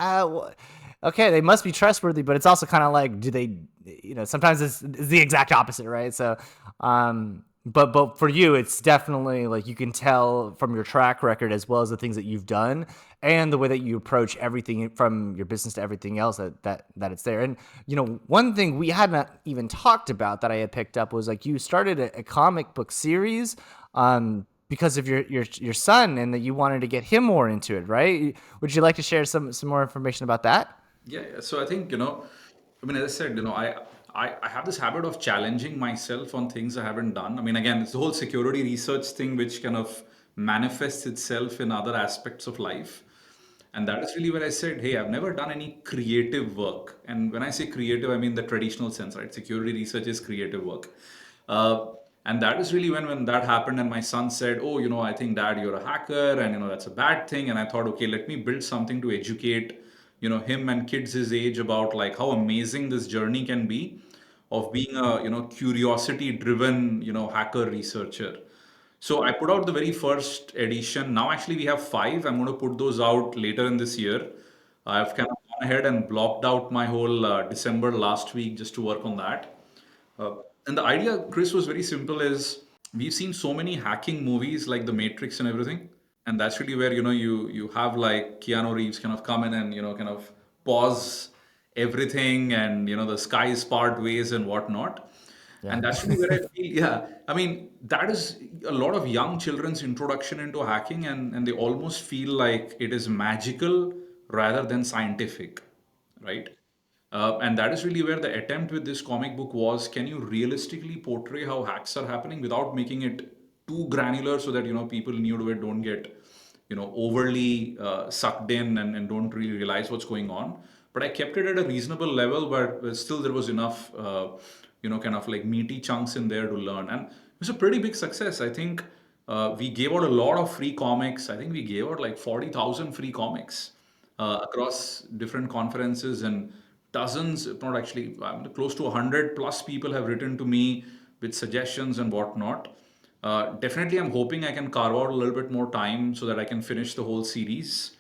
okay, they must be trustworthy. But it's also kind of like, do they, sometimes it's the exact opposite, right? So but for you, it's definitely like you can tell from your track record as well as the things that you've done and the way that you approach everything from your business to everything else that it's there. And one thing we hadn't even talked about that I had picked up was like you started a comic book series because of your son and that you wanted to get him more into it, right? Would you like to share some more information about that? Yeah. So I think, I mean, as I said, I have this habit of challenging myself on things I haven't done. I mean, again, it's the whole security research thing, which kind of manifests itself in other aspects of life. And that is really where I said, hey, I've never done any creative work. And when I say creative, I mean the traditional sense, right? Security research is creative work. Uh, and that is really when that happened. And my son said, oh, I think, Dad, you're a hacker. And, that's a bad thing. And I thought, okay, let me build something to educate, him and kids his age about like how amazing this journey can be of being a, curiosity driven, hacker researcher. So I put out the very first edition. Now actually we have five. I'm going to put those out later in this year. I've kind of gone ahead and blocked out my whole December last week just to work on that. And the idea, Chris, was very simple is we've seen so many hacking movies like The Matrix and everything. And that's really where, you have like Keanu Reeves kind of come in and, kind of pause everything and, the skies part ways and whatnot. Yeah. And that's really where I feel, yeah. I mean, that is a lot of young children's introduction into hacking, and they almost feel like it is magical rather than scientific, right? And that is really where the attempt with this comic book was, can you realistically portray how hacks are happening without making it too granular so that, people new to it don't get, overly sucked in and don't really realize what's going on. But I kept it at a reasonable level, but still there was enough, kind of like meaty chunks in there to learn. And it was a pretty big success. I think we gave out a lot of free comics. I think we gave out like 40,000 free comics across different conferences, and dozens, if not actually, close to 100 plus people have written to me with suggestions and whatnot. Definitely, I'm hoping I can carve out a little bit more time so that I can finish the whole series.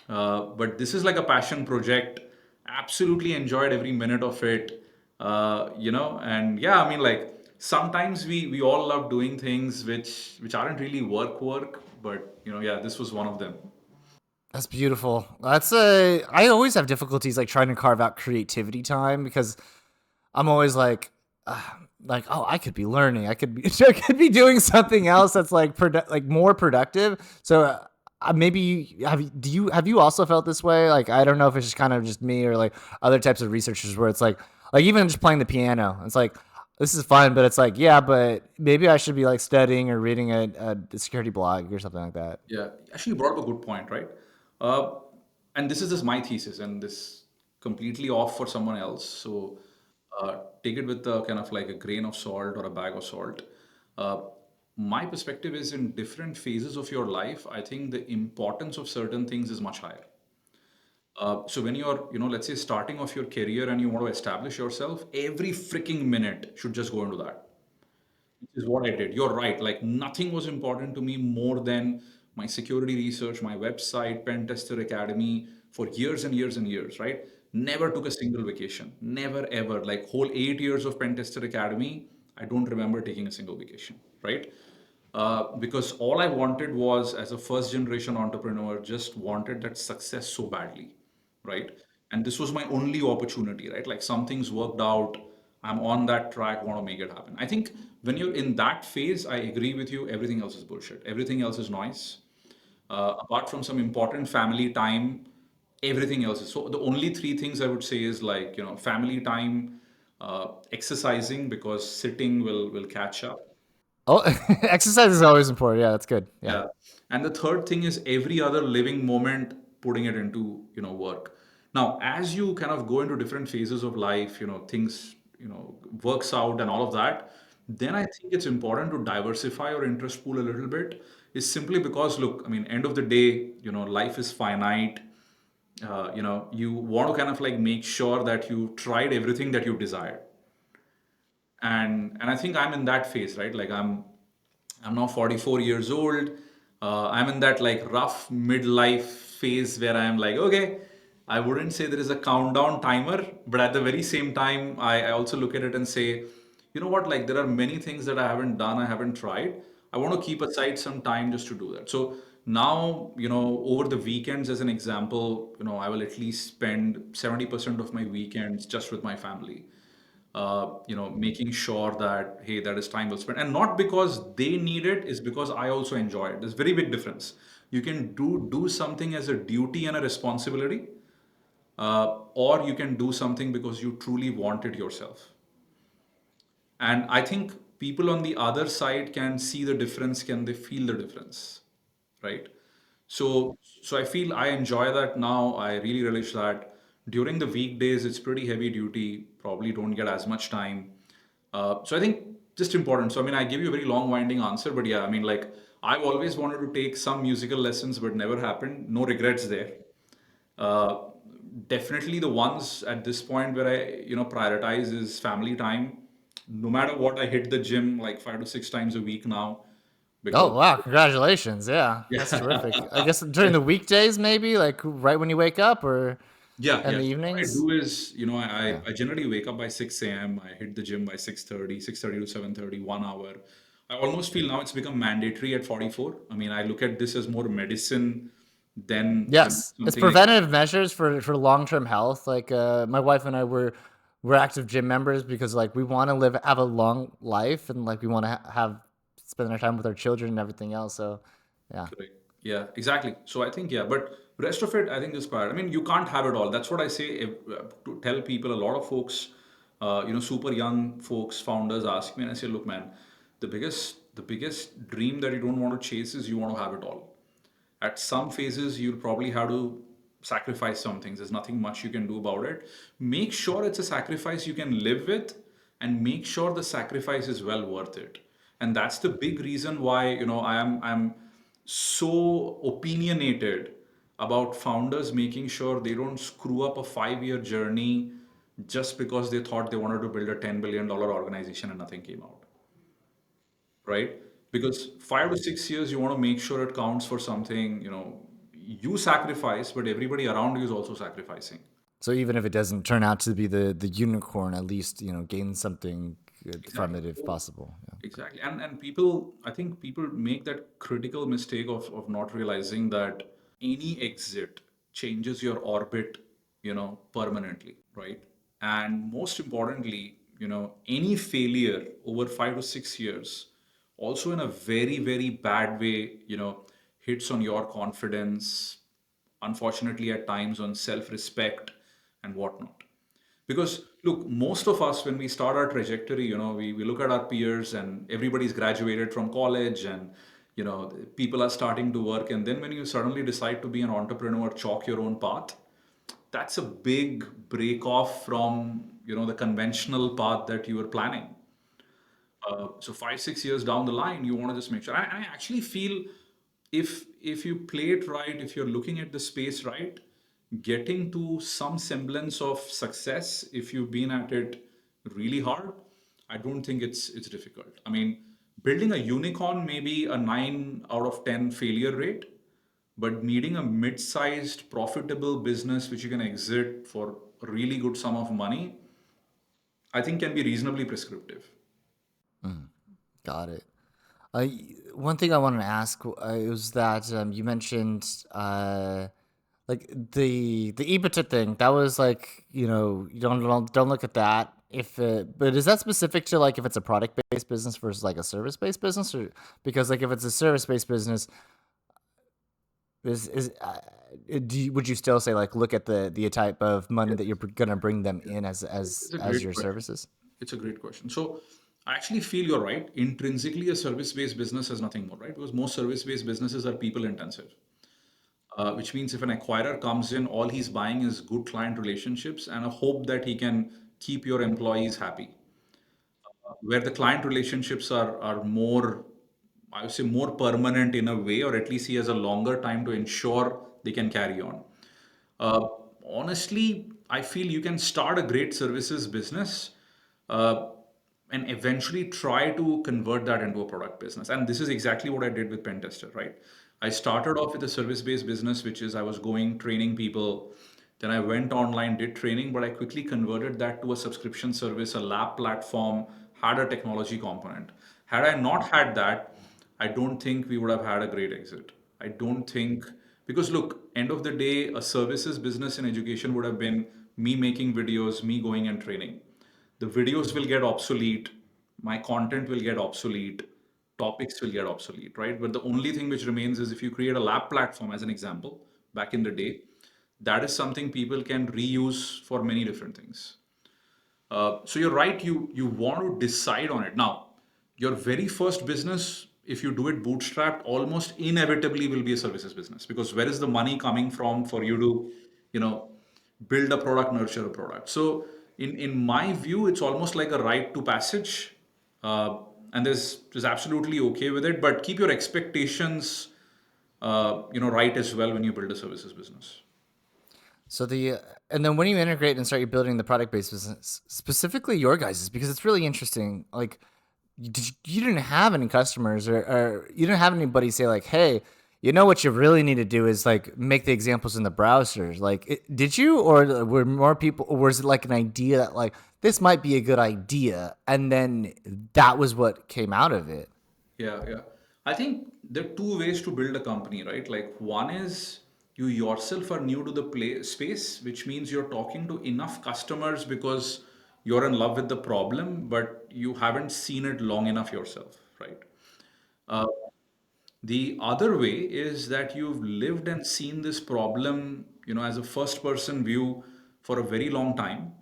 But this is like a passion project. Absolutely enjoyed every minute of it. And yeah, I mean, like sometimes we all love doing things which aren't really work, but yeah, this was one of them. That's beautiful. I always have difficulties like trying to carve out creativity time because I'm always like, oh, I could be learning. I could be, I could be doing something else that's like like more productive. So maybe have you also felt this way? Like, I don't know if it's just kind of just me or like other types of researchers where it's like even just playing the piano, it's like, this is fun, but it's like, yeah, but maybe I should be like studying or reading a security blog or something like that. Yeah, actually, you brought up a good point, right? Uh, and this is just my thesis, and this completely off for someone else. So take it with a kind of like a grain of salt or a bag of salt. Uh, my perspective is in different phases of your life, I think the importance of certain things is much higher. So when you're, let's say starting off your career and you want to establish yourself, every freaking minute should just go into that, which is what I did. You're right. Like nothing was important to me more than my security research, my website, Pen Tester Academy for years and years and years, right? Never took a single vacation. Never ever. Like whole 8 years of Pen Tester Academy, I don't remember taking a single vacation, right? because all I wanted was, as a first generation entrepreneur, just wanted that success so badly, right? And this was my only opportunity, right? Like some things worked out, I'm on that track, want to make it happen. I think when you're in that phase, I agree with you, everything else is bullshit. Everything else is noise. Apart from some important family time, everything else is. So the only three things I would say is like, family time, exercising because sitting will catch up. Oh, exercise is always important. Yeah, that's good. Yeah. Yeah. And the third thing is every other living moment putting it into, work. Now, as you kind of go into different phases of life, things, works out and all of that, then I think it's important to diversify your interest pool a little bit. Is simply because, look, I mean, end of the day, life is finite. You want to kind of like make sure that you tried everything that you desire. And I think I'm in that phase, right? Like I'm now 44 years old. I'm in that like rough midlife phase where I'm like, okay, I wouldn't say there is a countdown timer, but at the very same time, I also look at it and say, you know what, like there are many things that I haven't done, I haven't tried. I want to keep aside some time just to do that. So now, over the weekends, as an example, I will at least spend 70% of my weekends just with my family, making sure that hey, that is time well spent, and not because they need it, is because I also enjoy it. There's very big difference. You can do something as a duty and a responsibility, or you can do something because you truly want it yourself. And I think people on the other side can see the difference, can they feel the difference, right? So I feel I enjoy that now. I really relish that. During the weekdays, it's pretty heavy duty, probably don't get as much time. So I think just important. So I mean, I give you a very long winding answer, but yeah, I mean, like I've always wanted to take some musical lessons, but never happened. No regrets there. Uh, Definitely the ones at this point where I, prioritize is family time. No matter what, I hit the gym like 5 to 6 times a week now Oh, because wow. Congratulations. Yeah, that's terrific. I guess during the weekdays, maybe like right when you wake up or yeah, in yeah. the So what I evenings. do is, Yeah. I generally wake up by 6 a.m. I hit the gym by 6:30 to 7:30, 1 hour. I almost feel now it's become mandatory at 44. I mean, I look at this as more medicine than, Yes, it's something. preventative measures for long term health. Like my wife and I we're active gym members because like we want to live have a long life and like we want to have spend our time with our children and everything else. So yeah. Correct. Yeah, exactly. So I think, yeah, but rest of it, I think is part. I mean, you can't have it all. That's what I say to tell people. A lot of folks, super young folks, founders ask me, and I say, look, man, the biggest dream that you don't want to chase is you want to have it all. At some phases, you'll probably have to sacrifice some things. There's nothing much you can do about it. Make sure it's a sacrifice you can live with, and make sure the sacrifice is well worth it. And that's the big reason why, I'm so opinionated about founders making sure they don't screw up a 5 year journey just because they thought they wanted to build a $10 billion organization and nothing came out, right? Because 5 to 6 years, you want to make sure it counts for something, you sacrifice, but everybody around you is also sacrificing. So even if it doesn't turn out to be the unicorn, at least gain something good from Exactly. it if possible. Yeah. Exactly. And people, I think people make that critical mistake of not realizing that any exit changes your orbit, permanently, right? And most importantly, any failure over 5 to 6 years, also in a very, very bad way, hits on your confidence, unfortunately, at times on self respect and whatnot. Because look, most of us, when we start our trajectory, we look at our peers and everybody's graduated from college and, people are starting to work. And then when you suddenly decide to be an entrepreneur, chalk your own path, that's a big break off from, the conventional path that you were planning. So 5, 6 years down the line, you want to just make sure. I actually feel if you play it right, if you're looking at the space right, getting to some semblance of success, if you've been at it really hard, I don't think it's difficult. I mean, building a unicorn may be a 9 out of 10 failure rate, but needing a mid-sized profitable business which you can exit for a really good sum of money, I think can be reasonably prescriptive. Got it. Uh, One thing I wanted to ask was that you mentioned like the EBITDA thing. That was like you don't look at that if but is that specific to like if it's a product based business versus like a service based business, or because like if it's a service based business is would you still say like look at the type of money that you're gonna bring them in It's a as great your question. services? It's a great question. So I actually feel you're right. Intrinsically, a service-based business is nothing more, right? Because most service-based businesses are people-intensive, which means if an acquirer comes in, all he's buying is good client relationships and a hope that he can keep your employees happy. Where the client relationships are more, I would say, more permanent in a way, or at least he has a longer time to ensure they can carry on. Uh, Honestly, I feel you can start a great services business uh, and eventually try to convert that into a product business. And this is exactly what I did with Pentester, right? I started off with a service-based business, which is I was going training people. Then I went online, did training, but I quickly converted that to a subscription service, a lab platform, had a technology component. Had I not had that, I don't think we would have had a great exit. I don't think, because look, end of the day, a services business in education would have been me making videos, me going and training. The videos will get obsolete, my content will get obsolete, topics will get obsolete, right? But the only thing which remains is if you create a lab platform, as an example, back in the day, that is something people can reuse for many different things. So you're right. You want to decide on it now. Your very first business, if you do it bootstrapped, almost inevitably will be a services business because where is the money coming from for you to, you know, build a product, nurture a product? So in my view, it's almost like a rite to passage, uh, and there's absolutely okay with it. But keep your expectations, right as well when you build a services business. So and then when you integrate and start building the product based business, specifically your guys's, because it's really interesting. Like you didn't have any customers, or you didn't have anybody say like, "Hey, you know what you really need to do is like make the examples in the browsers." Like, did you, or were more people, or was it like an idea that like this might be a good idea, and then that was what came out of it? Yeah, yeah. I think there are two ways to build a company, right? Like one is you yourself are new to the space, which means you're talking to enough customers because you're in love with the problem, but you haven't seen it long enough yourself, right? Uh, the other way is that you've lived and seen this problem, as a first person view for a very long time,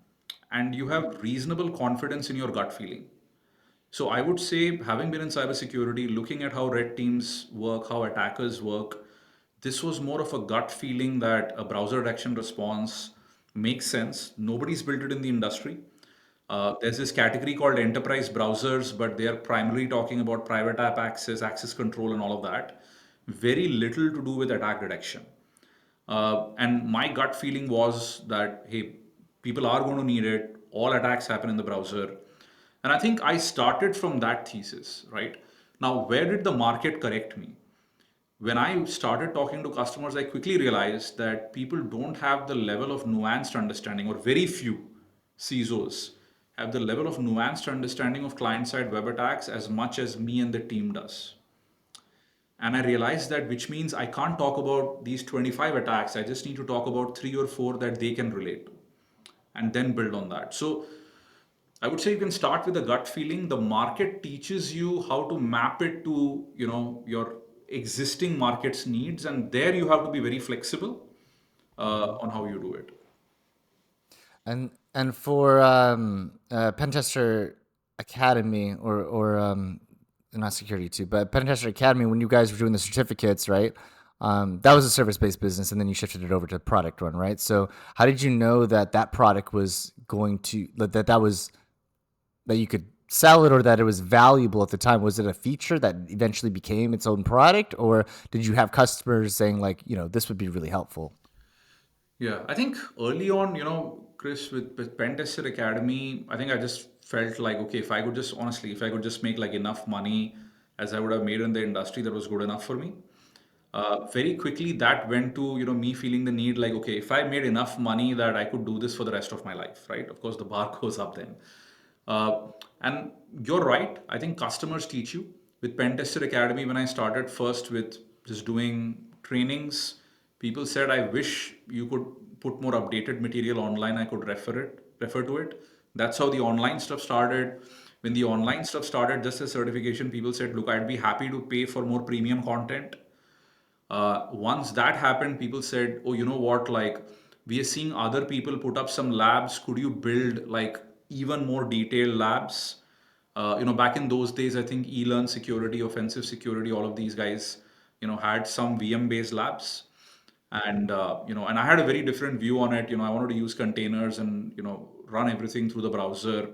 and you have reasonable confidence in your gut feeling. So I would say, having been in cybersecurity, looking at how red teams work, how attackers work, this was more of a gut feeling that a browser detection response makes sense. Nobody's built it in the industry. There's this category called enterprise browsers, but they are primarily talking about private app access, access control, and all of that. Very little to do with attack detection. And my gut feeling was that, hey, people are going to need it. All attacks happen in the browser. And I think I started from that thesis, right? Now, where did the market correct me? When I started talking to customers, I quickly realized that people don't have the level of nuanced understanding, or very few CISOs have the level of nuanced understanding of client side web attacks as much as me and the team does. And I realized that, which means I can't talk about these 25 attacks. I just need to talk about three or four that they can relate to and then build on that. So I would say you can start with a gut feeling. The market teaches you how to map it to, your existing market's needs. And there you have to be very flexible on how you do it. And for Pentester Academy, or not security too, but Pentester Academy, when you guys were doing the certificates, right? That was a service based business, and then you shifted it over to product run, right? So how did you know that that product was going to that was that you could sell it, or that it was valuable at the time? Was it a feature that eventually became its own product, or did you have customers saying like, this would be really helpful? Yeah, I think early on, Chris, with Pentester Academy, I think I just felt like, okay, if I could just, honestly, if I could just make like enough money as I would have made in the industry, that was good enough for me. Very quickly, that went to, me feeling the need like, okay, if I made enough money that I could do this for the rest of my life, right? Of course, the bar goes up then. Uh, and you're right. I think customers teach you. with Pen Tester Academy, when I started first with just doing trainings, people said, I wish you could put more updated material online. I could refer to it. That's how the online stuff started. When the online stuff started, just as certification, people said, look, I'd be happy to pay for more premium content. Once that happened, people said, oh, you know what, like we are seeing other people put up some labs. Could you build like even more detailed labs? Back in those days, I think eLearn Security, Offensive Security, all of these guys, had some VM based labs. And I had a very different view on it. I wanted to use containers and, run everything through the browser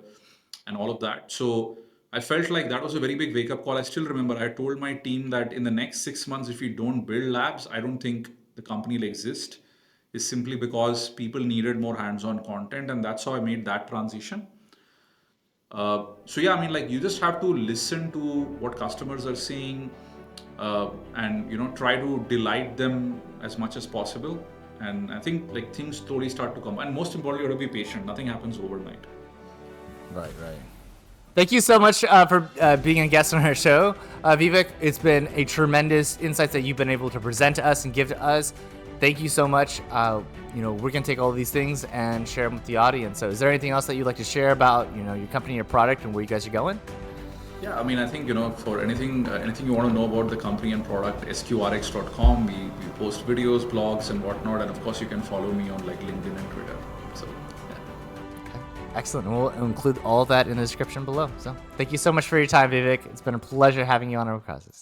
and all of that. So I felt like that was a very big wake up call. I still remember I told my team that in the next 6 months, if we don't build labs, I don't think the company will exist. Is simply because people needed more hands on content. And that's how I made that transition. So yeah, I mean, like you just have to listen to what customers are saying, and try to delight them as much as possible. And I think like things slowly start to come. And most importantly, you have to be patient. Nothing happens overnight. Right. Thank you so much for being a guest on our show, Vivek. It's been a tremendous insights that you've been able to present to us and give to us. Thank you so much. We're going to take all of these things and share them with the audience. So is there anything else that you'd like to share about, your company, your product, and where you guys are going? Yeah, I mean, I think, for anything you want to know about the company and product, sqrx.com, we post videos, blogs, and whatnot. And of course, you can follow me on like LinkedIn and Twitter. So, yeah. Excellent. We'll include all of that in the description below. So thank you so much for your time, Vivek. It's been a pleasure having you on our causes.